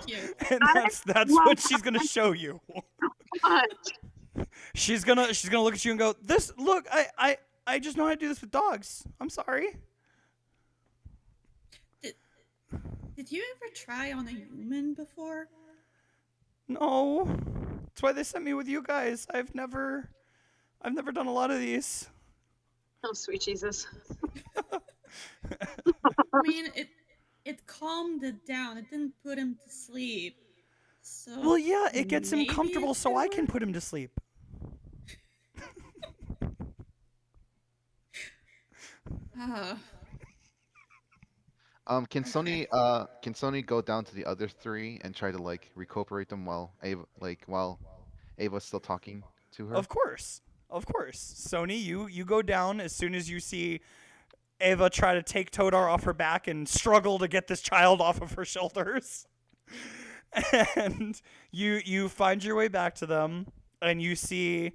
Cute. that's what she's gonna show you. But She's gonna look at you and go, "This look, I just know how to do this with dogs. I'm sorry." Did you ever try on a human before? No, that's why they sent me with you guys. I've never done a lot of these. oh, sweet Jesus. I mean, it calmed it down. It didn't put him to sleep. So Well, yeah, it gets him maybe comfortable it so could I can work? put him to sleep. Ah, Can Sony go down to the other three and try to like recuperate them while Ava's still talking to her? Of course. Sony, you go down as soon as you see Ava try to take Todar off her back and struggle to get this child off of her shoulders. And you find your way back to them, and you see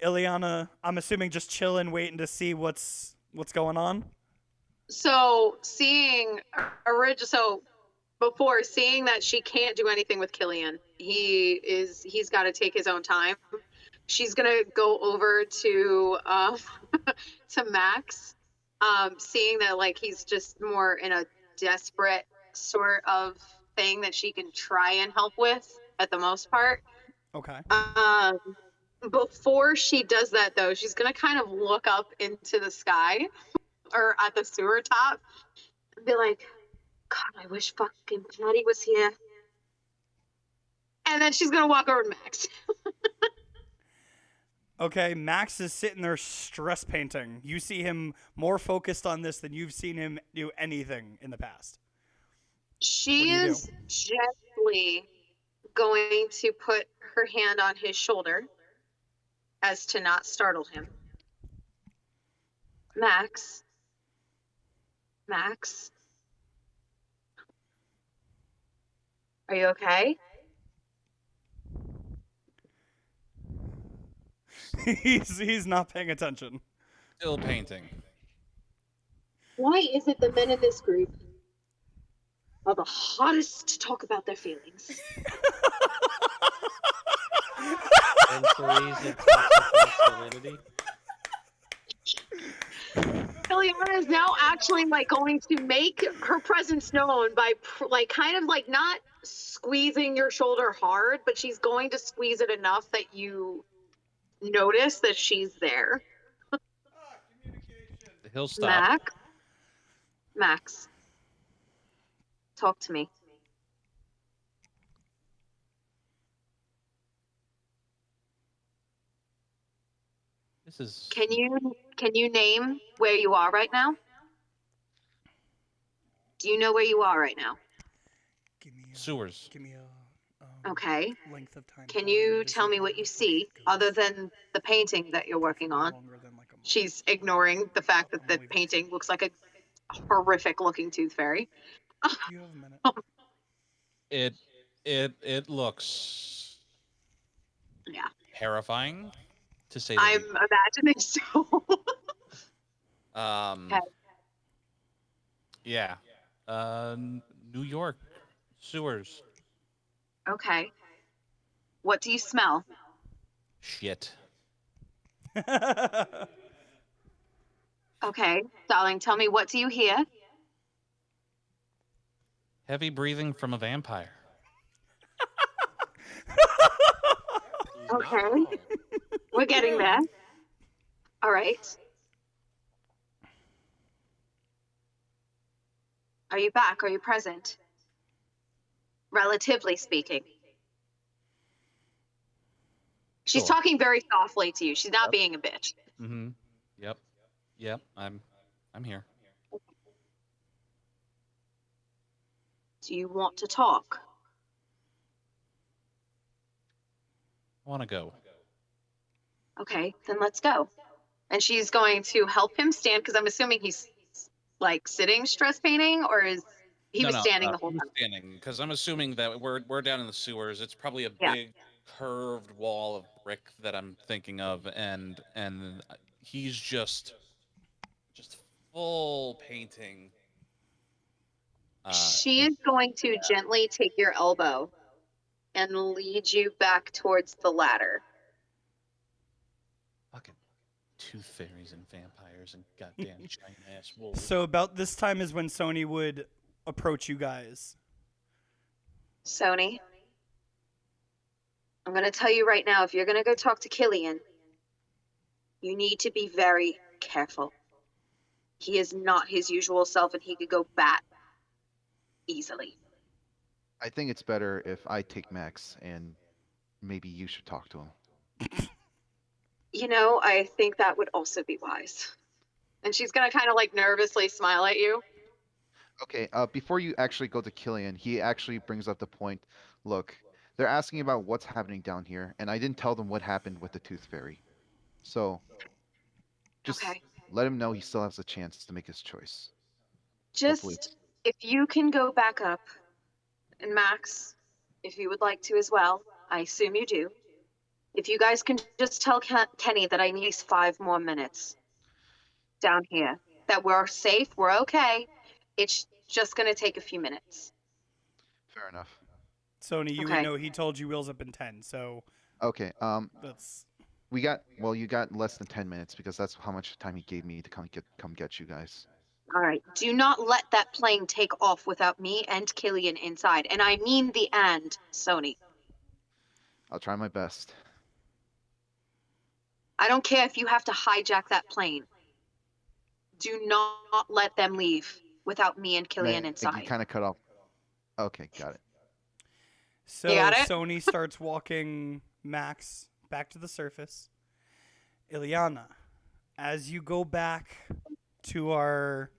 Ileana, I'm assuming, just chilling, waiting to see what's going on. So before seeing that she can't do anything with Killian, he's got to take his own time. She's gonna go over to to Max, seeing that like he's just more in a desperate sort of thing that she can try and help with at the most part. Okay. Before she does that though, she's gonna kind of look up into the sky or at the sewer top and be like, God, I wish fucking Patty was here. And then she's gonna walk over to Max. Okay, Max is sitting there stress painting. You see him more focused on this than you've seen him do anything in the past. She What do you is gently going to put her hand on his shoulder as to not startle him. Max. Are you okay? He's not paying attention. Still painting. Why is it the men in this group are the hottest to talk about their feelings? Employees of toxic masculinity. Ileana is now actually like going to make her presence known by like kind of like not squeezing your shoulder hard, but she's going to squeeze it enough that you notice that she's there. He'll stop. Max, talk to me. This is Can you name where you are right now? Do you know where you are right now? sewers. Give me a Okay. length of time. Can you tell me what you see other than the painting that you're working on? She's ignoring the fact that the painting looks like a horrific looking tooth fairy. You have a minute. It looks Yeah. terrifying, to say the I'm least. imagining so. Okay. Yeah. New York sewers. Okay. What do you smell? Shit. Okay. Darling, tell me, what do you hear? Heavy breathing from a vampire. Okay. We're getting there. All right. Are you back? Are you present? Relatively speaking. She's Sure. talking very softly to you. She's not being a bitch. Mm-hmm. Yep. I'm here. Do you want to talk? I want to go. Okay, then let's go. And she's going to help him stand because I'm assuming he's like sitting stress painting, or is he was standing the whole he was time? standing because I'm assuming that we're down in the sewers. It's probably a Yeah. big curved wall of brick that I'm thinking of, and he's just full painting. She is going to gently take your elbow and lead you back towards the ladder. Fucking tooth fairies and vampires and goddamn giant ass wolves. So about this time is when Sony would approach you guys. Sony, I'm going to tell you right now, if you're going to go talk to Killian, you need to be very careful. He is not his usual self, and he could go bat easily. I think it's better if I take Max, and maybe you should talk to him. You know, I think that would also be wise. And she's going to kind of like nervously smile at you. Okay, before you actually go to Killian, he actually brings up the point. Look, they're asking about what's happening down here, and I didn't tell them what happened with the Tooth Fairy. So, just Okay. let him know he still has a chance to make his choice. Just, Hopefully. if you can go back up, and Max, if you would like to as well, I assume you do. If you guys can just tell Kenny that I need 5 more minutes down here, that we're safe, we're okay. It's just going to take a few minutes. Fair enough. Sony, you Okay. would know he told you wheels up in 10, so Okay, that's you got less than 10 minutes because that's how much time he gave me to come get you guys. All right. Do not let that plane take off without me and Killian inside. And I mean the and, Sony. I'll try my best. I don't care if you have to hijack that plane. Do not let them leave without me and Killian You inside. kind of cut off. Okay, got it. so You got it? Sony starts walking Max back to the surface. Ileana, as you go back to our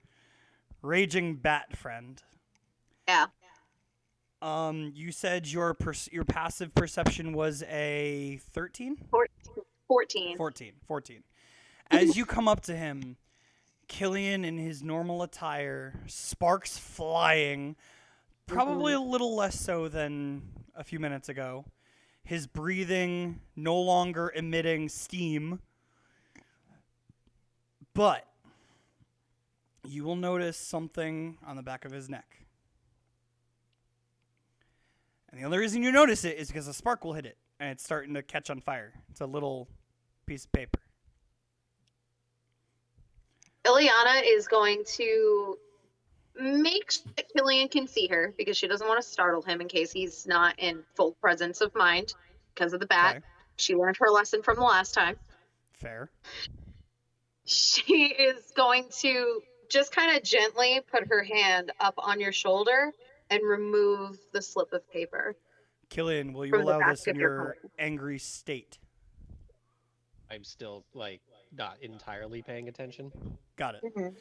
raging bat friend, Yeah. you said your passive perception was a 13? 14. 14. As you come up to him, Killian in his normal attire, sparks flying, probably a little less so than a few minutes ago. His breathing no longer emitting steam. But you will notice something on the back of his neck. And the only reason you notice it is because a spark will hit it, and it's starting to catch on fire. It's a little piece of paper. Ileana is going to make sure that Killian can see her because she doesn't want to startle him in case he's not in full presence of mind because of the bat. Okay. She learned her lesson from the last time. Fair. She is going to just kind of gently put her hand up on your shoulder and remove the slip of paper. Killian, will you From the allow back this in of your your phone. angry state? I'm still like not entirely paying attention. Got it. Mhm.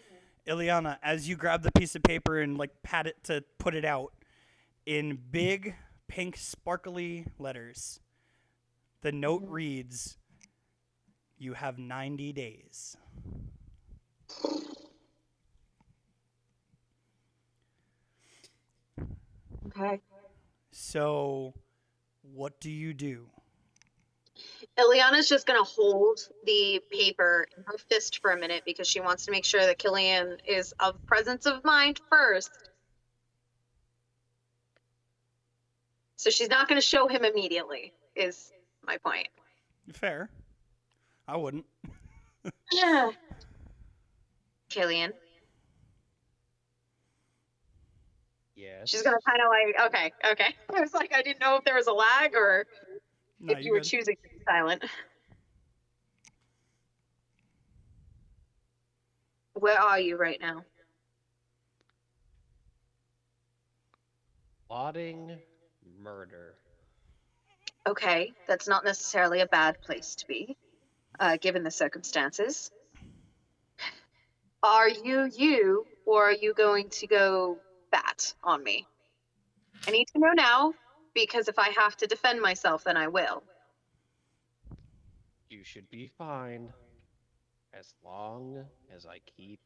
Ileana, as you grab the piece of paper and like pat it to put it out, in big pink sparkly letters, the note reads, "You have 90 days." Okay. So, what do you do? Ileana's just going to hold the paper in her fist for a minute because she wants to make sure that Killian is of presence of mind first. So she's not going to show him immediately, is my point. Fair. I wouldn't. Yeah. Killian. Yes. She's going to kind of like, okay. I was like, I didn't know if there was a lag or No, if you you're were good. choosing to be silent. Where are you right now? Plotting murder. Okay, that's not necessarily a bad place to be, given the circumstances. Are you, or are you going to go bat on me? I need to know now, because if I have to defend myself, then I will. You should be fine as long as I keep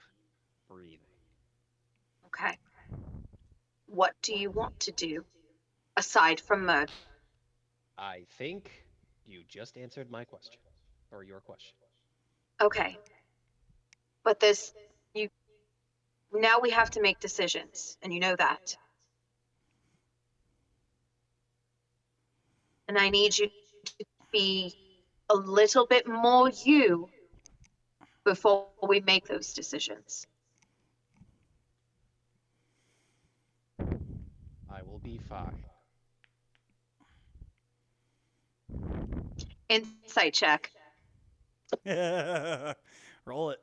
breathing. Okay. What do you want to do, aside from murder? I think you just answered my question, or your question. Okay. But now we have to make decisions, and you know that. And I need you to be a little bit more you before we make those decisions. I will be fine. Insight check. Roll it.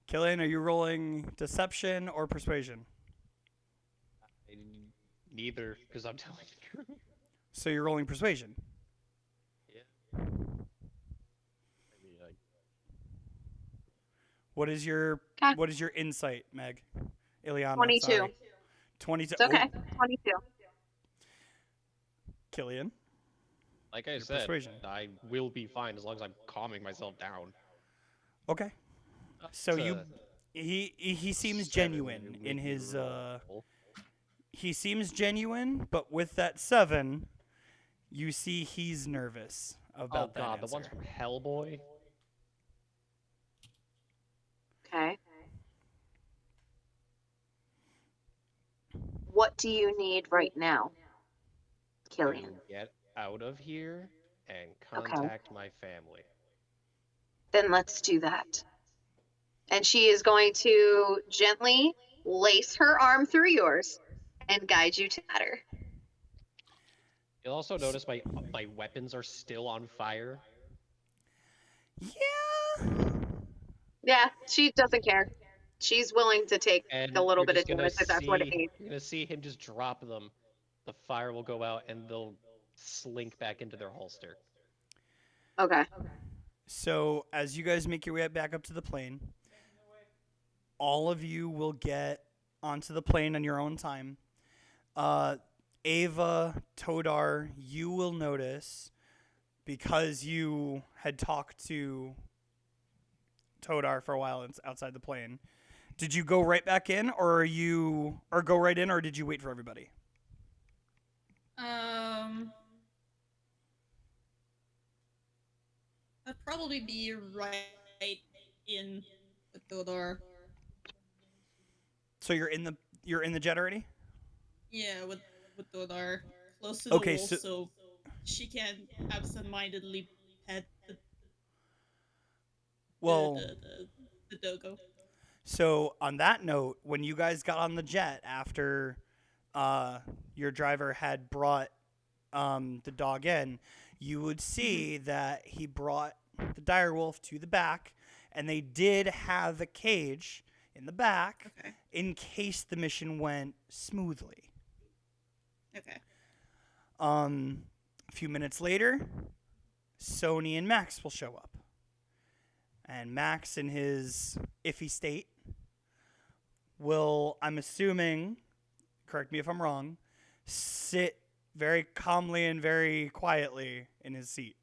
Killian, are you rolling deception or persuasion? Neither, because I'm telling the truth. So you're rolling persuasion. Yeah. I mean, What is your 'Kay. What is your insight, Meg? Ileana, 22. sorry. 22. It's okay. Oh, 22. Killian. like I Your said, persuasion. I will be fine as long as I'm calming myself down. Okay. So It's you a he seems 7 genuine in with his roll. he seems genuine, but with that 7, you see he's nervous Oh about that god, answer. the ones from Hellboy. Okay. What do you need right now, Killian? To get out of here and Okay. contact my family. Then let's do that. And she is going to gently lace her arm through yours and guide you to the ladder. You'll also notice my weapons are still on fire. Yeah. Yeah, she doesn't care. She's willing to take And a little you're bit of just gonna damage if that's what it see needs. you're gonna see him just drop them. The fire will go out and they'll slink back into their holster. Okay. So as you guys make your way back up to the plane, all of you will get onto the plane on your own time. Ava, Todar, you will notice, because you had talked to Todar for a while outside the plane. Did you go right back in, or go right in, or did you wait for everybody? I'd probably be right in with Todor. So you're in the jet already? Yeah, with Todor close to Okay, the wall, so- so she can absentmindedly pet Well, the dogo. so on that note, when you guys got on the jet after your driver had brought the dog in, you would see that he brought the direwolf to the back, and they did have a cage in the back Okay. in case the mission went smoothly. Okay. A few minutes later, Sony and Max will show up. And Max, in his iffy state, will, I'm assuming, correct me if I'm wrong, sit very calmly and very quietly in his seat.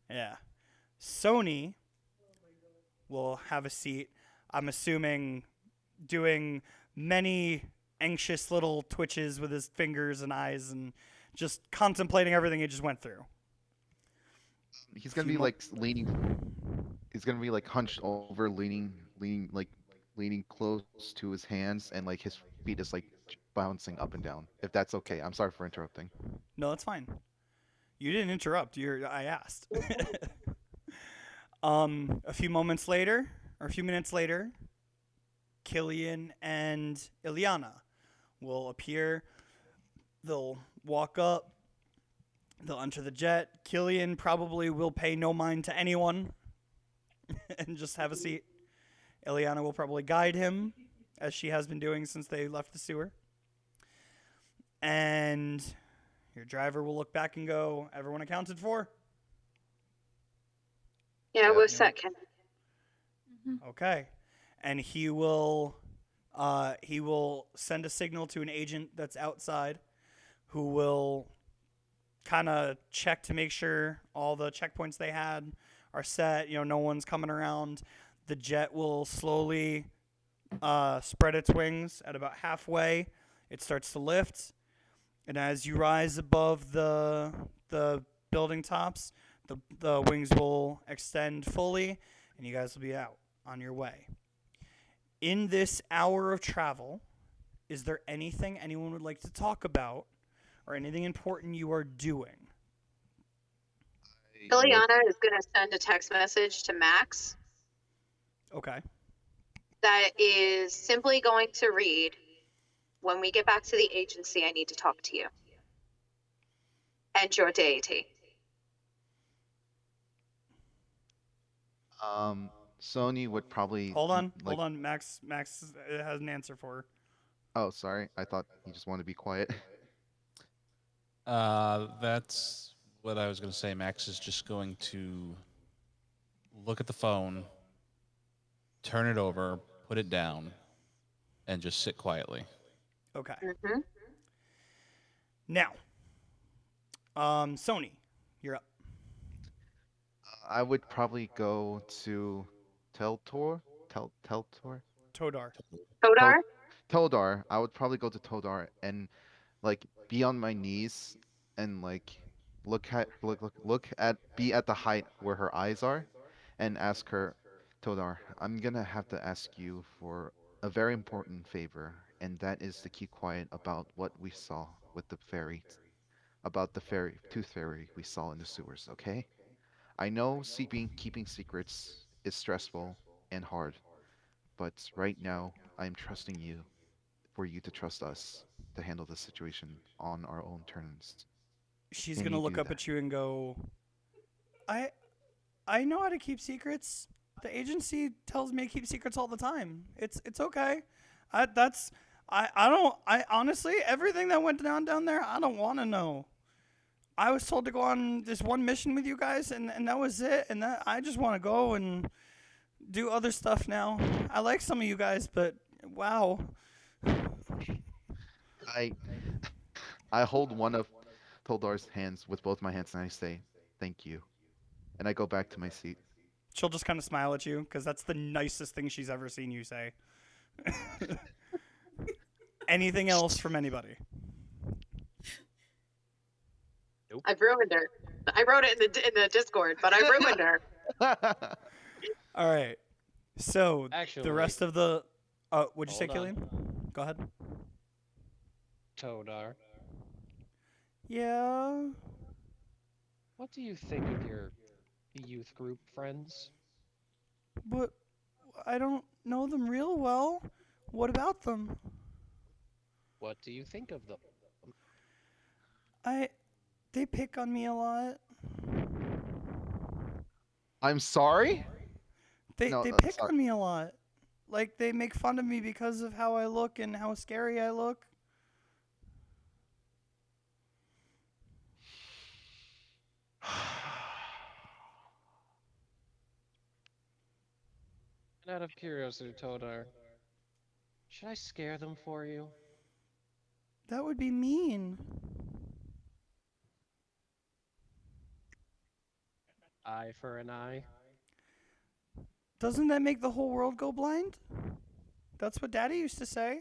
Yeah. Sony will have a seat, I'm assuming, doing many anxious little twitches with his fingers and eyes and just contemplating everything he just went through. He's gonna Few be mo- like leaning. He's gonna be like hunched over, leaning close to his hands, and like his feet is like bouncing up and down. If that's okay, I'm sorry for interrupting. No, that's fine. You didn't interrupt. I asked. A few moments later, or a few minutes later, Killian and Ileana will appear. They'll walk up. They'll enter the jet. Killian probably will pay no mind to anyone and just have a seat. Ileana will probably guide him, as she has been doing since they left the sewer. And your driver will look back and go, "Everyone accounted for?" Yeah, Yeah. we're set, Ken. Okay. And he will send a signal to an agent that's outside who will kind of check to make sure all the checkpoints they had are set. No one's coming around. The jet will slowly spread its wings at about halfway. It starts to lift, and as you rise above the building tops, the wings will extend fully, and you guys will be out on your way. In this hour of travel, is there anything anyone would like to talk about, or anything important you are doing? Liliana is going to send a text message to Max Okay. that is simply going to read, "When we get back to the agency, I need to talk to you. And your deity." Sony would probably Hold on. like. Hold on. Max has an answer for her. Oh, sorry. I thought you just wanted to be quiet. That's what I was going to say. Max is just going to look at the phone, turn it over, put it down, and just sit quietly. Okay. Mm-hmm. Now, Sony, you're up. I would probably go to Teltor. Teltor. Todar. Kodar? Todar. I would probably go to Todar and like be on my knees and like look at be at the height where her eyes are and ask her, Todar, I'm gonna have to ask you for a very important favor, and that is to keep quiet about what we saw with the fairy, about the tooth fairy we saw in the sewers, okay? I know keeping secrets is stressful and hard, but right now I'm trusting you for you to trust us to handle this situation on our own terms. She's Can gonna you look do up that? at you and go, I know how to keep secrets. The agency tells me to keep secrets all the time. It's okay. I honestly, everything that went down there, I don't want to know. I was told to go on this one mission with you guys, and that was it. And that I just want to go and do other stuff now. I like some of you guys, but wow. I I hold one of Toldar's hands with both my hands and I say, thank you. And I go back to my seat. She'll just kind of smile at you because that's the nicest thing she's ever seen you say. Anything else from anybody? I've ruined her. I wrote it in the Discord, but I ruined her. All right. So Actually, the rest of the what'd you say, hold on. Killian? Go ahead. Todar, Yeah. what do you think of your youth group friends? But I don't know them real well. What about them? What do you think of them? They pick on me a lot. I'm sorry? They No, pick sorry. on me a lot. Like they make fun of me because of how I look and how scary I look. And out of curiosity, Todar, should I scare them for you? That would be mean. Eye for an eye. Doesn't that make the whole world go blind? That's what Daddy used to say.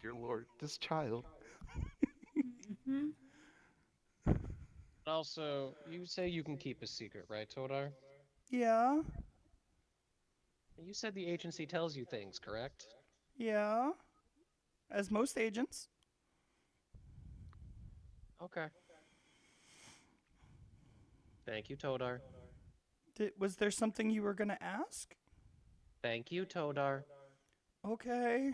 Dear Lord, this child. Hmm. Also, you say you can keep a secret, right, Todar? Yeah. You said the agency tells you things, correct? Yeah. As most agents. Okay. Thank you, Todar. Was there something you were gonna ask? Thank you, Todar. Okay.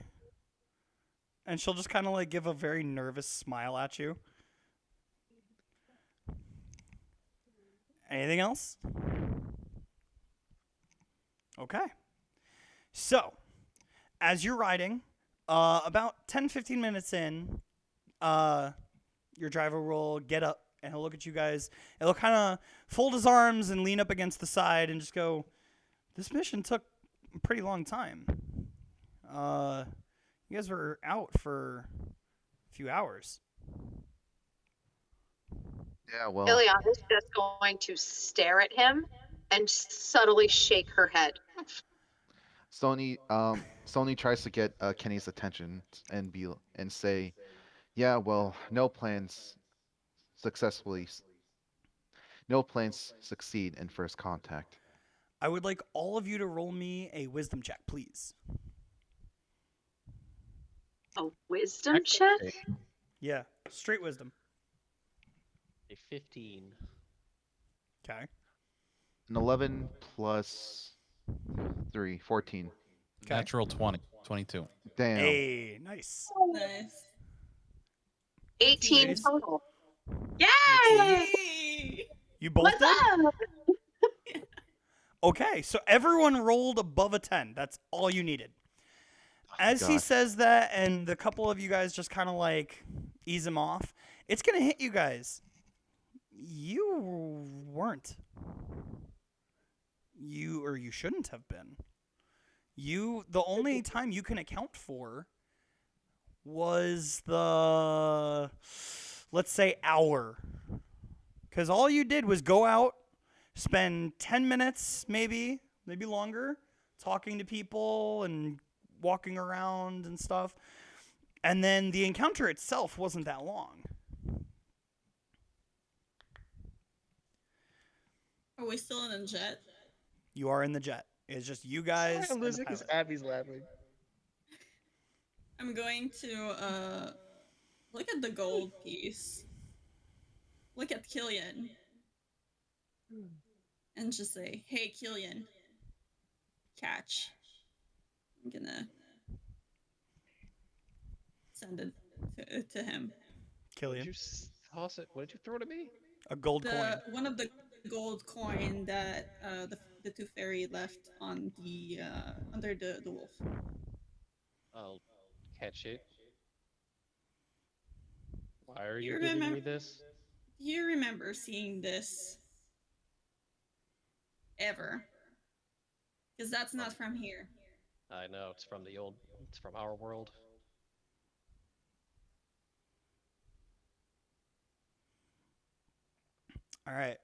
And she'll just kind of like give a very nervous smile at you. Anything else? Okay. So, as you're riding, about 10-15 minutes in, your driver will get up and he'll look at you guys. And he'll kind of fold his arms and lean up against the side and just go, "This mission took a pretty long time. You guys were out for a few hours. Yeah, well, Ileana's just going to stare at him and subtly shake her head. Sony tries to get Kenny's attention and say, "Yeah, well, successfully, no plans succeed in first contact." I would like all of you to roll me a wisdom check, please. A wisdom check? Yeah, straight wisdom. A 15. Okay. An 11 plus 3, 14. Okay. Natural 20, 22. Damn. Hey, nice. Nice. 18 Ladies? total. Yay! Yay! You both What's did? up? Okay, so everyone rolled above a 10. That's all you needed. As he gosh. says that, and the couple of you guys just kind of like ease him off, it's going to hit you guys. You weren't. You shouldn't have been. The only time you can account for was the, let's say, hour. Because all you did was go out, spend 10 minutes, maybe longer, talking to people and walking around and stuff. And then the encounter itself wasn't that long. Are we still in a jet? You are in the jet. It's just you guys. I'm and the losing because pilot. Abby's laughing. I'm going to look at the gold piece. Look at Killian. And just say, "Hey, Killian, catch." I'm gonna send it to him. Killian. Did you toss it? What did you throw to me? A gold coin. One of the gold coin that the Tooth Fairy left on the under the wolf. I'll catch it. Why are You you giving me remember- this? Do you remember seeing this ever? Because that's not from here. I know it's from it's from our world. All right.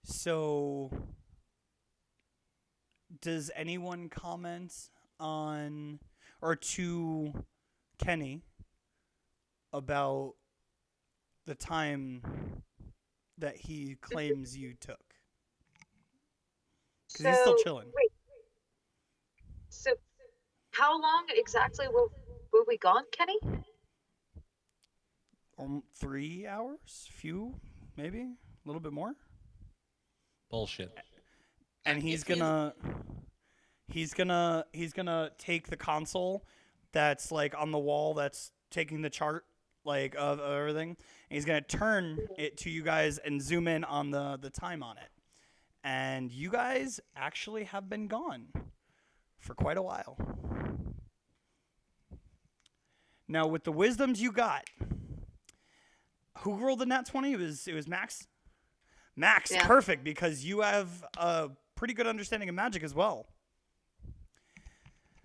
So, does anyone comment on or to Kenny about the time that he claims you took? Because he's still chilling. Wait. So, how long exactly were we gone, Kenny? 3 hours? Few? Maybe? A little bit more? Bullshit. And he's If he's- gonna take the console that's like on the wall that's taking the chart like of everything, and he's gonna turn it to you guys and zoom in on the time on it. And you guys actually have been gone for quite a while. Now with the wisdoms you got, who rolled the nat 20? It was Max. Max, Yeah. perfect, because you have a pretty good understanding of magic as well.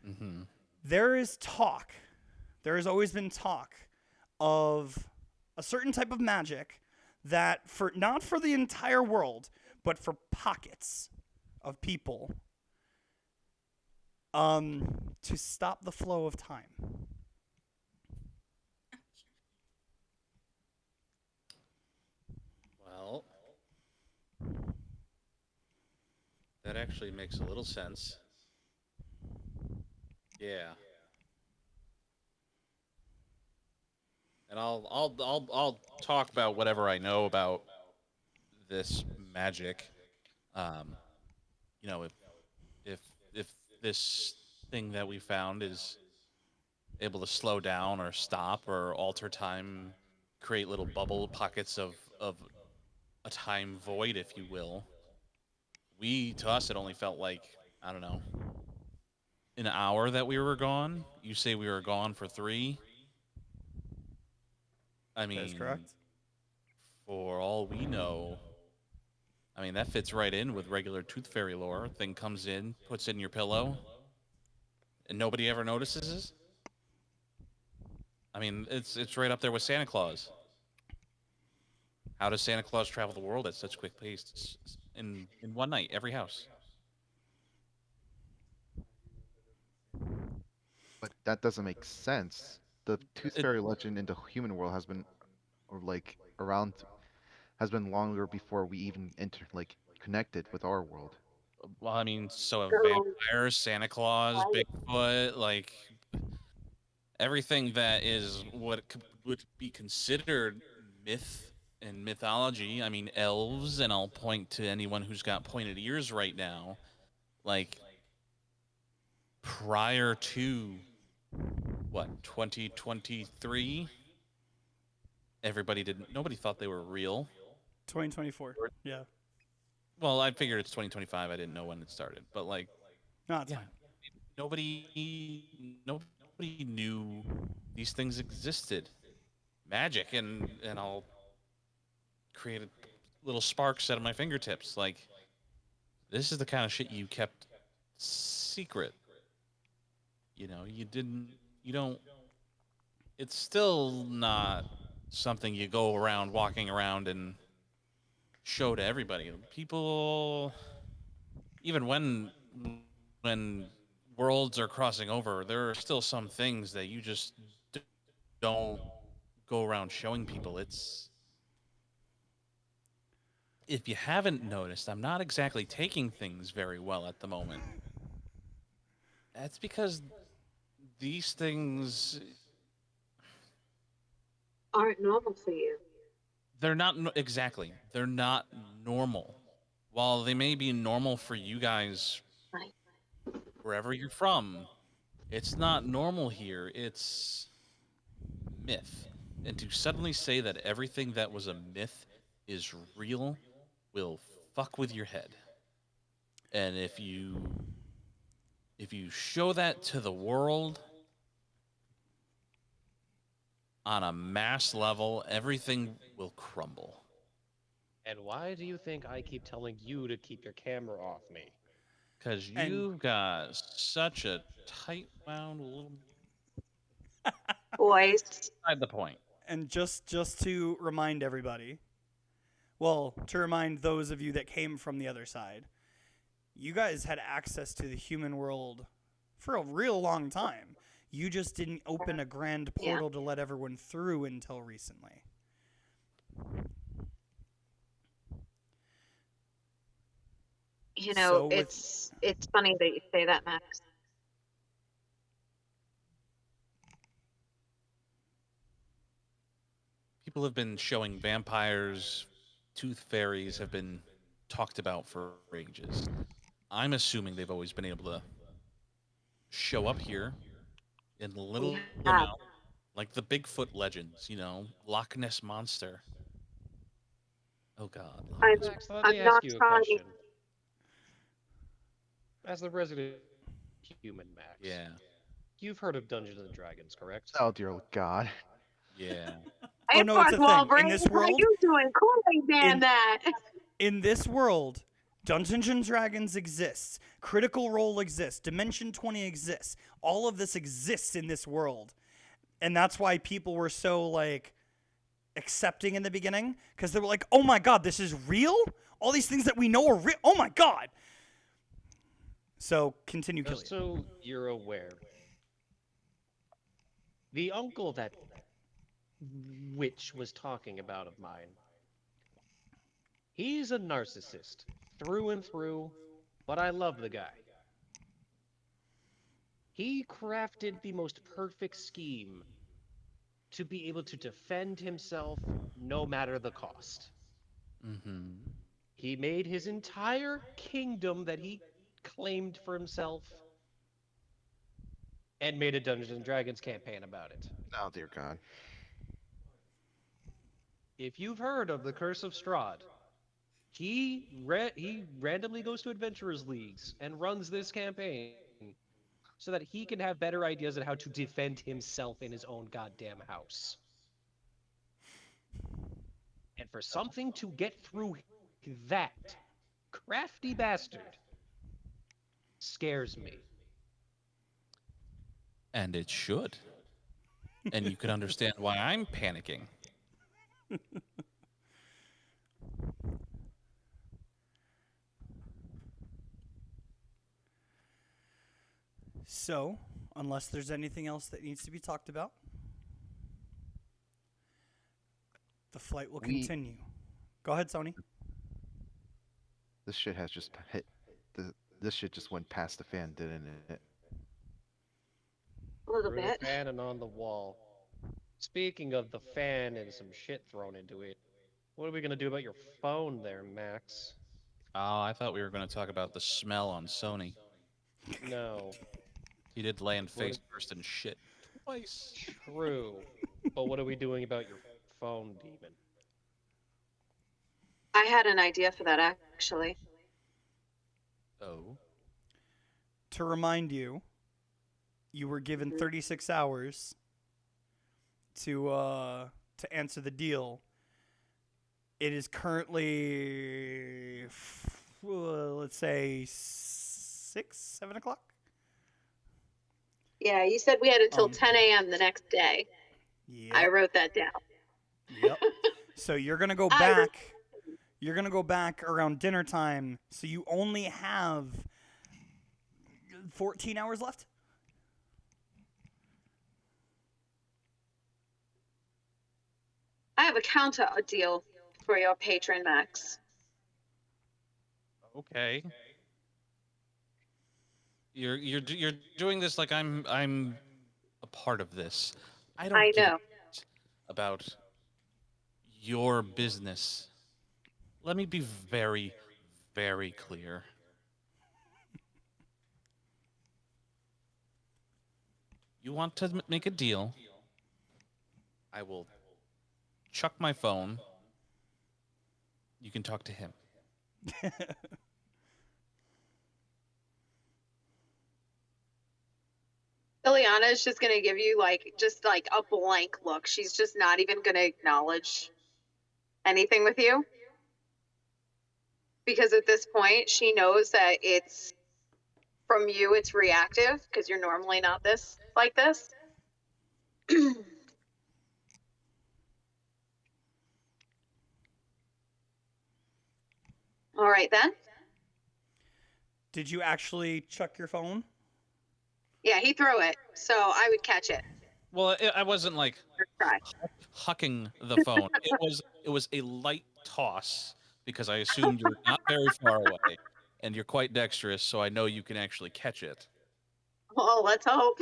Mm-hmm. There is talk. There has always been talk of a certain type of magic that not for the entire world, but for pockets of people, to stop the flow of time. Well, that actually makes a little sense. Yeah. And I'll talk about whatever I know about this magic. You know, if this thing that we found is able to slow down or stop or alter time, create little bubble pockets of a time void, if you will. To us, it only felt like, I don't know, an hour that we were gone. You say we were gone for 3. I mean, That is correct. for all we know, I mean, that fits right in with regular Tooth Fairy lore. Thing comes in, puts in your pillow, and nobody ever notices. I mean, it's right up there with Santa Claus. How does Santa Claus travel the world at such quick pace? In one night, every house. But that doesn't make sense. The Tooth It- Fairy legend in the human world has been, or like around, has been longer before we even connected with our world. Well, I mean, so have Go vampires, Santa Claus, right. Bigfoot, like everything that is what would be considered myth and mythology. I mean, elves, and I'll point to anyone who's got pointed ears right now. Like prior to what 2023, nobody thought they were real. 2024. Yeah. Well, I figured it's 2025. I didn't know when it started, but like, No, it's yeah, fine. nobody knew these things existed. Magic, and I'll create a little sparks out of my fingertips. Like, this is the kind of shit you kept secret. You know, you don't. It's still not something you go around walking around and show to everybody. People, even when worlds are crossing over, there are still some things that you just don't go around showing people. It's, if you haven't noticed, I'm not exactly taking things very well at the moment. That's because these things, Aren't normal for you. they're not exactly, they're not normal. While they may be normal for you guys Right. wherever you're from, it's not normal here. It's myth. And to suddenly say that everything that was a myth is real will fuck with your head. And if you show that to the world on a mass level, everything will crumble. And why do you think I keep telling you to keep your camera off me? Because And- you've got such a tight wound little Boys. beside the point. And just to remind everybody, well, to remind those of you that came from the other side, you guys had access to the human world for a real long time. You just didn't open a grand Yeah. portal to let everyone through until recently. You know, So with- it's funny that you say that, Max. People have been showing vampires, tooth fairies have been talked about for ages. I'm assuming they've always been able to show up here in little Yeah. amount, like the Bigfoot legends, you know, Loch Ness monster. Oh God. Loch I'm- Ness- Max, let me I'm ask not you a trying- question. As the resident human, Max. Yeah, You've heard of Dungeons and Dragons, correct? Oh dear God. yeah. Oh, Of no, it's course, a thing. In Walbrain, this how world- you doing? Kool-Aid Man in- that. In this world, Dungeons and Dragons exists. Critical Role exists. Dimension 20 exists. All of this exists in this world. And that's why people were so, like, accepting in the beginning. Because they were like, oh my god, this is real? All these things that we know are real? Oh my god! So, continue, Just Killian. so you're aware, the uncle that witch was talking about of mine, he's a narcissist through and through, but I love the guy. He crafted the most perfect scheme to be able to defend himself no matter the cost. Mm-hmm. He made his entire kingdom that he claimed for himself and made a Dungeons and Dragons campaign about it. Oh dear God. If you've heard of the Curse of Strahd, he randomly goes to adventurers leagues and runs this campaign so that he can have better ideas on how to defend himself in his own goddamn house. And for something to get through that crafty bastard scares me. And it should. and you can understand why I'm panicking. So, unless there's anything else that needs to be talked about, the flight will We- continue. Go ahead, Sony. This shit has just hit. This shit just went past the fan, didn't it? A little Through bit. the fan and on the wall. Speaking of the fan and some shit thrown into it, what are we gonna do about your phone there, Max? Oh, I thought we were going to talk about the smell on Sony. No. He did land What face is- first in shit twice. True. But what are we doing about your phone, demon? I had an idea for that actually. Oh. To remind you, you were given 36 hours to answer the deal. It is currently, let's say, 7 o'clock. Yeah, you said we had until Um, 10 a.m. the next day. Yeah. I wrote that down. Yep. So you're gonna go I back. You're gonna go back around dinner time. So you only have 14 hours left. I have a counter deal for your patron, Max. Okay. You're doing this like I'm a part of this. I don't I give a know. shit about your business. Let me be very, very clear. You want to make a deal? I will chuck my phone. You can talk to him. Ileana is just gonna give you just like a blank look. She's just not even gonna acknowledge anything with you. Because at this point she knows that it's from you, it's reactive, because you're normally not this like this. All right then. Did you actually chuck your phone? Yeah, he threw it, so I would catch it. Well, I wasn't like Or try. hucking the phone. It was a light toss because I assumed you were not very far away, and you're quite dexterous, so I know you can actually catch it. Oh, let's hope.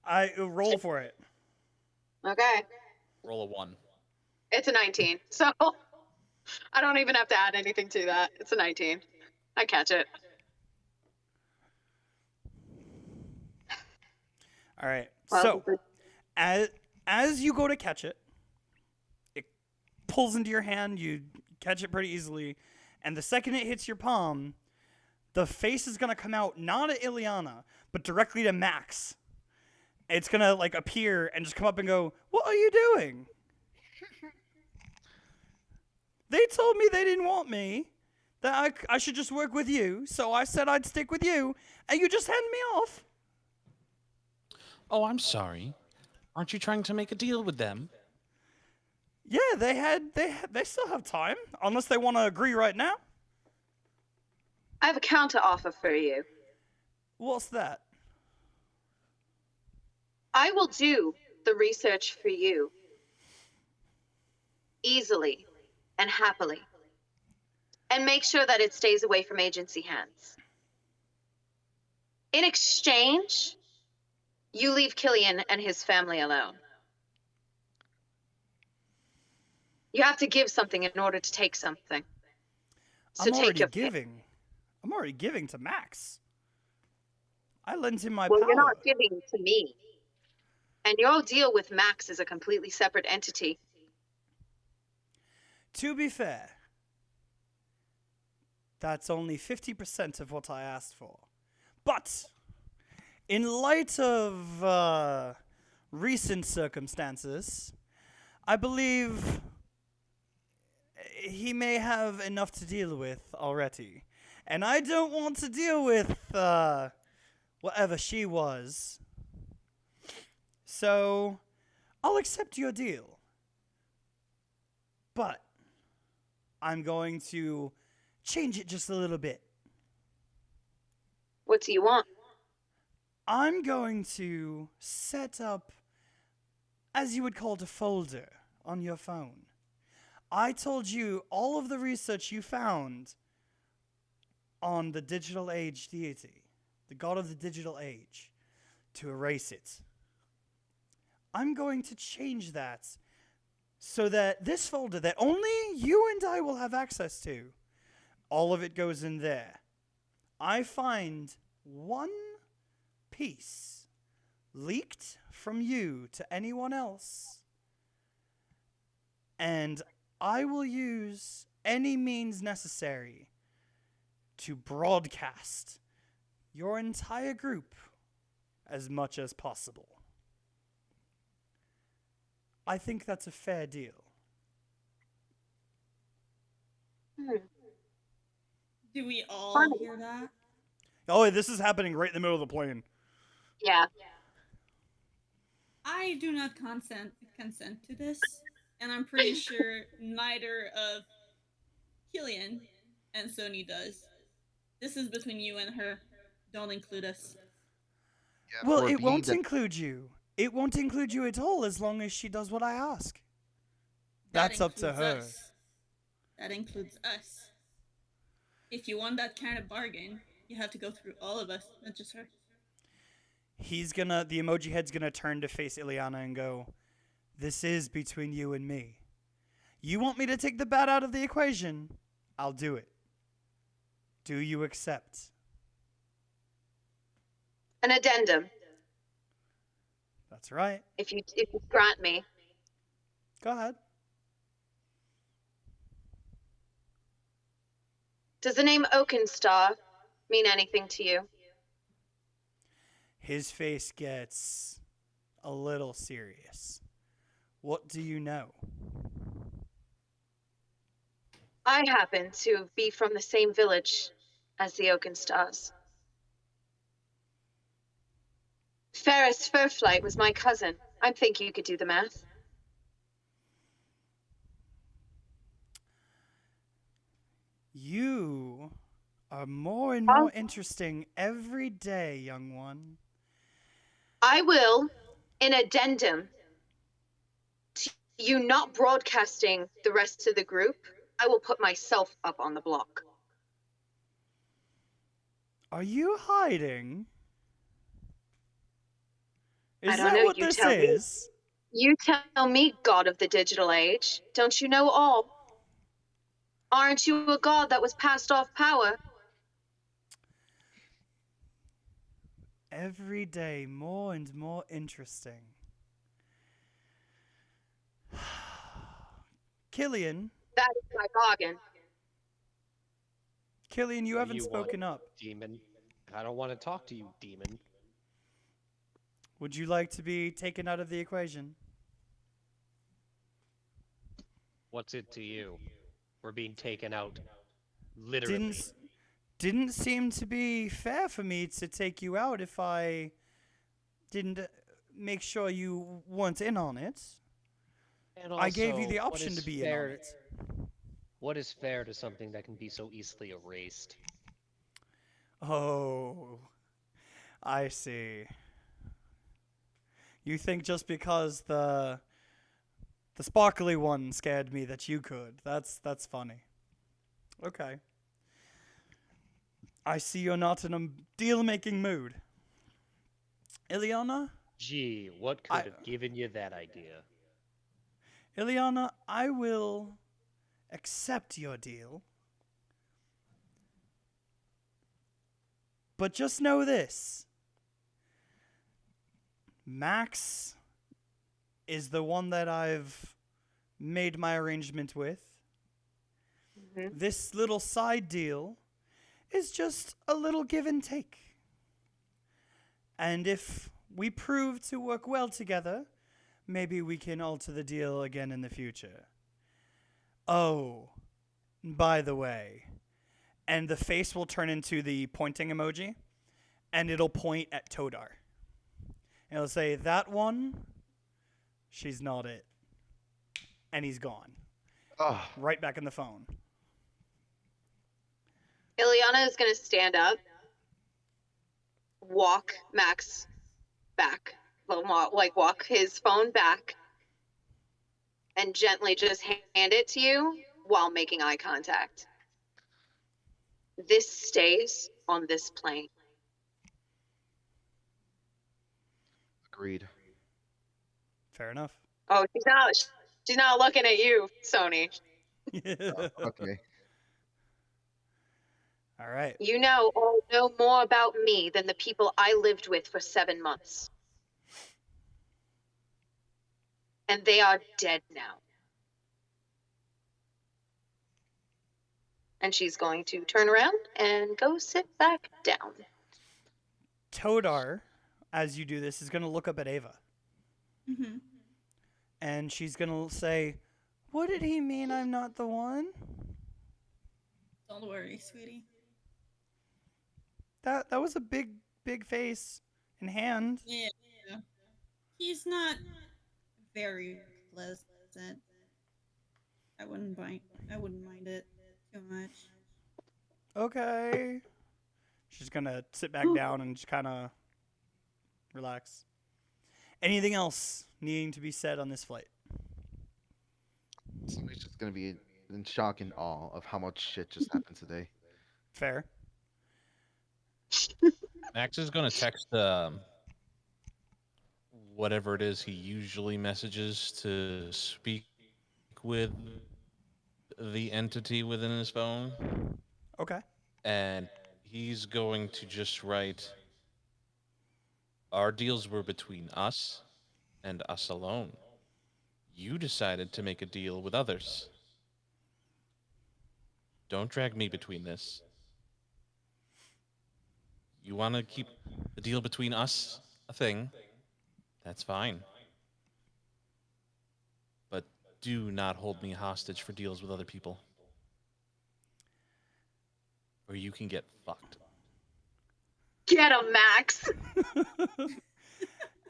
I roll for it. Okay. Roll a 1. It's a 19, so I don't even have to add anything to that. It's a 19. I catch it. All right. Well, So, as you go to catch it, it pulls into your hand. You catch it pretty easily, and the second it hits your palm, the face is gonna come out not at Ileana, but directly to Max. It's gonna like appear and just come up and go, "What are you doing?" They told me they didn't want me. That I should just work with you, so I said I'd stick with you, and you just hand me off. Oh, I'm sorry. Aren't you trying to make a deal with them? Yeah, they still have time, unless they want to agree right now. I have a counter offer for you. What's that? I will do the research for you easily and happily, and make sure that it stays away from agency hands. In exchange, you leave Killian and his family alone. You have to give something in order to take something. So I'm take already your pick. giving. I'm already giving to Max. I lent him my Well, power. you're not giving to me. And your deal with Max is a completely separate entity. To be fair, that's only 50% of what I asked for. But, in light of recent circumstances, I believe he may have enough to deal with already. And I don't want to deal with whatever she was. So, I'll accept your deal. But I'm going to change it just a little bit. What do you want? I'm going to set up, as you would call it, a folder on your phone. I told you all of the research you found on the digital age deity, the god of the digital age, to erase it. I'm going to change that so that this folder that only you and I will have access to, all of it goes in there. I find one piece leaked from you to anyone else, and I will use any means necessary to broadcast your entire group as much as possible. I think that's a fair deal. Do we all Funny. hear that? Oh, this is happening right in the middle of the plane. Yeah. I do not consent to this, and I'm pretty sure neither of Killian and Sony does. This is between you and her. Don't include us. Yeah, Well, for it B, won't the- include you. It won't include you at all as long as she does what I ask. That That's up to includes her. us. That includes us. If you want that kind of bargain, you have to go through all of us, not just her. The emoji head's gonna turn to face Ileana and go, "This is between you and me. You want me to take the bat out of the equation? I'll do it. Do you accept?" An addendum, That's right. if you grant me. Go ahead. Does the name Oakenstar mean anything to you? His face gets a little serious. What do you know? I happen to be from the same village as the Oakenstars. Ferris Furflight was my cousin. I think you could do the math. You are more and more interesting every day, young one. I will, in addendum to you not broadcasting the rest of the group, I will put myself up on the block. Are you hiding? Is I don't that know, what you this tell me. is? You tell me, God of the digital age, don't you know all? Aren't you a god that was passed off power? Every day more and more interesting. Killian, That is my bargain. Killian, you What do haven't you want? spoken up. Demon. I don't want to talk to you, demon. Would you like to be taken out of the equation? What's it to you? We're being taken out. Literally. Didn't seem to be fair for me to take you out if I didn't make sure you weren't in on it. And I gave you also, the what option is to be in fair- on it. What is fair to something that can be so easily erased? Oh, I see. You think just because the sparkly one scared me that you could. That's funny. Okay. I see you're not in a deal-making mood. Ileana? Gee, what could have given you that idea? Ileana, I will accept your deal. But just know this. Max is the one that I've made my arrangement with. Mhm. This little side deal is just a little give and take. And if we prove to work well together, maybe we can alter the deal again in the future. Oh, by the way, and the face will turn into the pointing emoji, and it'll point at Todar. And he'll say, that one, she's not it. And he's gone. Oh, Right back in the phone. Ileana is going to stand up, walk Max back, like walk his phone back, and gently just hand it to you while making eye contact. This stays on this plane. agreed. Fair enough. Oh, she's not looking at you, Sony. Okay. All right. You know more about me than the people I lived with for 7 months. And they are dead now. And she's going to turn around and go sit back down. Todar, as you do this, is going to look up at Ava. Mm-hmm. And she's going to say, what did he mean I'm not the one? Don't worry, sweetie. That was a big face and hand. Yeah. He's not very pleasant. I wouldn't mind it too much. Okay. She's going to sit back down and just kind of relax. Anything else needing to be said on this flight? Somebody's just gonna be in shock and awe of how much shit just happened today. Fair. Max is going to text whatever it is he usually messages to speak with the entity within his phone. Okay. And he's going to just write, our deals were between us and us alone. You decided to make a deal with others. Don't drag me between this. You want to keep the deal between us a thing? That's fine. But do not hold me hostage for deals with other people. Or you can get fucked. Get him, Max!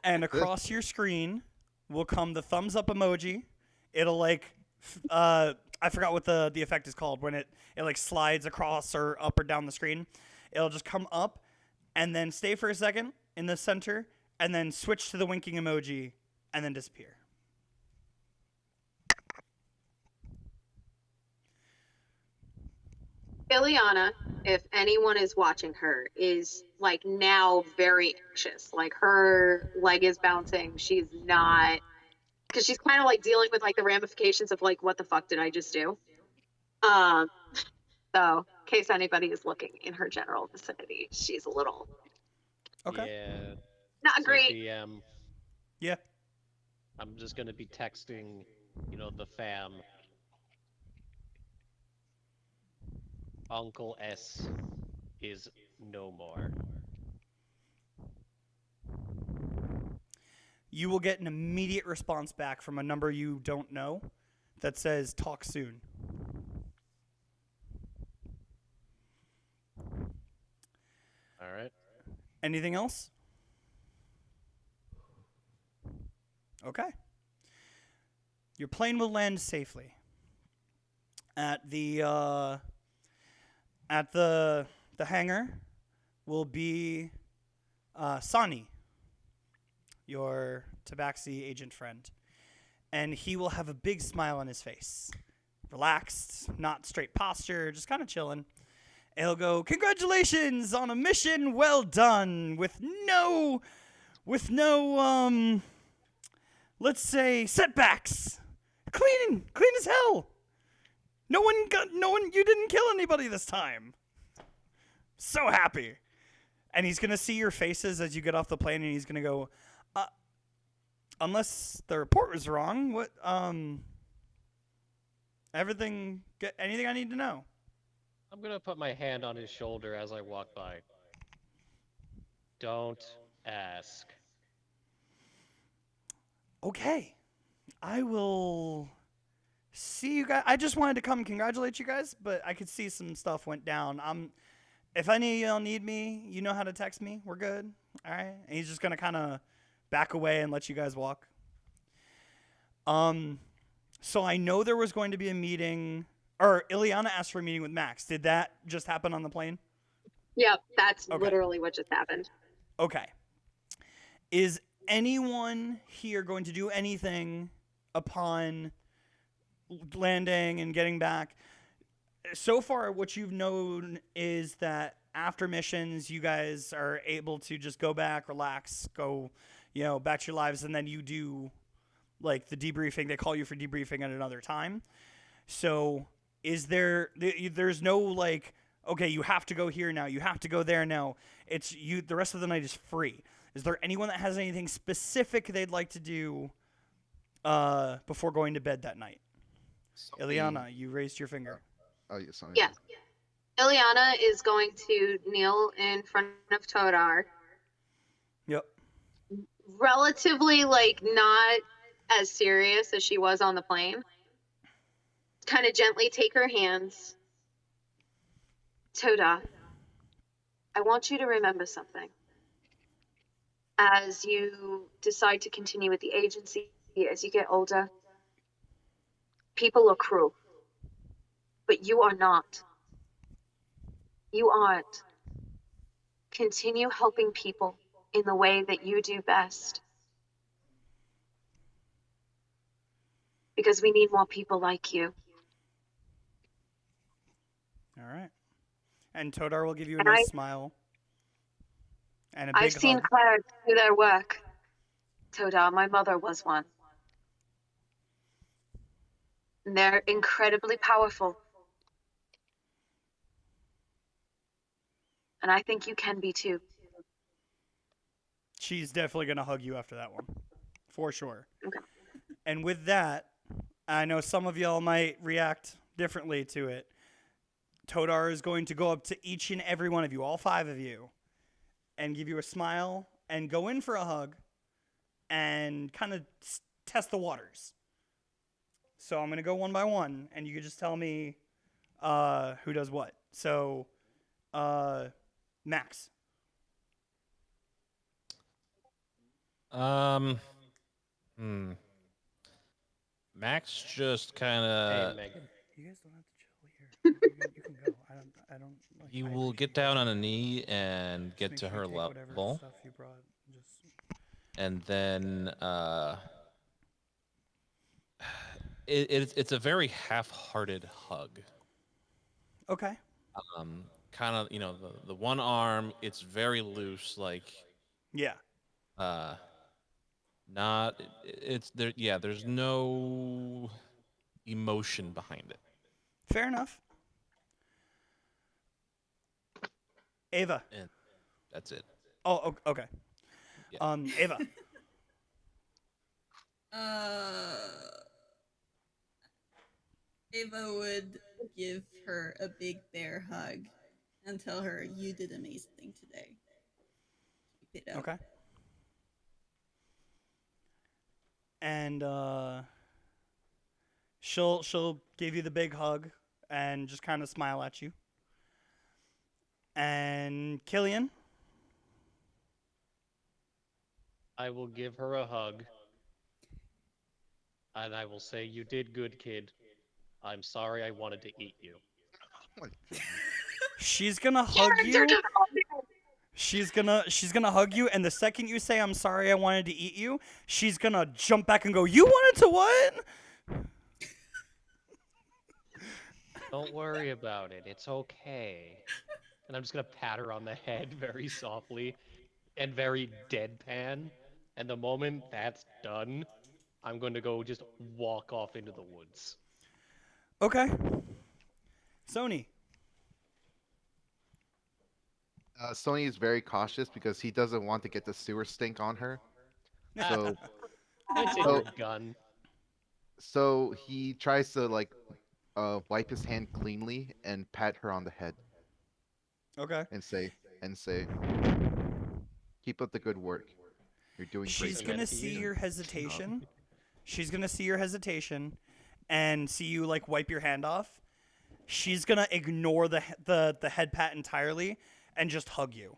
And across your screen will come the thumbs up emoji. It'll like, I forgot what the effect is called when it like slides across or up or down the screen. It'll just come up and then stay for a second in the center and then switch to the winking emoji and then disappear. Ileana, if anyone is watching her, is like now very anxious. Like her leg is bouncing. She's not, because she's kind of like dealing with like the ramifications of like, what the fuck did I just do? So in case anybody is looking in her general vicinity, she's a little Okay. Yeah. not great. DM, Yeah. I'm just gonna be texting, the fam. Uncle S is no more. You will get an immediate response back from a number you don't know that says talk soon. All right. Anything else? Okay. Your plane will land safely at the hangar. Will be Sani, your Tabaxi agent friend, and he will have a big smile on his face, relaxed, not straight posture, just kind of chilling. And he'll go, "Congratulations on a mission well done with no let's say setbacks. Clean as hell. No one, you didn't kill anybody this time. So happy." And he's going to see your faces as you get off the plane, and he's going to go, unless the report was wrong, what, anything I need to know? I'm gonna put my hand on his shoulder as I walk by. Don't ask. Okay. I will see you guys. I just wanted to come congratulate you guys, but I could see some stuff went down. If any of y'all need me, you know how to text me. We're good. All right. And he's just going to kind of back away and let you guys walk. So I know there was going to be a meeting, or Ileana asked for a meeting with Max. Did that just happen on the plane? Yep, that's Okay. literally what just happened. Okay. Is anyone here going to do anything upon landing and getting back? So far, what you've known is that after missions, you guys are able to just go back, relax, go, back to your lives, and then you do, like, the debriefing. They call you for debriefing at another time. So is there's no, like, okay, you have to go here now, you have to go there now. It's you. The rest of the night is free. Is there anyone that has anything specific they'd like to do before going to bed that night? Ileana, you raised your finger. Oh, yeah, sorry. Yeah. Ileana is going to kneel in front of Todar. Yep. Relatively, like, not as serious as she was on the plane. Kind of gently take her hands. Toda, I want you to remember something. As you decide to continue with the agency, as you get older, people are cruel. But you are not. You aren't. Continue helping people in the way that you do best. Because we need more people like you. All right. And Todar will give you a And nice smile. And a big I've seen hug. Claire do their work. Todar, my mother was one. And they're incredibly powerful. And I think you can be too. She's definitely going to hug you after that one. For sure. Okay. And with that, I know some of y'all might react differently to it. Todar is going to go up to each and every one of you, all 5 of you, and give you a smile and go in for a hug and kind of test the waters. So I'm going to go one by one, and you can just tell me who does what. So, Max. Max just kind Hey, of Megan. You guys don't have to chill here. You can go. I don't. Like, he I will appreciate get down on a knee and Just get make to sure her you take whatever level, stuff you brought. Just and then it's a very half-hearted hug. okay. Kind of, the one arm, it's very loose, like Yeah. not it's there. Yeah, there's no emotion behind it. Fair enough. Ava. And that's it. Oh, okay. Yeah. Ava. Ava would give her a big bear hug and tell her, "You did amazing today. Keep it up." Okay. And she'll give you the big hug and just kind of smile at you. And Killian. I will give her a hug. And I will say, "You did good, kid. I'm sorry I wanted to eat you." She's gonna hug you. She's gonna hug you, and the second you say "I'm sorry, I wanted to eat you," she's gonna jump back and go, "You wanted to what?" Don't worry about it. It's okay. And I'm just gonna pat her on the head very softly and very deadpan. And the moment that's done, I'm going to go just walk off into the woods. Okay. Sony. Sony is very cautious because he doesn't want to get the sewer stink on her. So, It's in your gun. so he tries to wipe his hand cleanly and pat her on the head Okay. and say, "Keep up the good work. You're doing She's great." gonna see your hesitation. She's gonna see your hesitation, and see you wipe your hand off. She's gonna ignore the head pat entirely and just hug you.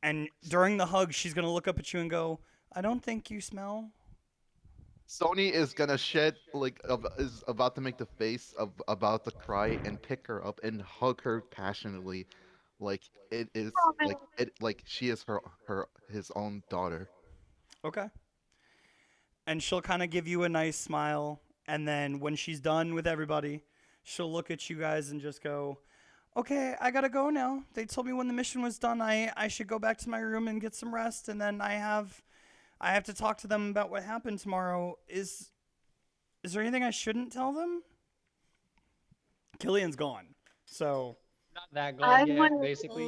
And during the hug, she's gonna look up at you and go, I don't think you smell. Sony is gonna shed is about to make the face of about to cry and pick her up and hug her passionately, like it is Oh, man. like she is his own daughter. Okay. And she'll kind of give you a nice smile, and then when she's done with everybody, she'll look at you guys and just go, "Okay, I gotta go now. They told me when the mission was done, I should go back to my room and get some rest, and then I have to talk to them about what happened tomorrow. Is there anything I shouldn't tell them?" Killian's gone, so Not that I gone yet, wanna- basically.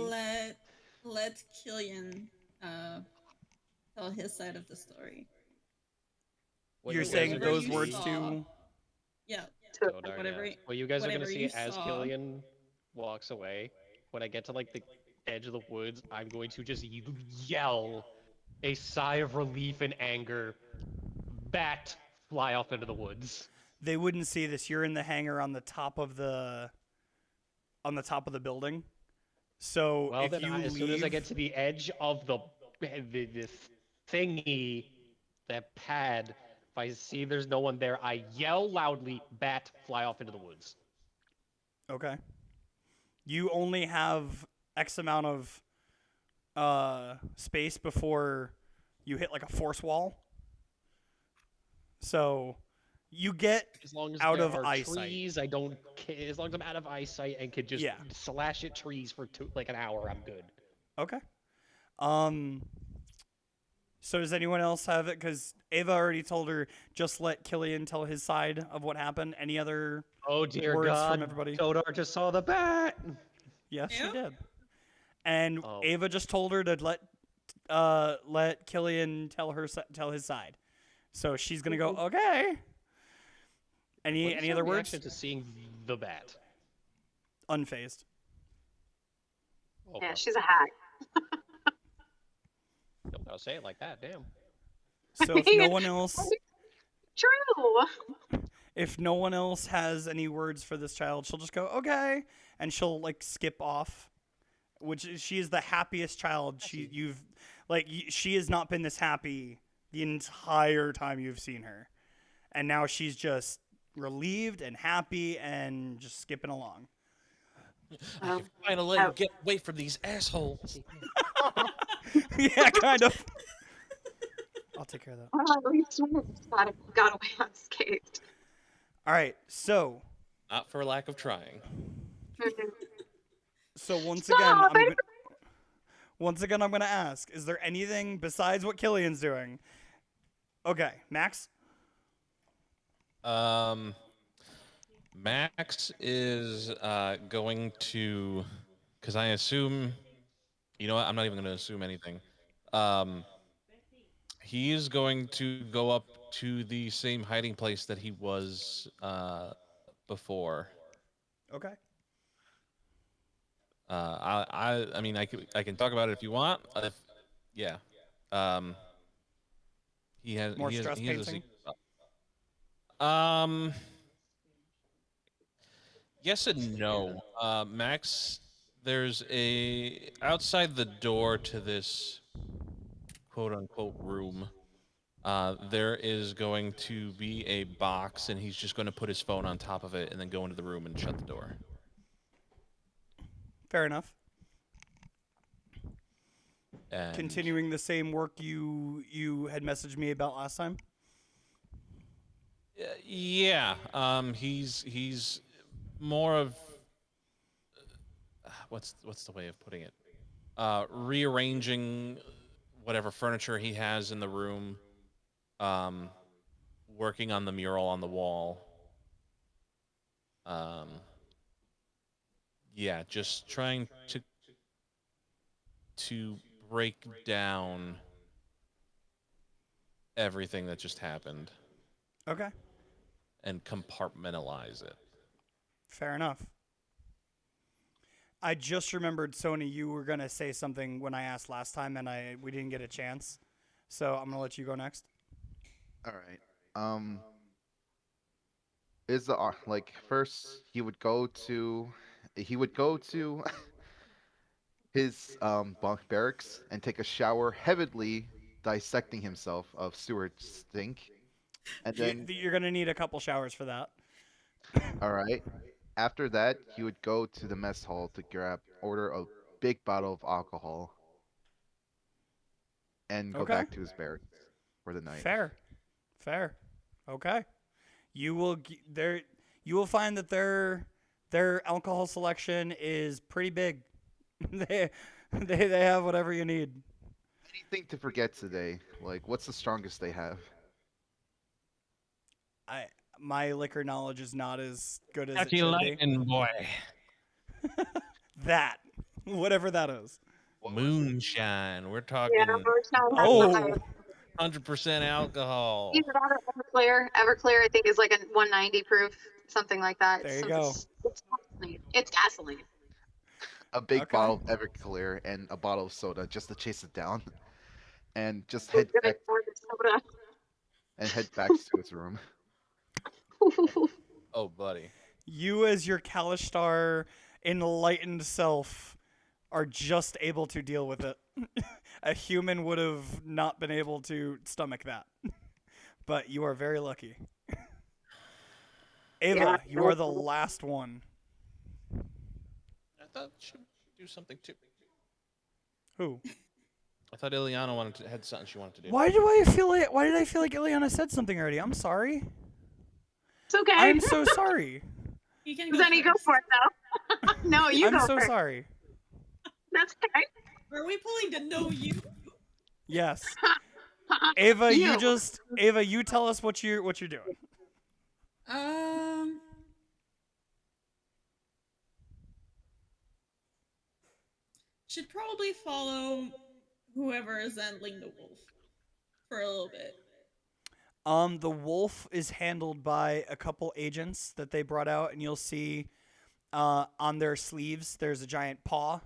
Let Killian tell his side of the story. What you're you guys saying are gonna those you words saw. to. Yeah. To- So darn, Whatever- yeah. What you guys are gonna whatever see you as saw. Killian walks away. When I get to like the edge of the woods, I'm going to just yell a sigh of relief and anger. Bat fly off into the woods. They wouldn't see this. You're in the hangar on the top of the building. So Well, if then you as soon as I leave- get to the edge of the thingy, that pad, if I see there's no one there, I yell loudly, bat fly off into the woods. Okay. You only have X amount of space before you hit like a force wall. So you get As long as out there of are eyesight. trees, I don't care. As long as I'm out of eyesight and could just Yeah. slash at trees for like an hour, I'm good. Okay. So does anyone else have it? Because Ava already told her just let Killian tell his side of what happened. Any other? Oh dear Words God! from everybody. Todar just saw the bat. Yes, she Yeah. did. And Oh. Ava just told her to let Killian tell his side. So she's gonna go okay. What Any is your other words? reaction to seeing the bat? Unfazed. Oh, Yeah, fuck. she's a hack. I'll say it like that. Damn. So if no one else, True. if no one else has any words for this child, she'll just go okay, and she'll like skip off. She is the happiest child she has not been this happy the entire time you've seen her, and now she's just relieved and happy and just skipping along. I can finally let you get away from these assholes. Yeah, kind of. I'll take care of that. Oh, at least one got away unscathed. All right, so Not for lack of trying. once Stop, again, I- I'm gonna ask: is there anything besides what Killian's doing? Okay, Max. Max is going to, because I assume, you know what? I'm not even going to assume anything. He is going to go up to the same hiding place that he was before. Okay. I mean, I can talk about it if you want. Yeah. He has More he has, stress he has a painting? secret. Yes and no. Max, there's outside the door to this quote unquote room. There is going to be a box, and he's just going to put his phone on top of it and then go into the room and shut the door. Fair enough. And Continuing the same work you had messaged me about last time. Yeah. He's more of what's the way of putting it? Rearranging whatever furniture he has in the room. Working on the mural on the wall. Yeah, just trying to break down everything that just happened Okay. and compartmentalize it. Fair enough. I just remembered, Sony, you were gonna say something when I asked last time, and we didn't get a chance. So I'm gonna let you go next. All right. Is the like first he would go to his bunk barracks and take a shower heavily dissecting himself of sewer stink, and then You're gonna need a couple showers for that. all right. After that, he would go to the mess hall to order a big bottle of alcohol, and go Okay. back to his barracks for the night. Fair. Okay. You will there. You will find that their alcohol selection is pretty big. they they have whatever you need. Anything to forget today? Like, what's the strongest they have? My liquor knowledge is not as good as it Happy should be. lightning boy. That, whatever that is. Moonshine. We're Yeah, talking Moonshine. Oh, 100% alcohol. Either that or Everclear. Everclear, I think, is like a 190 proof, something like that. There you It's- go. It's gasoline. It's gasoline. A big Okay. bottle of Everclear and a bottle of soda just to chase it down, and just We're head gonna back pour the to his room. soda. Oh, buddy. you as your Kalishtar enlightened self are just able to deal with it. A human would have not been able to stomach that. But you are very lucky. Ava, Yeah. you are the last one. I thought she would do something too. Who? I thought Ileana had something she wanted to do. Why did I feel like Ileana said something already? I'm sorry. It's okay. I'm so sorry. You can go Then you go first. for it, though. No, you I'm go so first. sorry. That's okay. Are we pulling to know you? Yes. Ava, You. you tell us what you're doing. Should probably follow whoever is handling the wolf for a little bit. The wolf is handled by a couple agents that they brought out, and you'll see on their sleeves there's a giant paw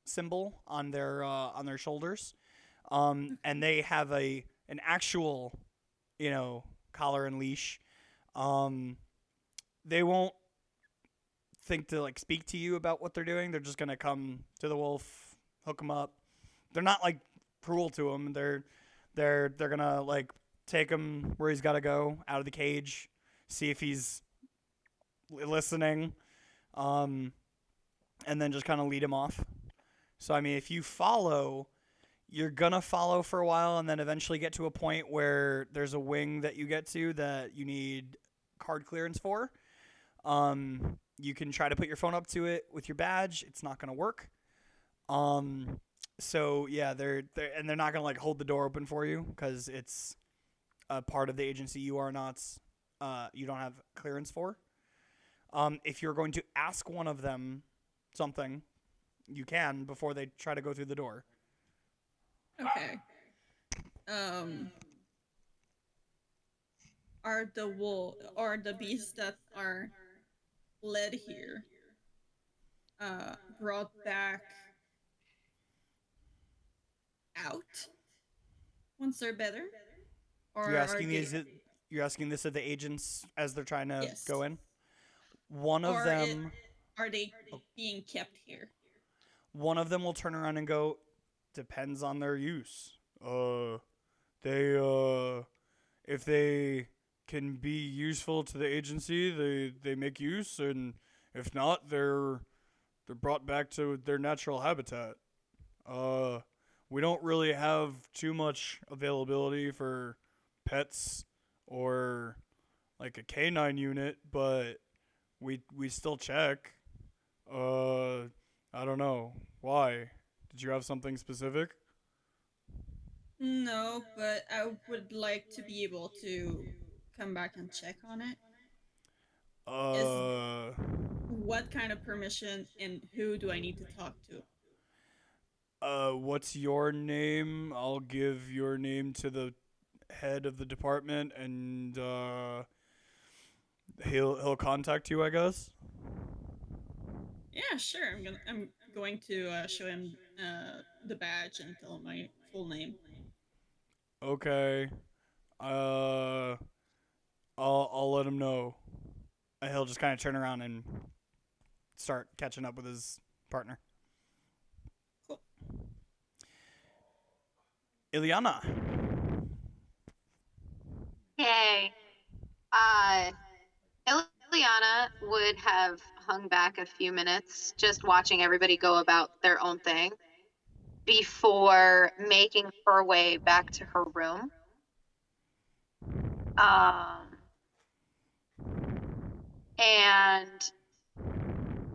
symbol on their shoulders, and they have an actual, collar and leash. They won't think to like speak to you about what they're doing. They're just gonna come to the wolf, hook him up. They're not like cruel to him. They're gonna like take him where he's got to go, out of the cage, see if he's listening, and then just kind of lead him off. So, I mean, if you follow, you're going to follow for a while and then eventually get to a point where there's a wing that you get to that you need card clearance for. You can try to put your phone up to it with your badge. It's not going to work. So, yeah, they're not going to, like, hold the door open for you because it's a part of the agency you are not, you don't have clearance for. If you're going to ask one of them something, you can before they try to go through the door. Okay. Are the beasts that are led here brought back out once they're better? Or You're asking are you're asking this of the agents as they're trying to Yes. go in? One of Or them are they being kept here? One of them will turn around and go, depends on their use. If they can be useful to the agency, they make use, and if not, they're brought back to their natural habitat. We don't really have too much availability for pets or like a canine unit, but we still check. I don't know. Why? Did you have something specific? No, but I would like to be able to come back and check on it. What kind of permission and who do I need to talk to? What's your name? I'll give your name to the head of the department, and he'll contact you, I guess. Yeah, sure. I'm going to show him the badge and tell him my full name. Okay. I'll let him know. And he'll just kind of turn around and start catching up with his partner. Cool. Ileana, Yay. Ileana would have hung back a few minutes just watching everybody go about their own thing before making her way back to her room. And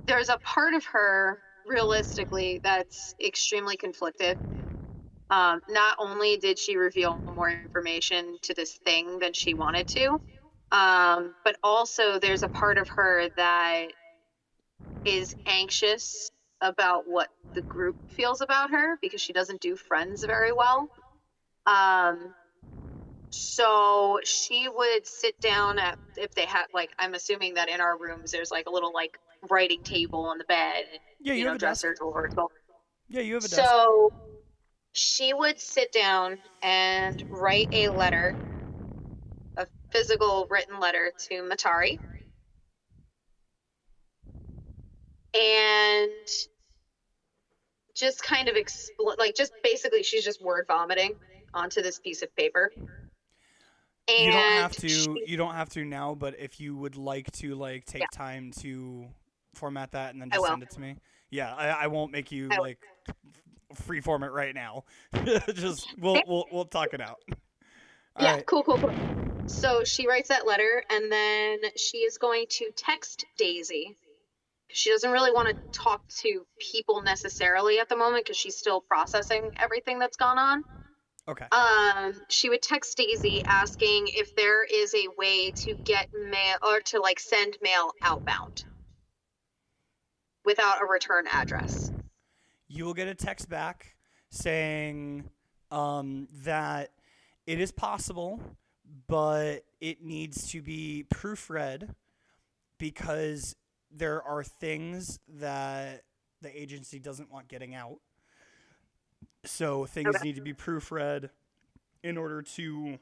there's a part of her, realistically, that's extremely conflicted. Not only did she reveal more information to this thing than she wanted to, but also there's a part of her that is anxious about what the group feels about her because she doesn't do friends very well. So she would sit down at, if they had, like, I'm assuming that in our rooms there's like a little like writing table on the bed, Yeah, you have a desk. dresser drawer. Yeah, you have a desk. So she would sit down and write a letter, a physical written letter to Matari. And just kind of just basically she's just word vomiting onto this piece of paper. And you don't have to now, but if you would like to take time to format that and then just send it to me. Yeah, I won't make you free form it right now. Just we'll talk it out. All yeah, right. cool. So she writes that letter and then she is going to text Daisy. She doesn't really want to talk to people necessarily at the moment because she's still processing everything that's gone on. Okay. She would text Daisy asking if there is a way to get mail or to send mail outbound without a return address. You will get a text back saying that it is possible, but it needs to be proofread because there are things that the agency doesn't want getting out. So things need to be proofread in order to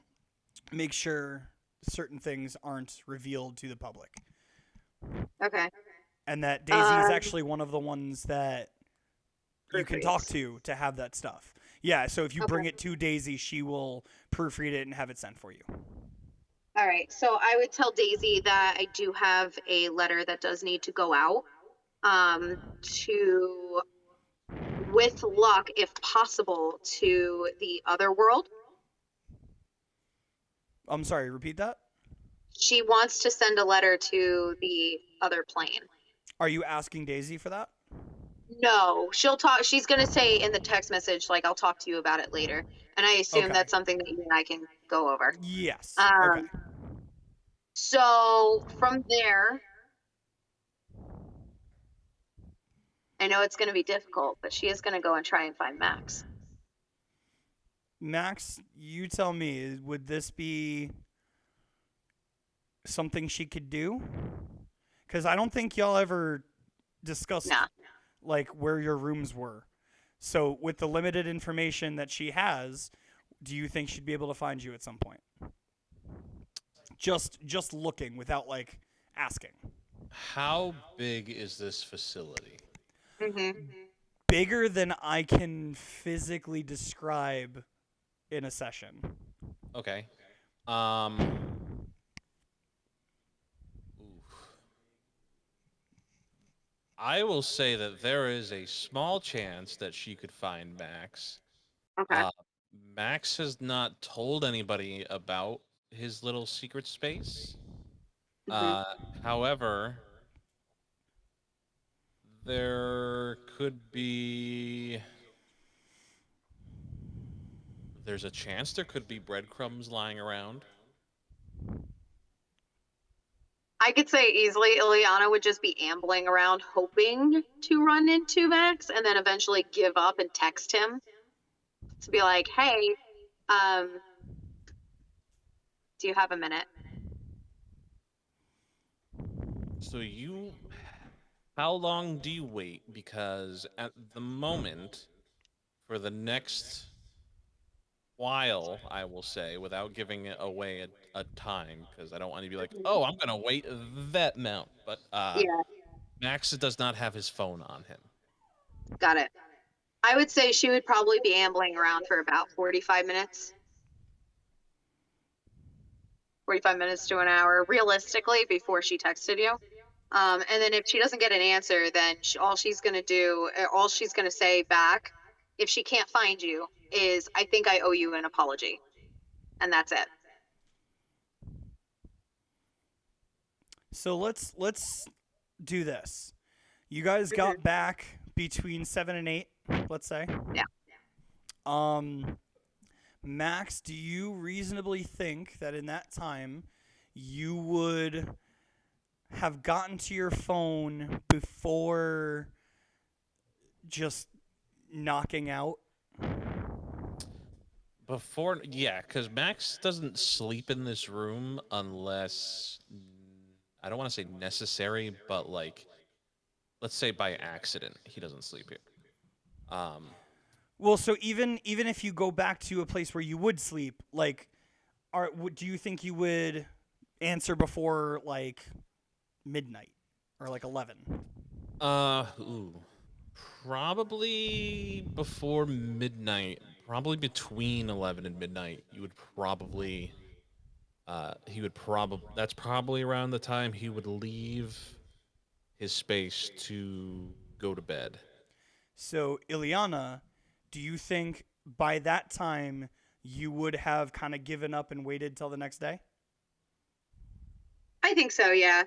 make sure certain things aren't revealed to the public. Okay. And that Daisy is actually one of the ones that you can talk to have that stuff. Yeah, so if you bring it to Daisy, she will proofread it and have it sent for you. All right, so I would tell Daisy that I do have a letter that does need to go out to, with luck, if possible, to the other world. I'm sorry, repeat that? She wants to send a letter to the other plane. Are you asking Daisy for that? No, she'll talk. She's going to say in the text message, I'll talk to you about it later. And I assume that's something that you and I can go over. Yes. Okay. Okay. So from there, I know it's going to be difficult, but she is going to go and try and find Max. Max, you tell me, would this be something she could do? Because I don't think y'all ever discussed where your rooms were. So with the limited information that she has, do you think she'd be able to find you at some point? Just looking without asking. How big is this facility? Bigger than I can physically describe in a session. Okay. I will say that there is a small chance that she could find Max. Okay. Max has not told anybody about his little secret space. However, there's a chance there could be breadcrumbs lying around. I could say easily Ileana would just be ambling around hoping to run into Max and then eventually give up and text him to be like, hey, do you have a minute? So how long do you wait? Because at the moment, for the next while, I will say, without giving away a time, because I don't want to be like, oh, I'm going to wait that amount. But Max does not have his phone on him. Got it. I would say she would probably be ambling around for about 45 minutes. 45 minutes to an hour, realistically, before she texted you. And then if she doesn't get an answer, then all she's going to say back, if she can't find you, is, I think I owe you an apology. And that's it. So let's do this. You guys got back between 7 and 8, let's say. Yeah. Max, do you reasonably think that in that time you would have gotten to your phone before just knocking out? Yeah, because Max doesn't sleep in this room unless, I don't want to say necessary, but like, let's say by accident, he doesn't sleep here. Well, so even if you go back to a place where you would sleep, like, do you think you would answer before like midnight or like 11? Probably before midnight. Probably between 11 and midnight. You would probably. That's probably around the time he would leave his space to go to bed. So, Ileana, do you think by that time you would have kind of given up and waited till the next day? I think so, yeah.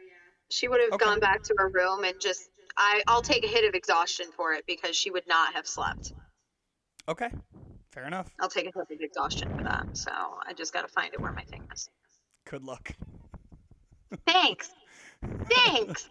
She would have Okay. gone back to her room and just, I'll take a hit of exhaustion for it because she would not have slept. Okay, fair enough. I'll take a hit of exhaustion for that. So I just got to find it where my thing is. Good luck. Thanks. Thanks.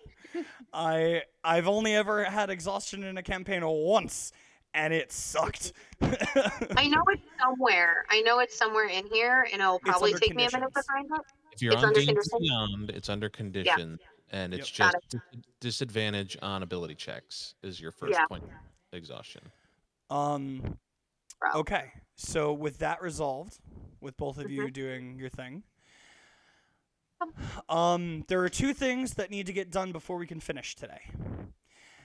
I've only ever had exhaustion in a campaign once, and it sucked. I know it's somewhere. I know it's somewhere in here, and it'll probably under take me a minute to conditions. find it. If you're It's on under D&D condition? Beyond, it's under condition, and it's Yep. just disadvantage on ability checks is your first Yeah. point of exhaustion. Bro. Okay, so with that resolved, with both of you Mhm. doing your thing, there are two things that need to get done before we can finish today.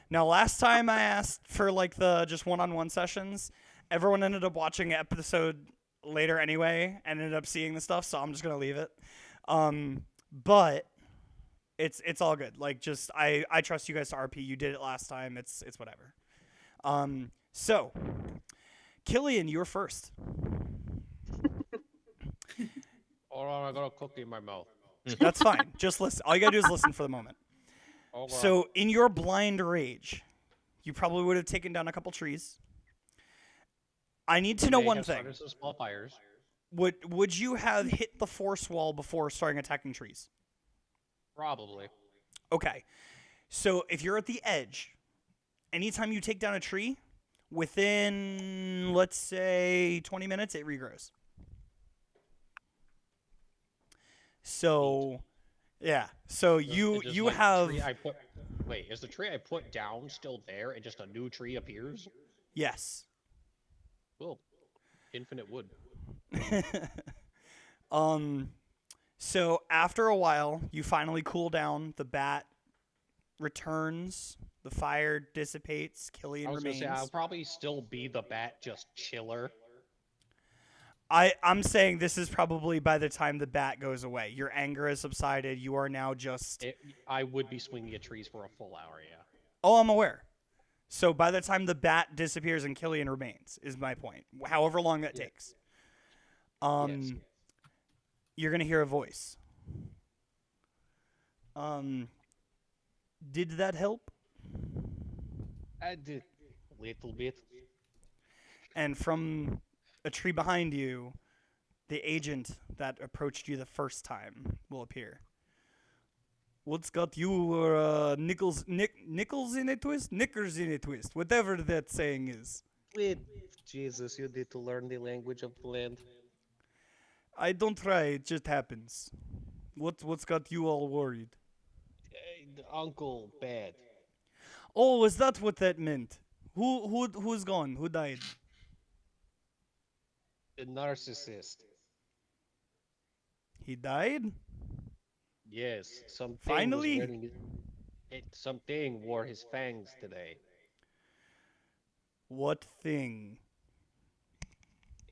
Now, last time I asked for like the just one-on-one sessions, everyone ended up watching an episode later anyway, and ended up seeing the stuff, so I'm just gonna leave it. But it's all good. Like, just I trust you guys to RP. You did it last time. It's whatever. So, Killian, you're first. Hold on, I got a cookie in my mouth. That's fine. Just listen. All you gotta do is listen for the moment. Hold on. So, in your blind rage, you probably would have taken down a couple trees. I need to know May one have thing. started some small fires. Would you have hit the force wall before starting attacking trees? Probably. Okay. So, if you're at the edge, anytime you take down a tree, within, let's say, 20 minutes, it regrows. So, yeah. So Is you this you like the have tree Wait, is the tree I put down still there and just a new tree appears? yes. Cool. Infinite wood. So after a while, you finally cool down. The bat returns. The fire dissipates. Killian I was remains. gonna say I'll probably still be the bat, just chiller. I'm saying this is probably by the time the bat goes away. Your anger has subsided. You are now just. I would be swinging at trees for a full hour, yeah. Oh, I'm aware. So by the time the bat disappears and Killian remains, is my point. However long that takes. Yes. You're gonna hear a voice. Did that help? I did a little bit. And from a tree behind you, the agent that approached you the first time will appear. What's got you nickels in a twist? Knickers in a twist. Whatever that saying is. Wait, Jesus, you need to learn the language of the land. I don't try, it just happens. What's got you all worried? Uncle bad. Oh, is that what that meant? Who's gone? Who died? A narcissist. He died? Yes, something Finally? something wore his fangs today. What thing?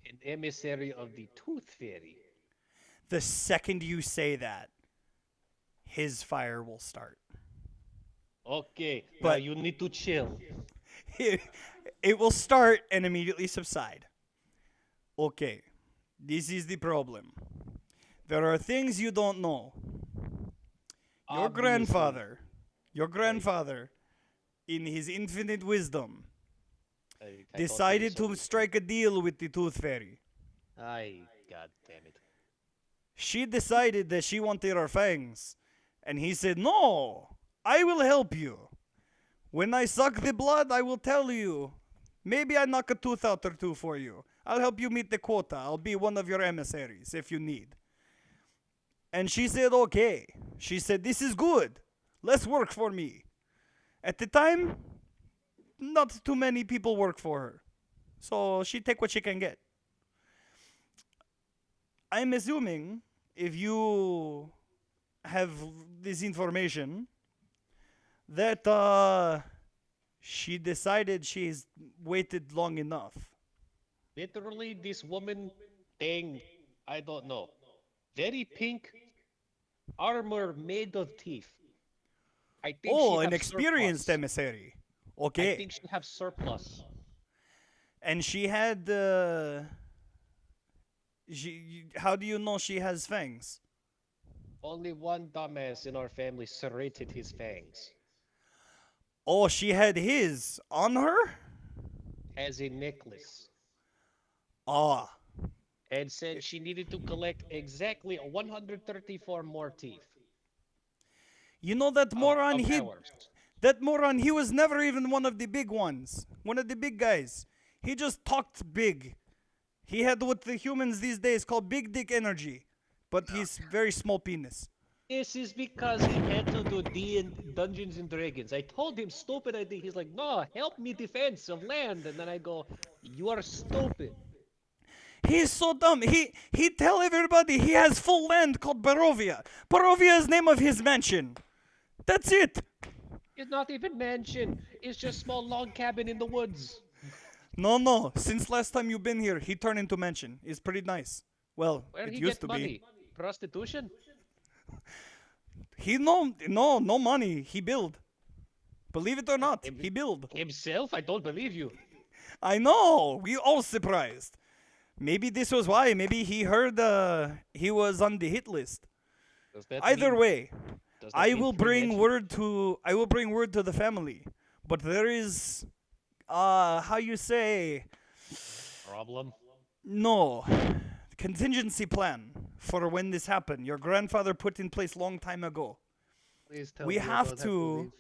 An emissary of the Tooth Fairy. The second you say that, his fire will start. Okay, now But- you need to chill. It will start and immediately subside. Okay, this is the problem. There are things you don't know. Your Obviously. grandfather, in his infinite wisdom, I thought decided you to said- strike a deal with the Tooth Fairy. God damn it. She decided that she wanted her fangs, and he said, "No, I will help you. When I suck the blood, I will tell you. Maybe I knock a tooth out or two for you. I'll help you meet the quota. I'll be one of your emissaries if you need." And she said, "Okay." She said, "This is good. Less work for me." At the time, not too many people work for her, so she take what she can get. I'm assuming if you have this information that she decided she's waited long enough. Literally, this woman thing, I don't know. Very pink armor made of teeth. I think Oh, she an have experienced surplus. emissary. I Okay. think she have surplus. And she had how do you know she has fangs? Only one dumbass in our family serrated his fangs. Oh, she had his on her? As a necklace. Ah. And said she needed to collect exactly 134 more teeth. You know that moron of he ours. that moron he was never even one of the big ones. One of the big guys. He just talked big. He had what the humans these days call big dick energy, but he's very small penis. This is because he had to do Dungeons and Dragons. I told him stupid idea. He's like, no, help me defense of land. And then I go, you are stupid. He's so dumb. He tell everybody he has full land called Barovia. Barovia is name of his mansion. That's it. It's not even mansion. It's just small log cabin in the woods. No. Since last time you've been here, he turned into mansion. It's pretty nice. Well, Where it he used get to money? be. Prostitution? He no money. He build. Believe it or not, he build. Himself? I don't believe you. I know. We all surprised. Maybe this was why. Maybe he heard he was on the hit list. Does that Either mean- way, does that I mean will free bring mansion? word to the family. But there is how you say Problem? no contingency plan for when this happened. Your grandfather put in place long time ago. Please tell We me I have don't to leave.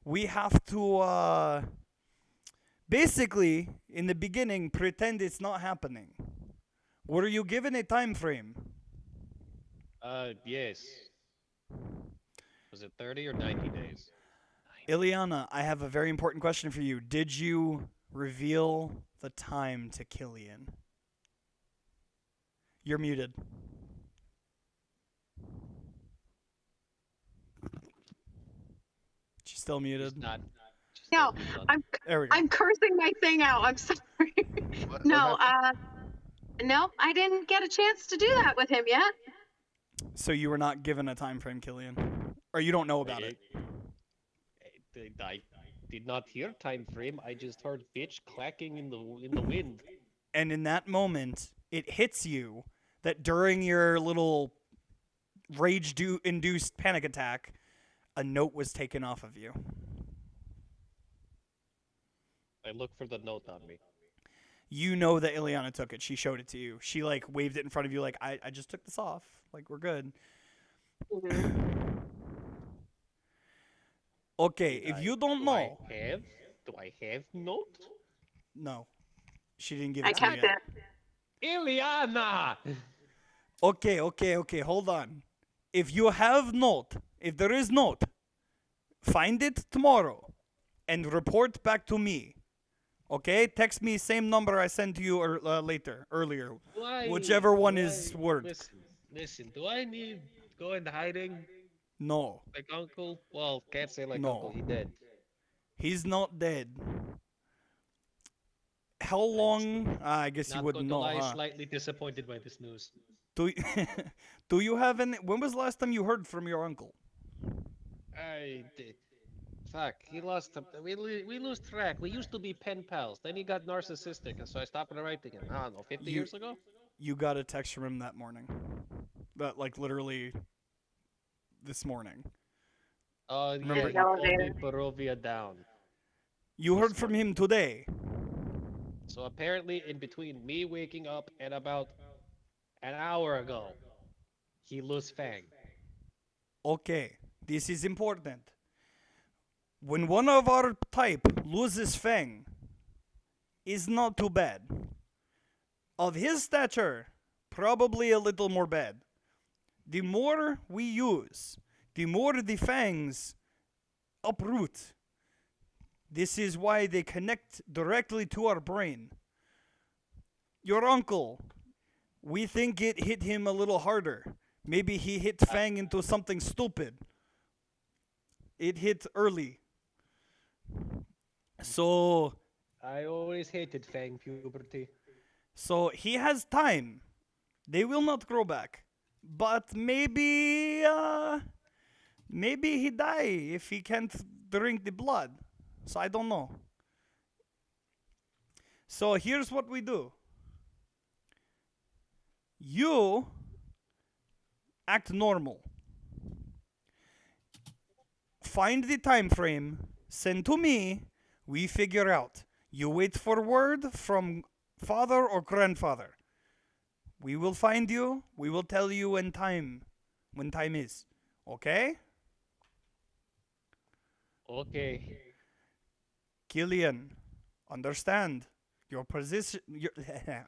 we have to basically in the beginning pretend it's not happening. Were you given a time frame? Yes. Was it 30 or 90 days? Ileana, I have a very important question for you. Did you reveal the time to Killian? You're muted. She's still muted. Not. No, There we go. I'm cursing my thing out. I'm sorry. What No, happened? no, I didn't get a chance to do that with him yet. So you were not given a time frame, Killian, or you don't know about it. I did not hear time frame. I just heard bitch clacking in the wind. And in that moment, it hits you that during your little rage-induced panic attack, a note was taken off of you. I look for the note on me. You know that Ileana took it. She showed it to you. She like waved it in front of you like, I just took this off. Like, we're good. Okay, if you don't know. Do I have note? No. She didn't give I it to you kept yet. it. Ileana! Okay, hold on. If you have note, if there is note, find it tomorrow and report back to me. Okay? Text me same number I sent to you earlier. Whichever one is word. Listen, do I need go into hiding No. like uncle? Well, can't say like No. uncle, he dead. He's not dead. how long? I guess you Not wouldn't going to know, lie, huh? slightly disappointed by this news. Do do you have any? When was the last time you heard from your uncle? I did. Fuck, he lost. We lose track. We used to be pen pals. Then he got narcissistic, and so I stopped writing him. I don't know, 50 You- years ago. You got a text from him that morning. That like literally this morning. Oh yeah, Remember- he told me Barovia down. You heard from him today. So apparently, in between me waking up and about an hour ago, he lost Fang. Okay, this is important. When one of our type loses Fang, is not too bad. Of his stature, probably a little more bad. The more we use, the more the fangs uproot. This is why they connect directly to our brain. Your uncle, we think it hit him a little harder. Maybe he hit Fang into something stupid. It hit early. So I always hated Fang puberty. So he has time. They will not grow back. But maybe maybe he die if he can't drink the blood. So I don't know. So here's what we do. You act normal. Find the time frame, send to me, we figure out. You wait for word from father or grandfather. We will find you. We will tell you when time is. Okay? Okay. Killian, understand your position.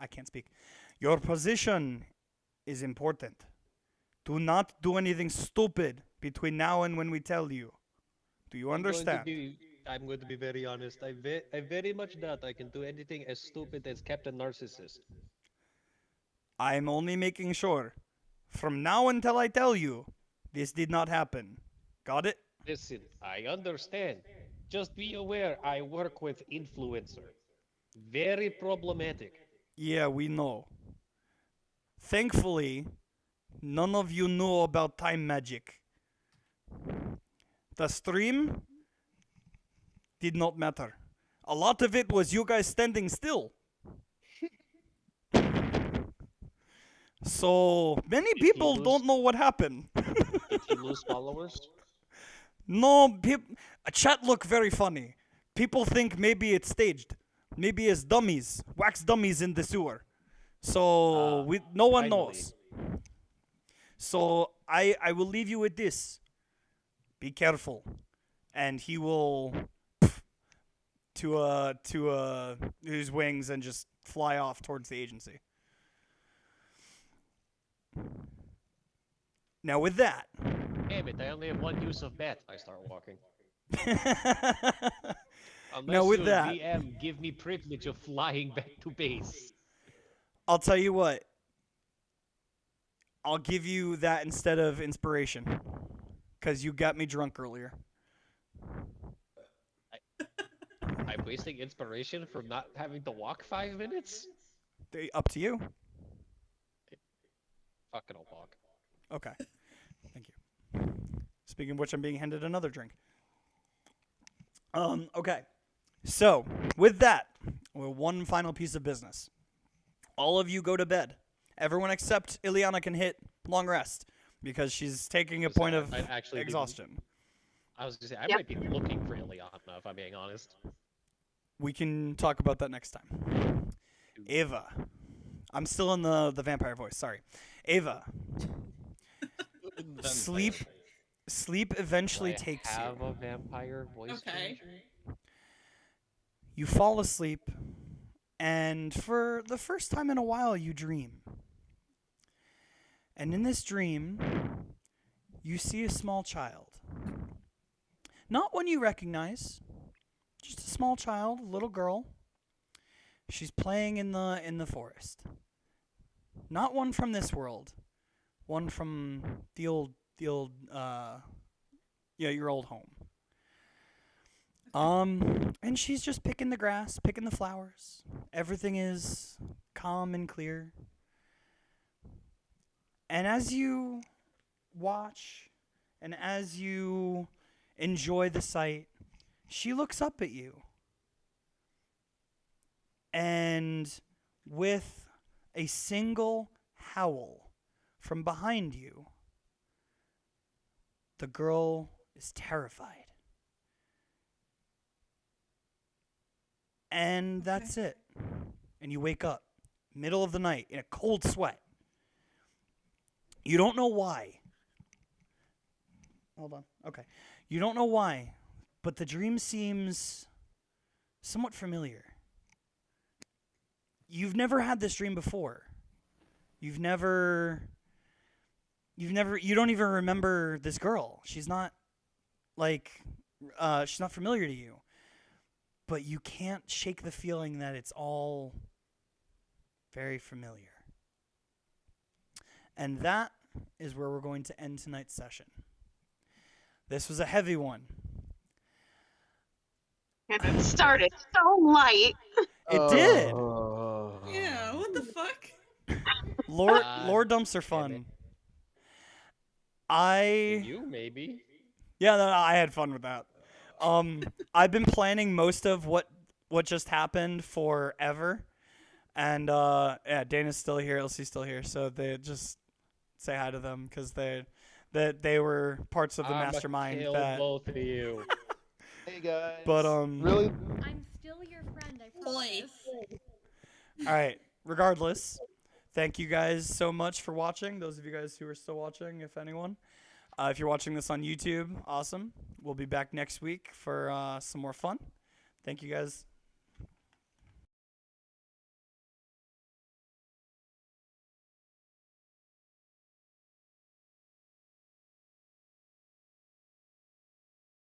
I can't speak. Your position is important. Do not do anything stupid between now and when we tell you. Do you understand? I'm going to be very honest. I very much doubt I can do anything as stupid as Captain Narcissus. I'm only making sure. From now until I tell you, this did not happen. Got it? Listen, I understand. Just be aware I work with influencer. Very problematic. Yeah, we know. Thankfully, none of you know about time magic. The stream did not matter. A lot of it was you guys standing still. So many Did he people lose- don't know what happened. Did he lose followers? No, chat look very funny. People think maybe it's staged. Maybe it's dummies, wax dummies in the sewer. So no one finally. knows. So I will leave you with this. Be careful, and he will to his wings and just fly off towards the agency. Now with that. Damn it, I only have one use of bat. I start walking. Unless Now with you, that, VM, give me privilege of flying back to base. I'll tell you what. I'll give you that instead of inspiration. Because you got me drunk earlier. I'm wasting inspiration from not having to walk 5 minutes? Up to you. Fucking I'll walk. Okay. Thank you. Speaking of which, I'm being handed another drink. Okay. So, with that, one final piece of business. All of you go to bed. Everyone except Ileana can hit long rest because she's taking a point of I'd actually be- exhaustion. I was gonna say, I Yep. might be looking for Ileana if I'm being honest. We can talk about that next time. Ava. I'm still in the vampire voice, sorry. Ava. Sleep eventually Do I takes have you. a vampire voice Okay. change? You fall asleep, and for the first time in a while, you dream. And in this dream, you see a small child. Not one you recognize, just a small child, a little girl. She's playing in the forest. Not one from this world, one from your old home. And she's just picking the grass, picking the flowers. Everything is calm and clear. And as you watch and as you enjoy the sight, she looks up at you. And with a single howl from behind you, the girl is terrified. And that's it. And you wake up, middle of the night, in a cold sweat. You don't know why. Hold on. Okay. You don't know why, but the dream seems somewhat familiar. You've never had this dream before. You don't even remember this girl. She's not familiar to you. But you can't shake the feeling that it's all very familiar. And that is where we're going to end tonight's session. This was a heavy one. And it started so light. It did. Yeah, what the fuck? Lore dumps are fun. You maybe. Yeah, no, I had fun with that. I've been planning most of what just happened forever. And yeah, Dana's still here, Elsie's still here, so they just say hi to them because they were parts of the mastermind. Kill that both of you. Hey guys. But really? I'm still your friend, I promise. all right. Regardless, thank you guys so much for watching. Those of you guys who are still watching, if anyone. If you're watching this on YouTube, awesome. We'll be back next week for some more fun. Thank you guys.